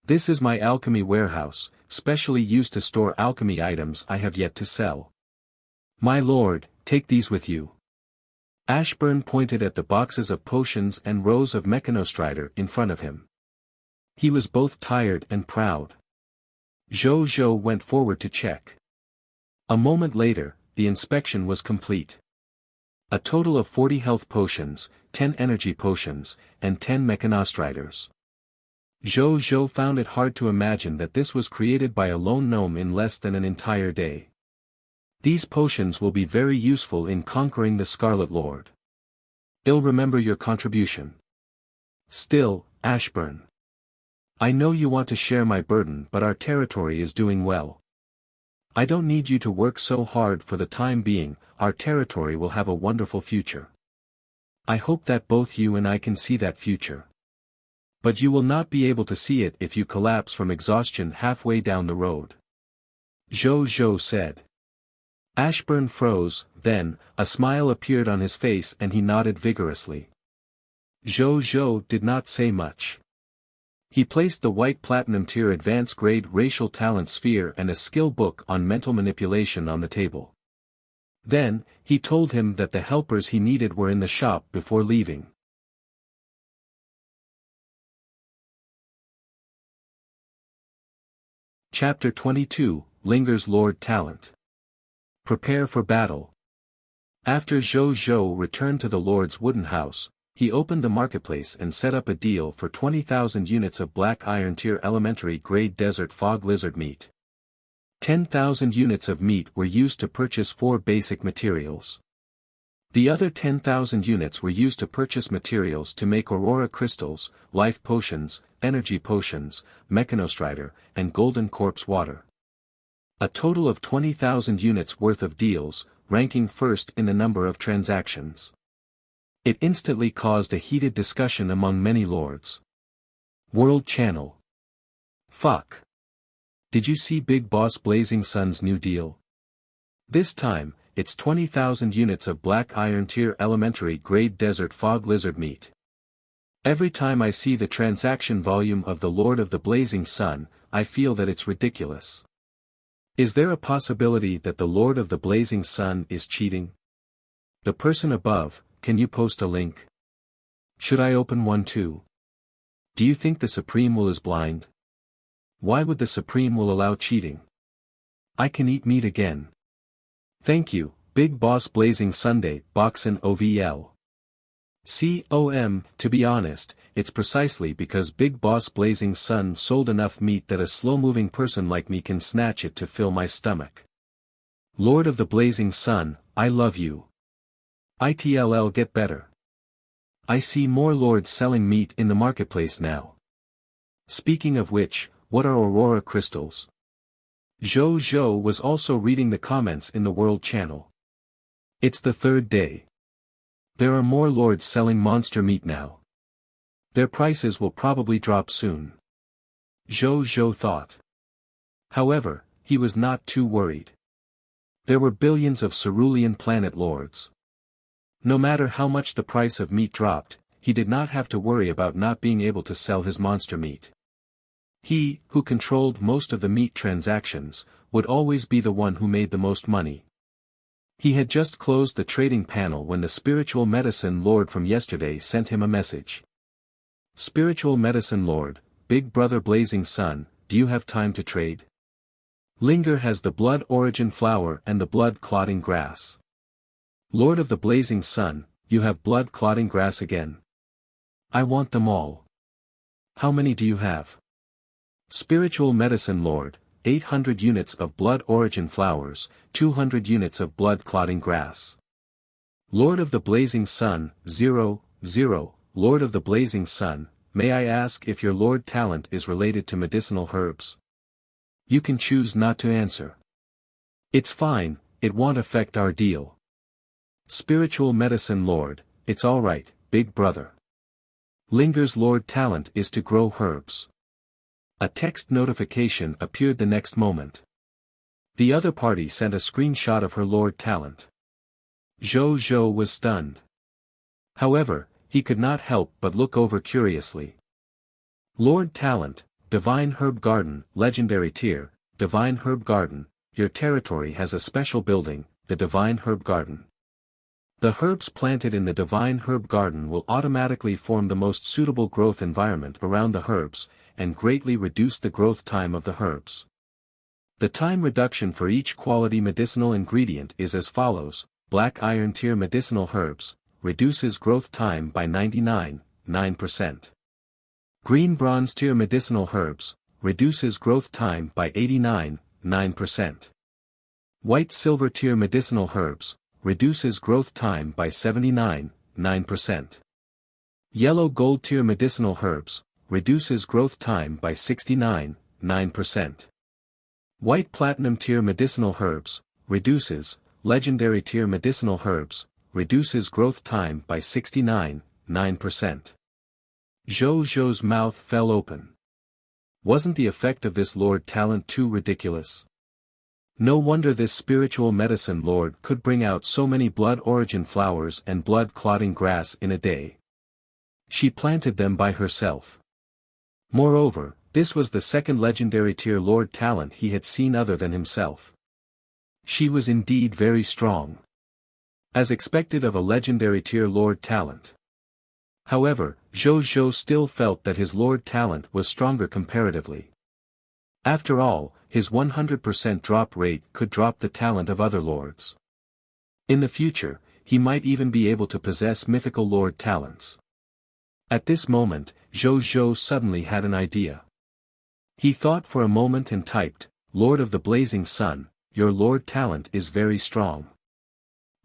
This is my alchemy warehouse, specially used to store alchemy items I have yet to sell. My lord, take these with you. Ashburn pointed at the boxes of potions and rows of mechanostrider in front of him. He was both tired and proud. Zhou Zhou went forward to check. A moment later, the inspection was complete. A total of 40 health potions, 10 energy potions, and 10 mechanostriders. Zhou Zhou found it hard to imagine that this was created by a lone gnome in less than an entire day. These potions will be very useful in conquering the Scarlet Lord. I'll remember your contribution. Still, Ashburn. I know you want to share my burden, but our territory is doing well. I don't need you to work so hard for the time being, our territory will have a wonderful future. I hope that both you and I can see that future. But you will not be able to see it if you collapse from exhaustion halfway down the road. Zhou Zhou said. Ashburn froze, then, a smile appeared on his face and he nodded vigorously. Zhou Zhou did not say much. He placed the white platinum tier advanced grade racial talent sphere and a skill book on mental manipulation on the table. Then, he told him that the helpers he needed were in the shop before leaving. Chapter 22, Lingers Lord Talent. Prepare for battle. After Zhou Zhou returned to the Lord's wooden house, he opened the marketplace and set up a deal for 20,000 units of black iron tier elementary grade desert fog lizard meat. 10,000 units of meat were used to purchase 4 basic materials. The other 10,000 units were used to purchase materials to make aurora crystals, life potions, energy potions, mechanostrider, and golden corpse water. A total of 20,000 units worth of deals, ranking first in the number of transactions. It instantly caused a heated discussion among many lords. World Channel. Fuck. Did you see Big Boss Blazing Sun's new deal? This time, it's 20,000 units of black iron tier elementary grade desert fog lizard meat. Every time I see the transaction volume of the Lord of the Blazing Sun, I feel that it's ridiculous. Is there a possibility that the Lord of the Blazing Sun is cheating? The person above, can you post a link? Should I open one too? Do you think the Supreme will is blind? Why would the Supreme will allow cheating? I can eat meat again. Thank you, Big Boss Blazing Sunday, Boxin OVL. To be honest, it's precisely because Big Boss Blazing Sun sold enough meat that a slow-moving person like me can snatch it to fill my stomach. Lord of the Blazing Sun, I love you. ITLL get better. I see more lords selling meat in the marketplace now. Speaking of which, what are Aurora crystals? Zhou was also reading the comments in the World Channel. It's the third day. There are more lords selling monster meat now. Their prices will probably drop soon. Zhou thought. However, he was not too worried. There were billions of cerulean planet lords. No matter how much the price of meat dropped, he did not have to worry about not being able to sell his monster meat. He, who controlled most of the meat transactions, would always be the one who made the most money. He had just closed the trading panel when the Spiritual Medicine Lord from yesterday sent him a message. Spiritual Medicine Lord, Big Brother Blazing Sun, do you have time to trade? Linger has the blood origin flower and the blood clotting grass. Lord of the Blazing Sun, you have blood clotting grass again. I want them all. How many do you have? Spiritual Medicine Lord, 800 units of blood origin flowers, 200 units of blood clotting grass. Lord of the Blazing Sun, 0, Lord of the Blazing Sun, may I ask if your Lord talent is related to medicinal herbs? You can choose not to answer. It's fine, it won't affect our deal. Spiritual Medicine Lord, it's alright, Big Brother. Linger's Lord talent is to grow herbs. A text notification appeared the next moment. The other party sent a screenshot of her Lord talent. Zhou was stunned. However, he could not help but look over curiously. Lord talent, Divine Herb Garden, Legendary Tier, Divine Herb Garden, your territory has a special building, the Divine Herb Garden. The herbs planted in the Divine Herb Garden will automatically form the most suitable growth environment around the herbs, and greatly reduce the growth time of the herbs. The time reduction for each quality medicinal ingredient is as follows: Black Iron Tier Medicinal Herbs, reduces growth time by 99.9%. Green Bronze Tier Medicinal Herbs, reduces growth time by 89.9%. White Silver Tier Medicinal Herbs, reduces growth time by 79.9%. Yellow Gold Tier Medicinal Herbs, reduces growth time by 69.9%. White Platinum Tier Medicinal Herbs, reduces, Legendary Tier Medicinal Herbs, reduces growth time by 69.9%. Zhou's mouth fell open. Wasn't the effect of this Lord talent too ridiculous? No wonder this Spiritual Medicine Lord could bring out so many blood origin flowers and blood clotting grass in a day. She planted them by herself. Moreover, this was the second Legendary Tier Lord talent he had seen other than himself. She was indeed very strong. As expected of a Legendary Tier Lord talent. However, Zhou still felt that his Lord talent was stronger comparatively. After all, his 100% drop rate could drop the talent of other lords. In the future, he might even be able to possess mythical lord talents. At this moment, Zhou suddenly had an idea. He thought for a moment and typed, Lord of the Blazing Sun, your lord talent is very strong.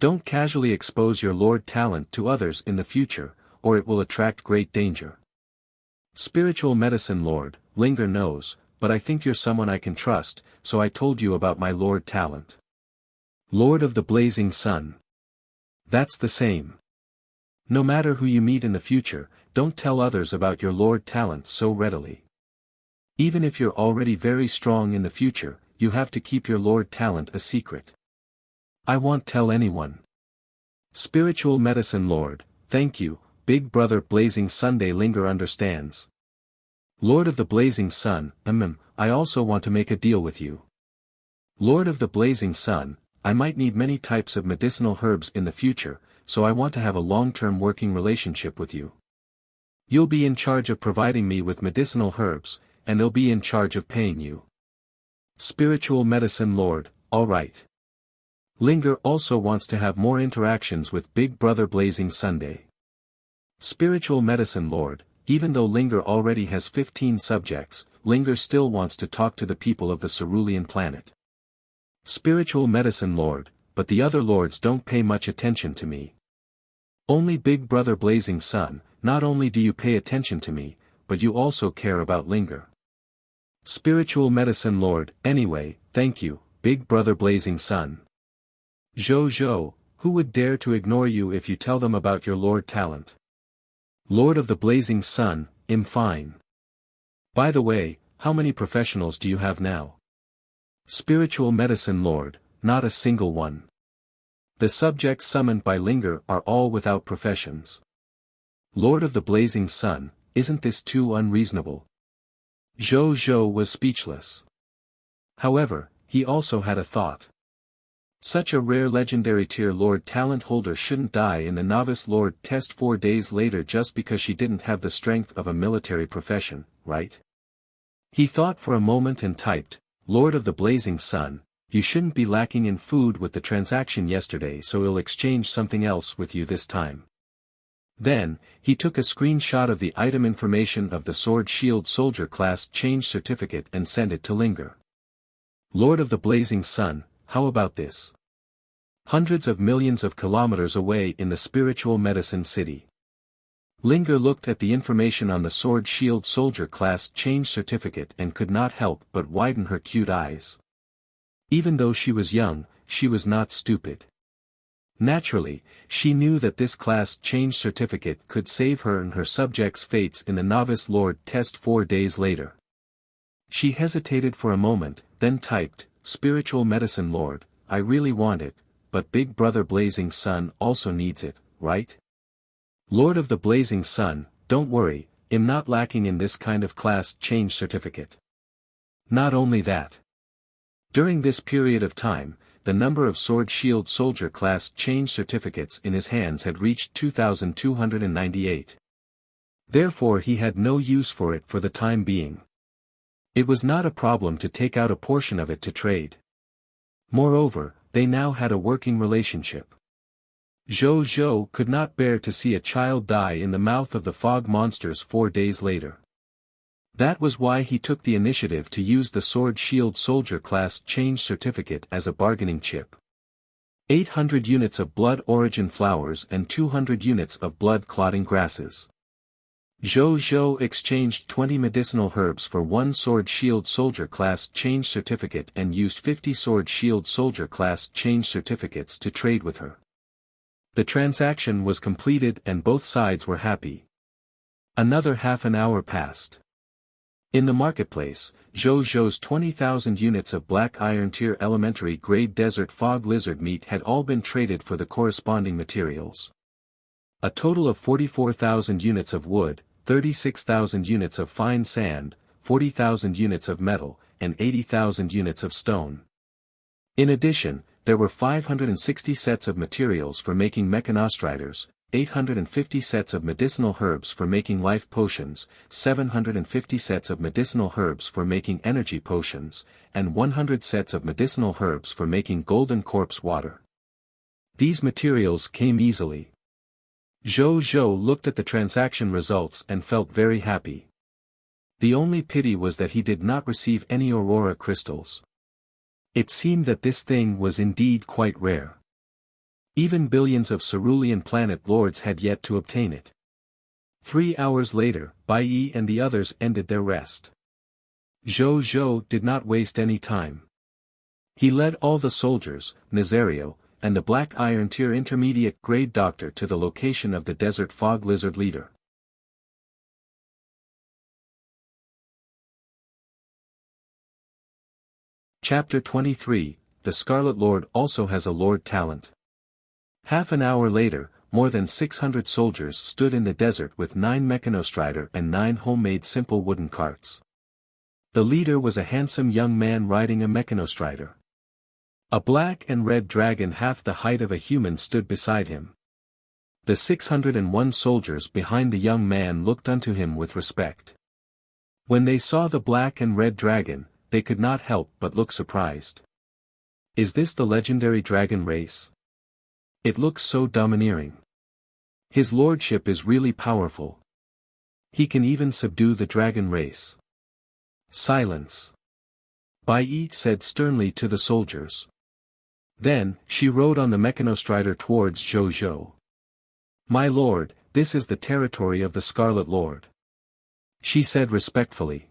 Don't casually expose your lord talent to others in the future, or it will attract great danger. Spiritual Medicine Lord, Linger knows, but I think you're someone I can trust, so I told you about my lord talent. Lord of the Blazing Sun. That's the same. No matter who you meet in the future, don't tell others about your Lord talent so readily. Even if you're already very strong in the future, you have to keep your Lord talent a secret. I won't tell anyone. Spiritual Medicine Lord, thank you, Big Brother Blazing Sunday Linger understands. Lord of the Blazing Sun, I also want to make a deal with you. Lord of the Blazing Sun, I might need many types of medicinal herbs in the future, so I want to have a long-term working relationship with you. You'll be in charge of providing me with medicinal herbs, and I'll be in charge of paying you. Spiritual Medicine Lord, alright. Linger also wants to have more interactions with Big Brother Blazing Sunday. Spiritual Medicine Lord, even though Linger already has 15 subjects, Linger still wants to talk to the people of the Cerulean planet. Spiritual Medicine Lord, but the other lords don't pay much attention to me. Only Big Brother Blazing Sun, not only do you pay attention to me, but you also care about Linger. Spiritual Medicine Lord, anyway, thank you, Big Brother Blazing Sun. Zhou, who would dare to ignore you if you tell them about your Lord talent? Lord of the Blazing Sun, I'm fine. By the way, how many professionals do you have now? Spiritual Medicine Lord, not a single one. The subjects summoned by Linger are all without professions. Lord of the Blazing Sun, isn't this too unreasonable? Zhou was speechless. However, he also had a thought. Such a rare legendary tier Lord talent holder shouldn't die in the Novice Lord test 4 days later just because she didn't have the strength of a military profession, right? He thought for a moment and typed, Lord of the Blazing Sun, you shouldn't be lacking in food with the transaction yesterday, so I'll exchange something else with you this time. Then, he took a screenshot of the item information of the Sword Shield Soldier class change certificate and sent it to Linger. Lord of the Blazing Sun, how about this? Hundreds of millions of kilometers away in the Spiritual Medicine City. Linger looked at the information on the Sword Shield Soldier class change certificate and could not help but widen her cute eyes. Even though she was young, she was not stupid. Naturally, she knew that this class change certificate could save her and her subjects' fates in the Novice Lord test 4 days later. She hesitated for a moment, then typed, Spiritual Medicine Lord, I really want it, but Big Brother Blazing Sun also needs it, right? Lord of the Blazing Sun, don't worry, I'm not lacking in this kind of class change certificate. Not only that. During this period of time, the number of Sword Shield Soldier class change certificates in his hands had reached 2,298. Therefore he had no use for it for the time being. It was not a problem to take out a portion of it to trade. Moreover, they now had a working relationship. Zhou could not bear to see a child die in the mouth of the fog monsters 4 days later. That was why he took the initiative to use the Sword Shield Soldier class change certificate as a bargaining chip. 800 units of blood origin flowers and 200 units of blood clotting grasses. Zhou exchanged 20 medicinal herbs for 1 Sword Shield Soldier class change certificate and used 50 Sword Shield Soldier class change certificates to trade with her. The transaction was completed and both sides were happy. Another half an hour passed. In the marketplace, Zhou's 20,000 units of black iron tier elementary grade desert fog lizard meat had all been traded for the corresponding materials. A total of 44,000 units of wood, 36,000 units of fine sand, 40,000 units of metal, and 80,000 units of stone. In addition, there were 560 sets of materials for making mechanostriders, 850 sets of medicinal herbs for making life potions, 750 sets of medicinal herbs for making energy potions, and 100 sets of medicinal herbs for making golden corpse water. These materials came easily. Zhou looked at the transaction results and felt very happy. The only pity was that he did not receive any aurora crystals. It seemed that this thing was indeed quite rare. Even billions of Cerulean planet lords had yet to obtain it. 3 hours later, Bai Yi and the others ended their rest. Zhou did not waste any time. He led all the soldiers, Nazario, and the Black Iron Tier intermediate grade doctor to the location of the Desert Fog Lizard leader. Chapter 23, The Scarlet Lord also has a Lord talent. Half an hour later, more than 600 soldiers stood in the desert with 9 mechanostrider and 9 homemade simple wooden carts. The leader was a handsome young man riding a mechanostrider. A black and red dragon half the height of a human stood beside him. The 601 soldiers behind the young man looked unto him with respect. When they saw the black and red dragon, they could not help but look surprised. Is this the legendary dragon race? It looks so domineering. His lordship is really powerful. He can even subdue the dragon race. Silence. Bai Yi said sternly to the soldiers. Then, she rode on the mechanostrider towards Zhou Zhou. My lord, this is the territory of the Scarlet Lord. She said respectfully.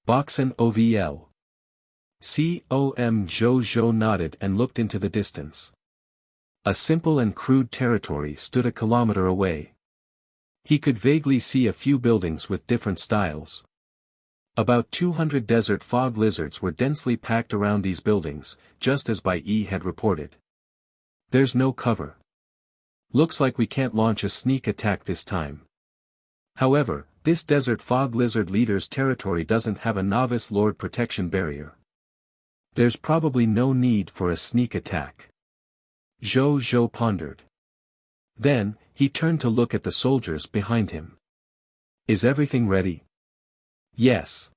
Boxen OVL. Zhou Zhou nodded and looked into the distance. A simple and crude territory stood a kilometer away. He could vaguely see a few buildings with different styles. About 200 desert fog lizards were densely packed around these buildings, just as Bai Yi had reported. There's no cover. Looks like we can't launch a sneak attack this time. However, this desert fog lizard leader's territory doesn't have a novice lord protection barrier. There's probably no need for a sneak attack. Zhou Zhou pondered. Then, he turned to look at the soldiers behind him. Is everything ready? Yes.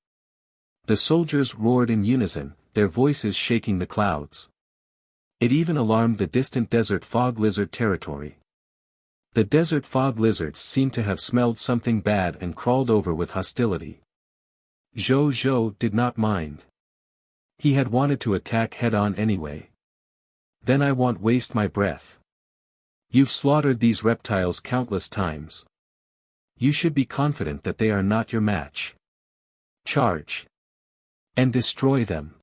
The soldiers roared in unison, their voices shaking the clouds. It even alarmed the distant desert fog lizard territory. The desert fog lizards seemed to have smelled something bad and crawled over with hostility. Zhou Zhou did not mind. He had wanted to attack head-on anyway. Then I won't waste my breath. You've slaughtered these reptiles countless times. You should be confident that they are not your match. Charge. And destroy them.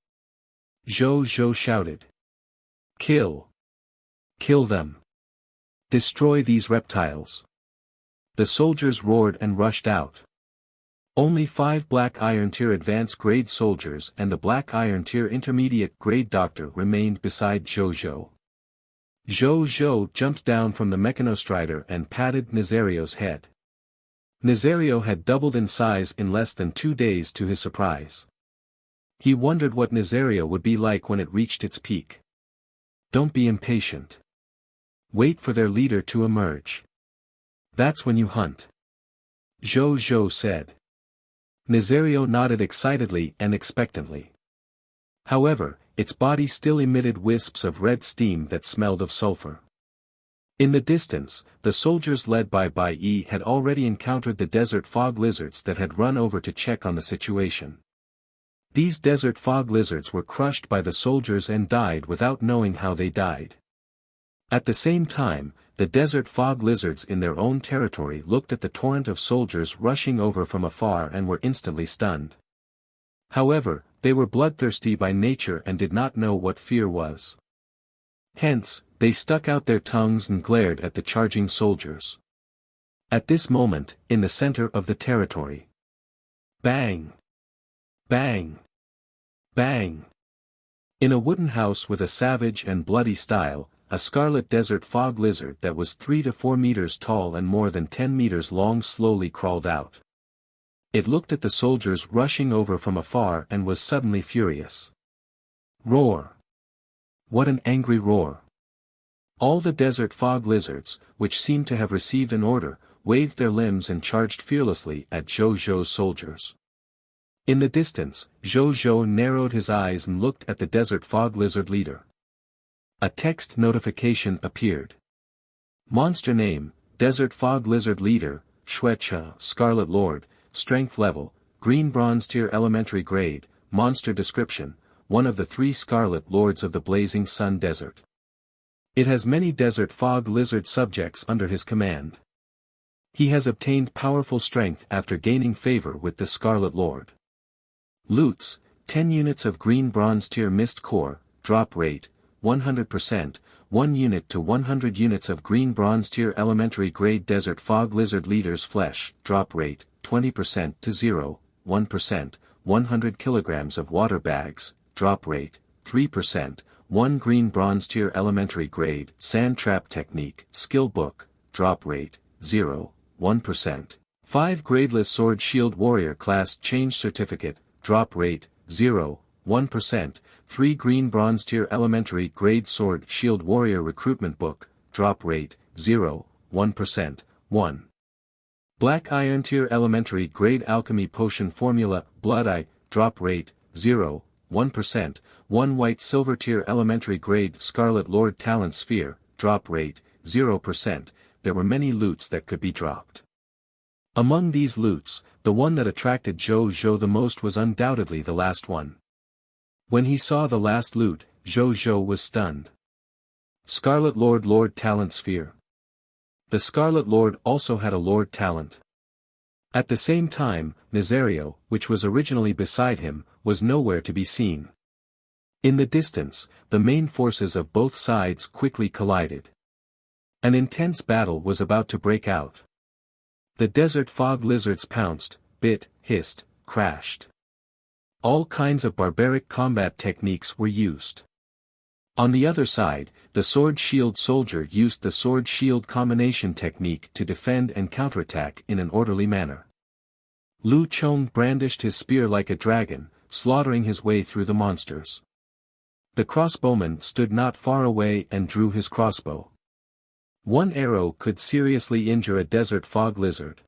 Zhou Zhou shouted. Kill. Kill them. Destroy these reptiles. The soldiers roared and rushed out. Only 5 Black Iron Tier Advanced Grade soldiers and the Black Iron Tier Intermediate Grade Doctor remained beside Zhou Zhou. Zhou Zhou jumped down from the mechanostrider and patted Nazario's head. Nazario had doubled in size in less than 2 days to his surprise. He wondered what Nazario would be like when it reached its peak. Don't be impatient. Wait for their leader to emerge. That's when you hunt. Zhou Zhou said. Nazario nodded excitedly and expectantly. However, its body still emitted wisps of red steam that smelled of sulfur. In the distance, the soldiers led by Bai Yi had already encountered the desert fog lizards that had run over to check on the situation. These desert fog lizards were crushed by the soldiers and died without knowing how they died. At the same time, the desert fog lizards in their own territory looked at the torrent of soldiers rushing over from afar and were instantly stunned. However, they were bloodthirsty by nature and did not know what fear was. Hence, they stuck out their tongues and glared at the charging soldiers. At this moment, in the center of the territory. Bang! Bang! Bang! In a wooden house with a savage and bloody style, a scarlet desert fog lizard that was 3 to 4 meters tall and more than 10 meters long slowly crawled out. It looked at the soldiers rushing over from afar and was suddenly furious. Roar! What an angry roar! All the desert fog lizards, which seemed to have received an order, waved their limbs and charged fearlessly at Zhou Zhou's soldiers. In the distance, Zhou Zhou narrowed his eyes and looked at the desert fog lizard leader. A text notification appeared. Monster name, Desert Fog Lizard Leader, Xuecha, Scarlet Lord, Strength Level, Green Bronze Tier Elementary Grade, Monster Description, one of the 3 Scarlet Lords of the Blazing Sun Desert. It has many Desert Fog Lizard subjects under his command. He has obtained powerful strength after gaining favor with the Scarlet Lord. Loots, 10 units of Green Bronze Tier Mist Core, drop rate, 100%, 1 unit to 100 units of Green Bronze Tier Elementary Grade Desert Fog Lizard Leader's Flesh, drop rate, 20% to 0, 1%, 100 kilograms of water bags, drop rate, 3%, 1 green bronze tier elementary grade, sand trap technique, skill book, drop rate, 0, 1%. 5 gradeless sword shield warrior class change certificate, drop rate, 0, 1%. 3 green bronze tier elementary grade sword shield warrior recruitment book, drop rate, 0, 1%, 1. Black iron tier elementary grade alchemy potion formula, blood eye, drop rate, 0, 1%, 1 white silver tier elementary grade scarlet lord talent sphere, drop rate, 0%. There were many loots that could be dropped. Among these loots, the one that attracted Zhou the most was undoubtedly the last one. When he saw the last loot, Zhou was stunned. Scarlet Lord Talent Sphere. The Scarlet Lord also had a Lord Talent. At the same time, Nazario, which was originally beside him, was nowhere to be seen. In the distance, the main forces of both sides quickly collided. An intense battle was about to break out. The desert fog lizards pounced, bit, hissed, crashed. All kinds of barbaric combat techniques were used. On the other side, the sword shield soldier used the sword shield combination technique to defend and counterattack in an orderly manner. Lu Chong brandished his spear like a dragon, slaughtering his way through the monsters. The crossbowman stood not far away and drew his crossbow. One arrow could seriously injure a desert fog lizard.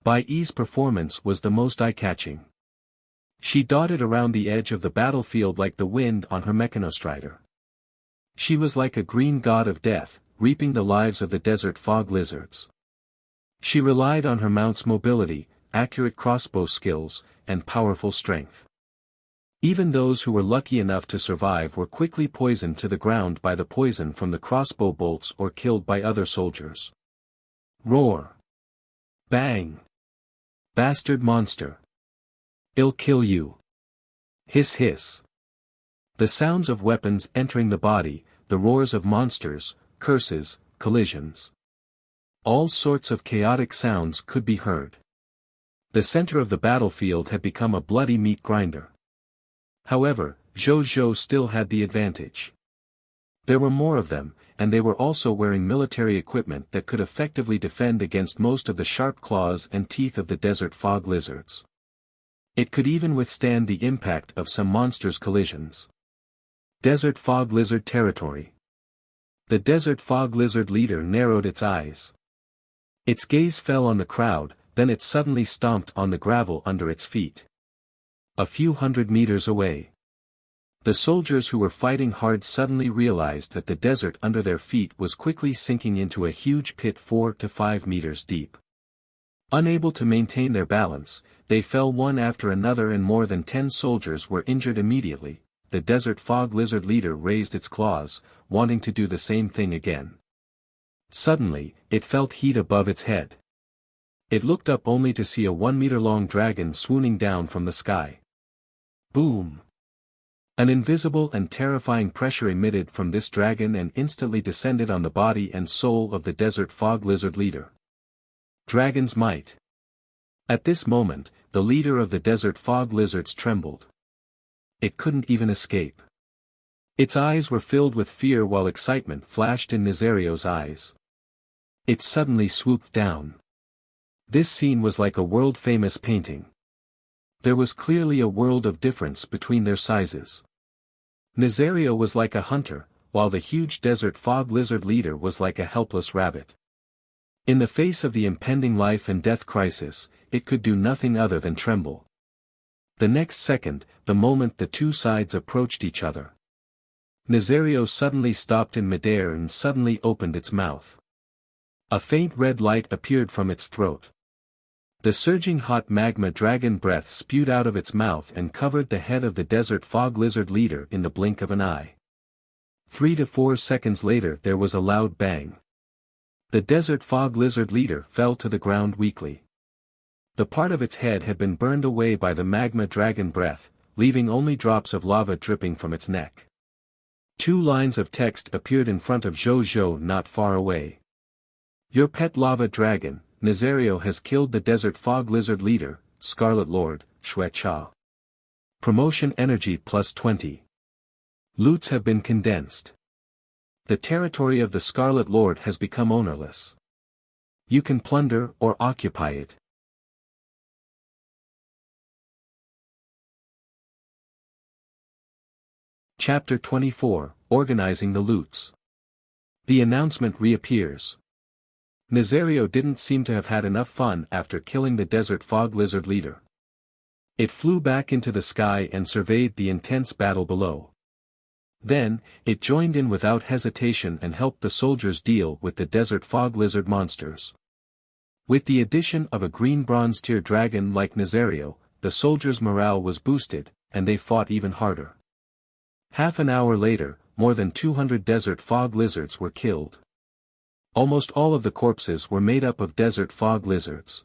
By Yi's performance was the most eye-catching. She dotted around the edge of the battlefield like the wind on her mechanostrider. She was like a green god of death, reaping the lives of the desert fog lizards. She relied on her mount's mobility, accurate crossbow skills, and powerful strength. Even those who were lucky enough to survive were quickly poisoned to the ground by the poison from the crossbow bolts or killed by other soldiers. Roar! Bang! Bastard monster! I'll kill you! Hiss hiss! The sounds of weapons entering the body, the roars of monsters, curses, collisions. All sorts of chaotic sounds could be heard. The center of the battlefield had become a bloody meat grinder. However, Zhou still had the advantage. There were more of them, and they were also wearing military equipment that could effectively defend against most of the sharp claws and teeth of the desert fog lizards. It could even withstand the impact of some monsters' collisions. Desert fog lizard territory. The desert fog lizard leader narrowed its eyes. Its gaze fell on the crowd, then it suddenly stomped on the gravel under its feet. A few hundred meters away. The soldiers who were fighting hard suddenly realized that the desert under their feet was quickly sinking into a huge pit 4 to 5 meters deep. Unable to maintain their balance, they fell one after another and more than 10 soldiers were injured immediately. The desert fog lizard leader raised its claws, wanting to do the same thing again. Suddenly, it felt heat above its head. It looked up only to see a 1-meter-long dragon swooning down from the sky. Boom! An invisible and terrifying pressure emitted from this dragon and instantly descended on the body and soul of the desert fog lizard leader. Dragon's might. At this moment, the leader of the desert fog lizards trembled. It couldn't even escape. Its eyes were filled with fear while excitement flashed in Nazario's eyes. It suddenly swooped down. This scene was like a world-famous painting. There was clearly a world of difference between their sizes. Nazario was like a hunter, while the huge desert fog lizard leader was like a helpless rabbit. In the face of the impending life and death crisis, it could do nothing other than tremble. The next second, the moment the two sides approached each other, Nazario suddenly stopped in midair and suddenly opened its mouth. A faint red light appeared from its throat. The surging hot magma dragon breath spewed out of its mouth and covered the head of the desert fog lizard leader in the blink of an eye. 3 to 4 seconds later there was a loud bang. The desert fog lizard leader fell to the ground weakly. The part of its head had been burned away by the magma dragon breath, leaving only drops of lava dripping from its neck. 2 lines of text appeared in front of Zhou not far away. Your pet lava dragon, Nazario has killed the desert fog lizard leader, Scarlet Lord, Shuecha. Promotion energy plus 20. Loots have been condensed. The territory of the Scarlet Lord has become ownerless. You can plunder or occupy it. Chapter 24, Organizing the Loots. The announcement reappears. Nazario didn't seem to have had enough fun after killing the Desert Fog Lizard leader. It flew back into the sky and surveyed the intense battle below. Then, it joined in without hesitation and helped the soldiers deal with the Desert Fog Lizard monsters. With the addition of a green bronze tier dragon like Nazario, the soldiers' morale was boosted, and they fought even harder. Half an hour later, more than 200 Desert Fog Lizards were killed. Almost all of the corpses were made up of Desert Fog Lizards.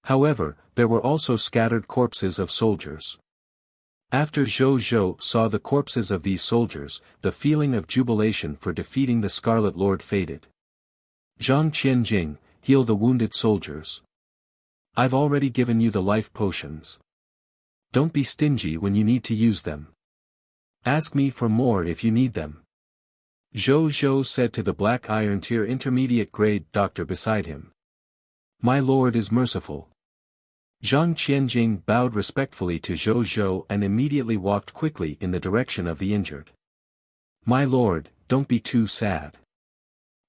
However, there were also scattered corpses of soldiers. After Zhou Zhou saw the corpses of these soldiers, the feeling of jubilation for defeating the Scarlet Lord faded. Zhang Qianjing, heal the wounded soldiers. I've already given you the life potions. Don't be stingy when you need to use them. Ask me for more if you need them. Zhou Zhou said to the Black Iron Tier intermediate grade doctor beside him. My lord is merciful. Zhang Qianjing bowed respectfully to Zhou Zhou and immediately walked quickly in the direction of the injured. My lord, don't be too sad.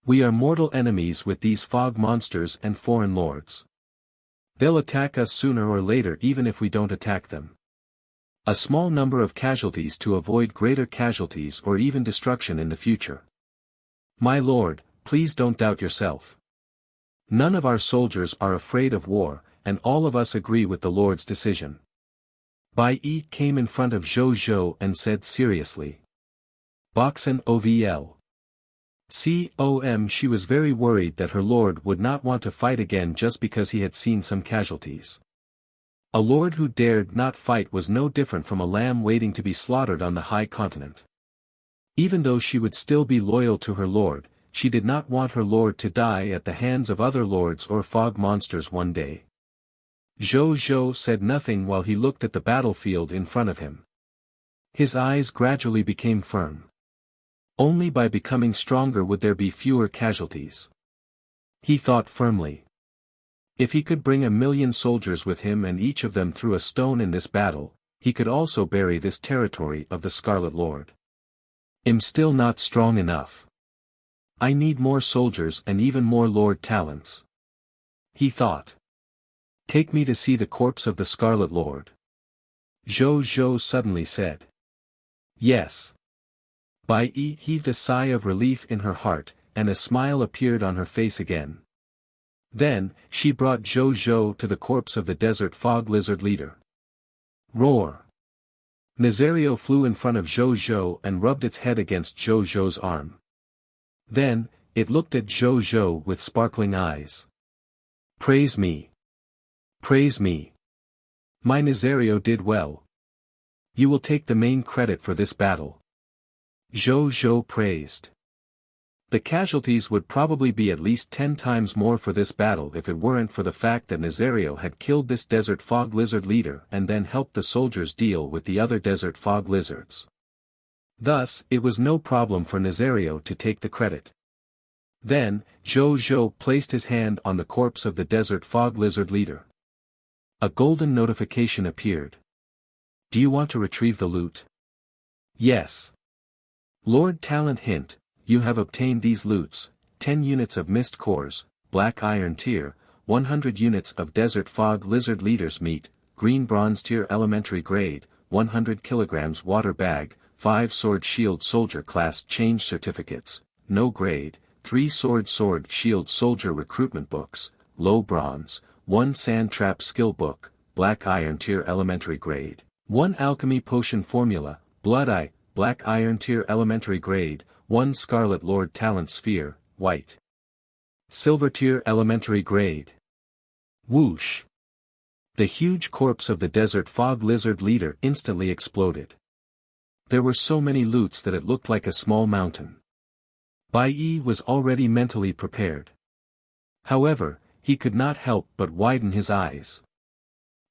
We are mortal enemies with these fog monsters and foreign lords. They'll attack us sooner or later even if we don't attack them. A small number of casualties to avoid greater casualties or even destruction in the future. My lord, please don't doubt yourself. None of our soldiers are afraid of war, and all of us agree with the Lord's decision. Bai Yi came in front of Zhou Zhou and said seriously. Boxen OVL. She was very worried that her lord would not want to fight again just because he had seen some casualties. A lord who dared not fight was no different from a lamb waiting to be slaughtered on the high continent. Even though she would still be loyal to her lord, she did not want her lord to die at the hands of other lords or fog monsters one day. Zhou Zhou said nothing while he looked at the battlefield in front of him. His eyes gradually became firm. Only by becoming stronger would there be fewer casualties. He thought firmly. If he could bring 1,000,000 soldiers with him and each of them threw a stone in this battle, he could also bury this territory of the Scarlet Lord. I'm still not strong enough. I need more soldiers and even more lord talents. He thought. Take me to see the corpse of the Scarlet Lord. Zhou Zhou suddenly said. Yes. Bai Yi heaved a sigh of relief in her heart, and a smile appeared on her face again. Then, she brought Zhou Zhou to the corpse of the Desert Fog Lizard leader. Roar! Nazario flew in front of Zhou Zhou and rubbed its head against Zhou Zhou's arm. Then, it looked at Zhou Zhou with sparkling eyes. Praise me! Praise me! My Nazario did well. You will take the main credit for this battle. Zhou Zhou praised. The casualties would probably be at least 10 times more for this battle if it weren't for the fact that Nazario had killed this Desert Fog Lizard leader and then helped the soldiers deal with the other Desert Fog Lizards. Thus, it was no problem for Nazario to take the credit. Then, Zhou Zhou placed his hand on the corpse of the Desert Fog Lizard leader. A golden notification appeared. Do you want to retrieve the loot? Yes. Lord Talent hint, you have obtained these loots, 10 units of mist cores, black iron tier, 100 units of desert fog lizard leader's meat, green bronze tier elementary grade, 100 kilograms water bag, 5 sword shield soldier class change certificates, no grade, 3 sword shield soldier recruitment books, low bronze, 1 sand trap skill book, black iron tier elementary grade, 1 alchemy potion formula, blood eye, black iron tier elementary grade, 1 scarlet lord talent sphere, white. Silver tier elementary grade. Whoosh! The huge corpse of the desert fog lizard leader instantly exploded. There were so many loots that it looked like a small mountain. Bai Yi was already mentally prepared. However, he could not help but widen his eyes.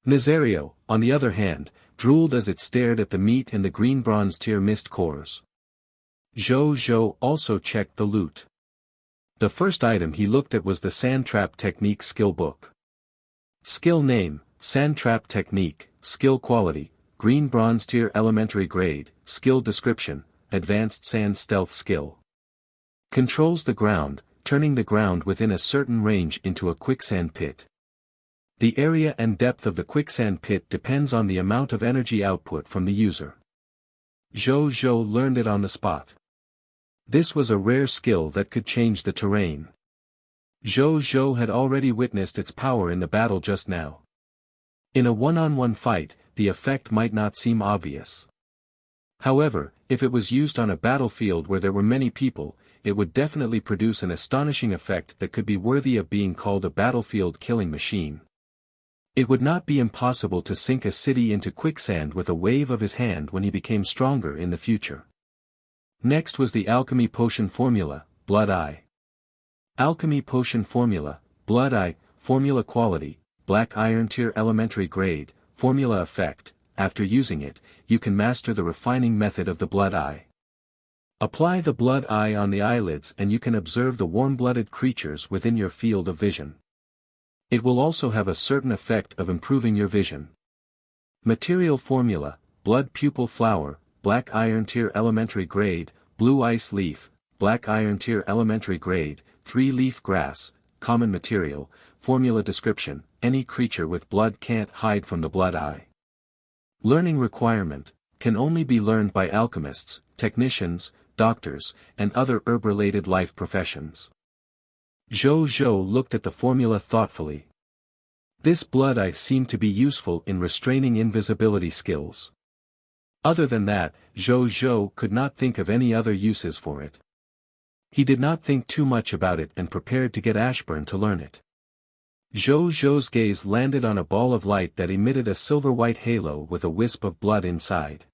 Nazario, on the other hand, drooled as it stared at the meat and the green bronze tier mist cores. Zhou Zhou also checked the loot. The first item he looked at was the Sand Trap Technique Skill Book. Skill name, Sand Trap Technique, Skill Quality, Green Bronze Tier Elementary Grade, Skill Description, Advanced Sand Stealth Skill. Controls the ground, turning the ground within a certain range into a quicksand pit. The area and depth of the quicksand pit depends on the amount of energy output from the user. Zhou Zhou learned it on the spot. This was a rare skill that could change the terrain. Zhou Zhou had already witnessed its power in the battle just now. In a one-on-one fight, the effect might not seem obvious. However, if it was used on a battlefield where there were many people, it would definitely produce an astonishing effect that could be worthy of being called a battlefield killing machine. It would not be impossible to sink a city into quicksand with a wave of his hand when he became stronger in the future. Next was the Alchemy Potion Formula, Blood Eye. Alchemy Potion Formula, Blood Eye, Formula Quality, Black Iron Tier Elementary Grade, Formula Effect. After using it, you can master the refining method of the Blood Eye. Apply the Blood Eye on the eyelids and you can observe the warm-blooded creatures within your field of vision. It will also have a certain effect of improving your vision. Material Formula, Blood Pupil Flower, Black Iron Tier Elementary Grade, Blue Ice Leaf, Black Iron Tier Elementary Grade, 3-Leaf Grass, Common Material. Formula Description, any creature with blood can't hide from the Blood Eye. Learning requirement, can only be learned by alchemists, technicians, doctors, and other herb-related life professions. Zhou Zhou looked at the formula thoughtfully. This Blood Eye seemed to be useful in restraining invisibility skills. Other than that, Zhou Zhou could not think of any other uses for it. He did not think too much about it and prepared to get Ashburn to learn it. Zhou Zhou's gaze landed on a ball of light that emitted a silver-white halo with a wisp of blood inside.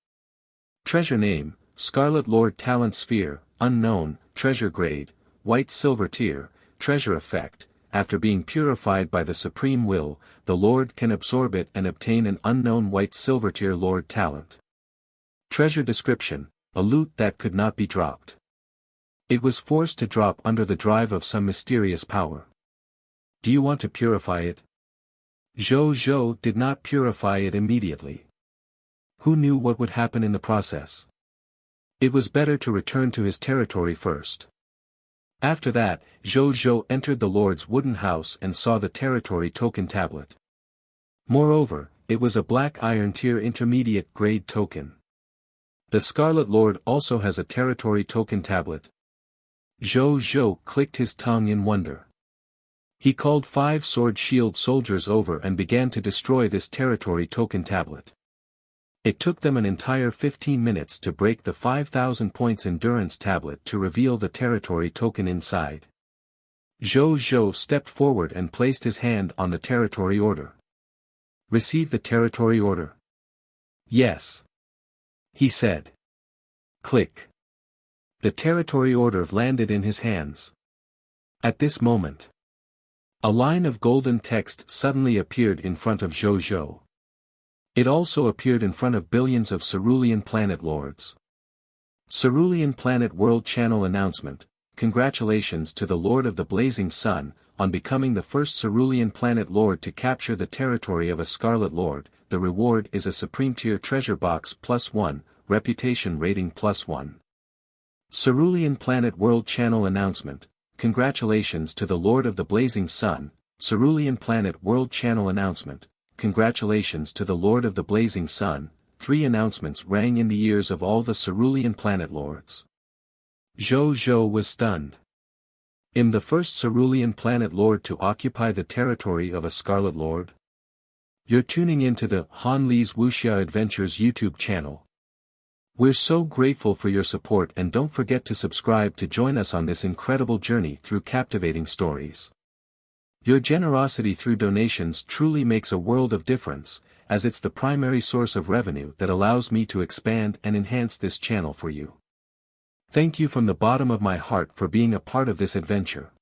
Treasure name, Scarlet Lord Talent Sphere, Unknown, Treasure Grade, White Silver Tier, Treasure Effect. After being purified by the Supreme Will, the Lord can absorb it and obtain an unknown White Silver Tier Lord Talent. Treasure Description, a loot that could not be dropped. It was forced to drop under the drive of some mysterious power. Do you want to purify it? Zhou Zhou did not purify it immediately. Who knew what would happen in the process? It was better to return to his territory first. After that, Zhou Zhou entered the Lord's wooden house and saw the territory token tablet. Moreover, it was a Black Iron Tier Intermediate Grade token. The Scarlet Lord also has a territory token tablet. Zhou Zhou clicked his tongue in wonder. He called 5 sword shield soldiers over and began to destroy this territory token tablet. It took them an entire 15 minutes to break the 5,000 points endurance tablet to reveal the territory token inside. Zhou Zhou stepped forward and placed his hand on the territory order. Receive the territory order. Yes. He said. Click. The territory order landed in his hands. At this moment, a line of golden text suddenly appeared in front of Zhou Zhou. It also appeared in front of billions of Cerulean Planet Lords. Cerulean Planet World Channel Announcement. Congratulations to the Lord of the Blazing Sun, on becoming the first Cerulean Planet Lord to capture the territory of a Scarlet Lord. The reward is a Supreme Tier Treasure Box +1, Reputation Rating +1. Cerulean Planet World Channel Announcement. Congratulations to the Lord of the Blazing Sun, Cerulean Planet World Channel Announcement. Congratulations to the Lord of the Blazing Sun. 3 announcements rang in the ears of all the Cerulean Planet Lords. Zhou Zhou was stunned. Am the first Cerulean Planet Lord to occupy the territory of a Scarlet Lord? You're tuning into the Han Li's Wuxia Adventures YouTube channel. We're so grateful for your support and don't forget to subscribe to join us on this incredible journey through captivating stories. Your generosity through donations truly makes a world of difference, as it's the primary source of revenue that allows me to expand and enhance this channel for you. Thank you from the bottom of my heart for being a part of this adventure.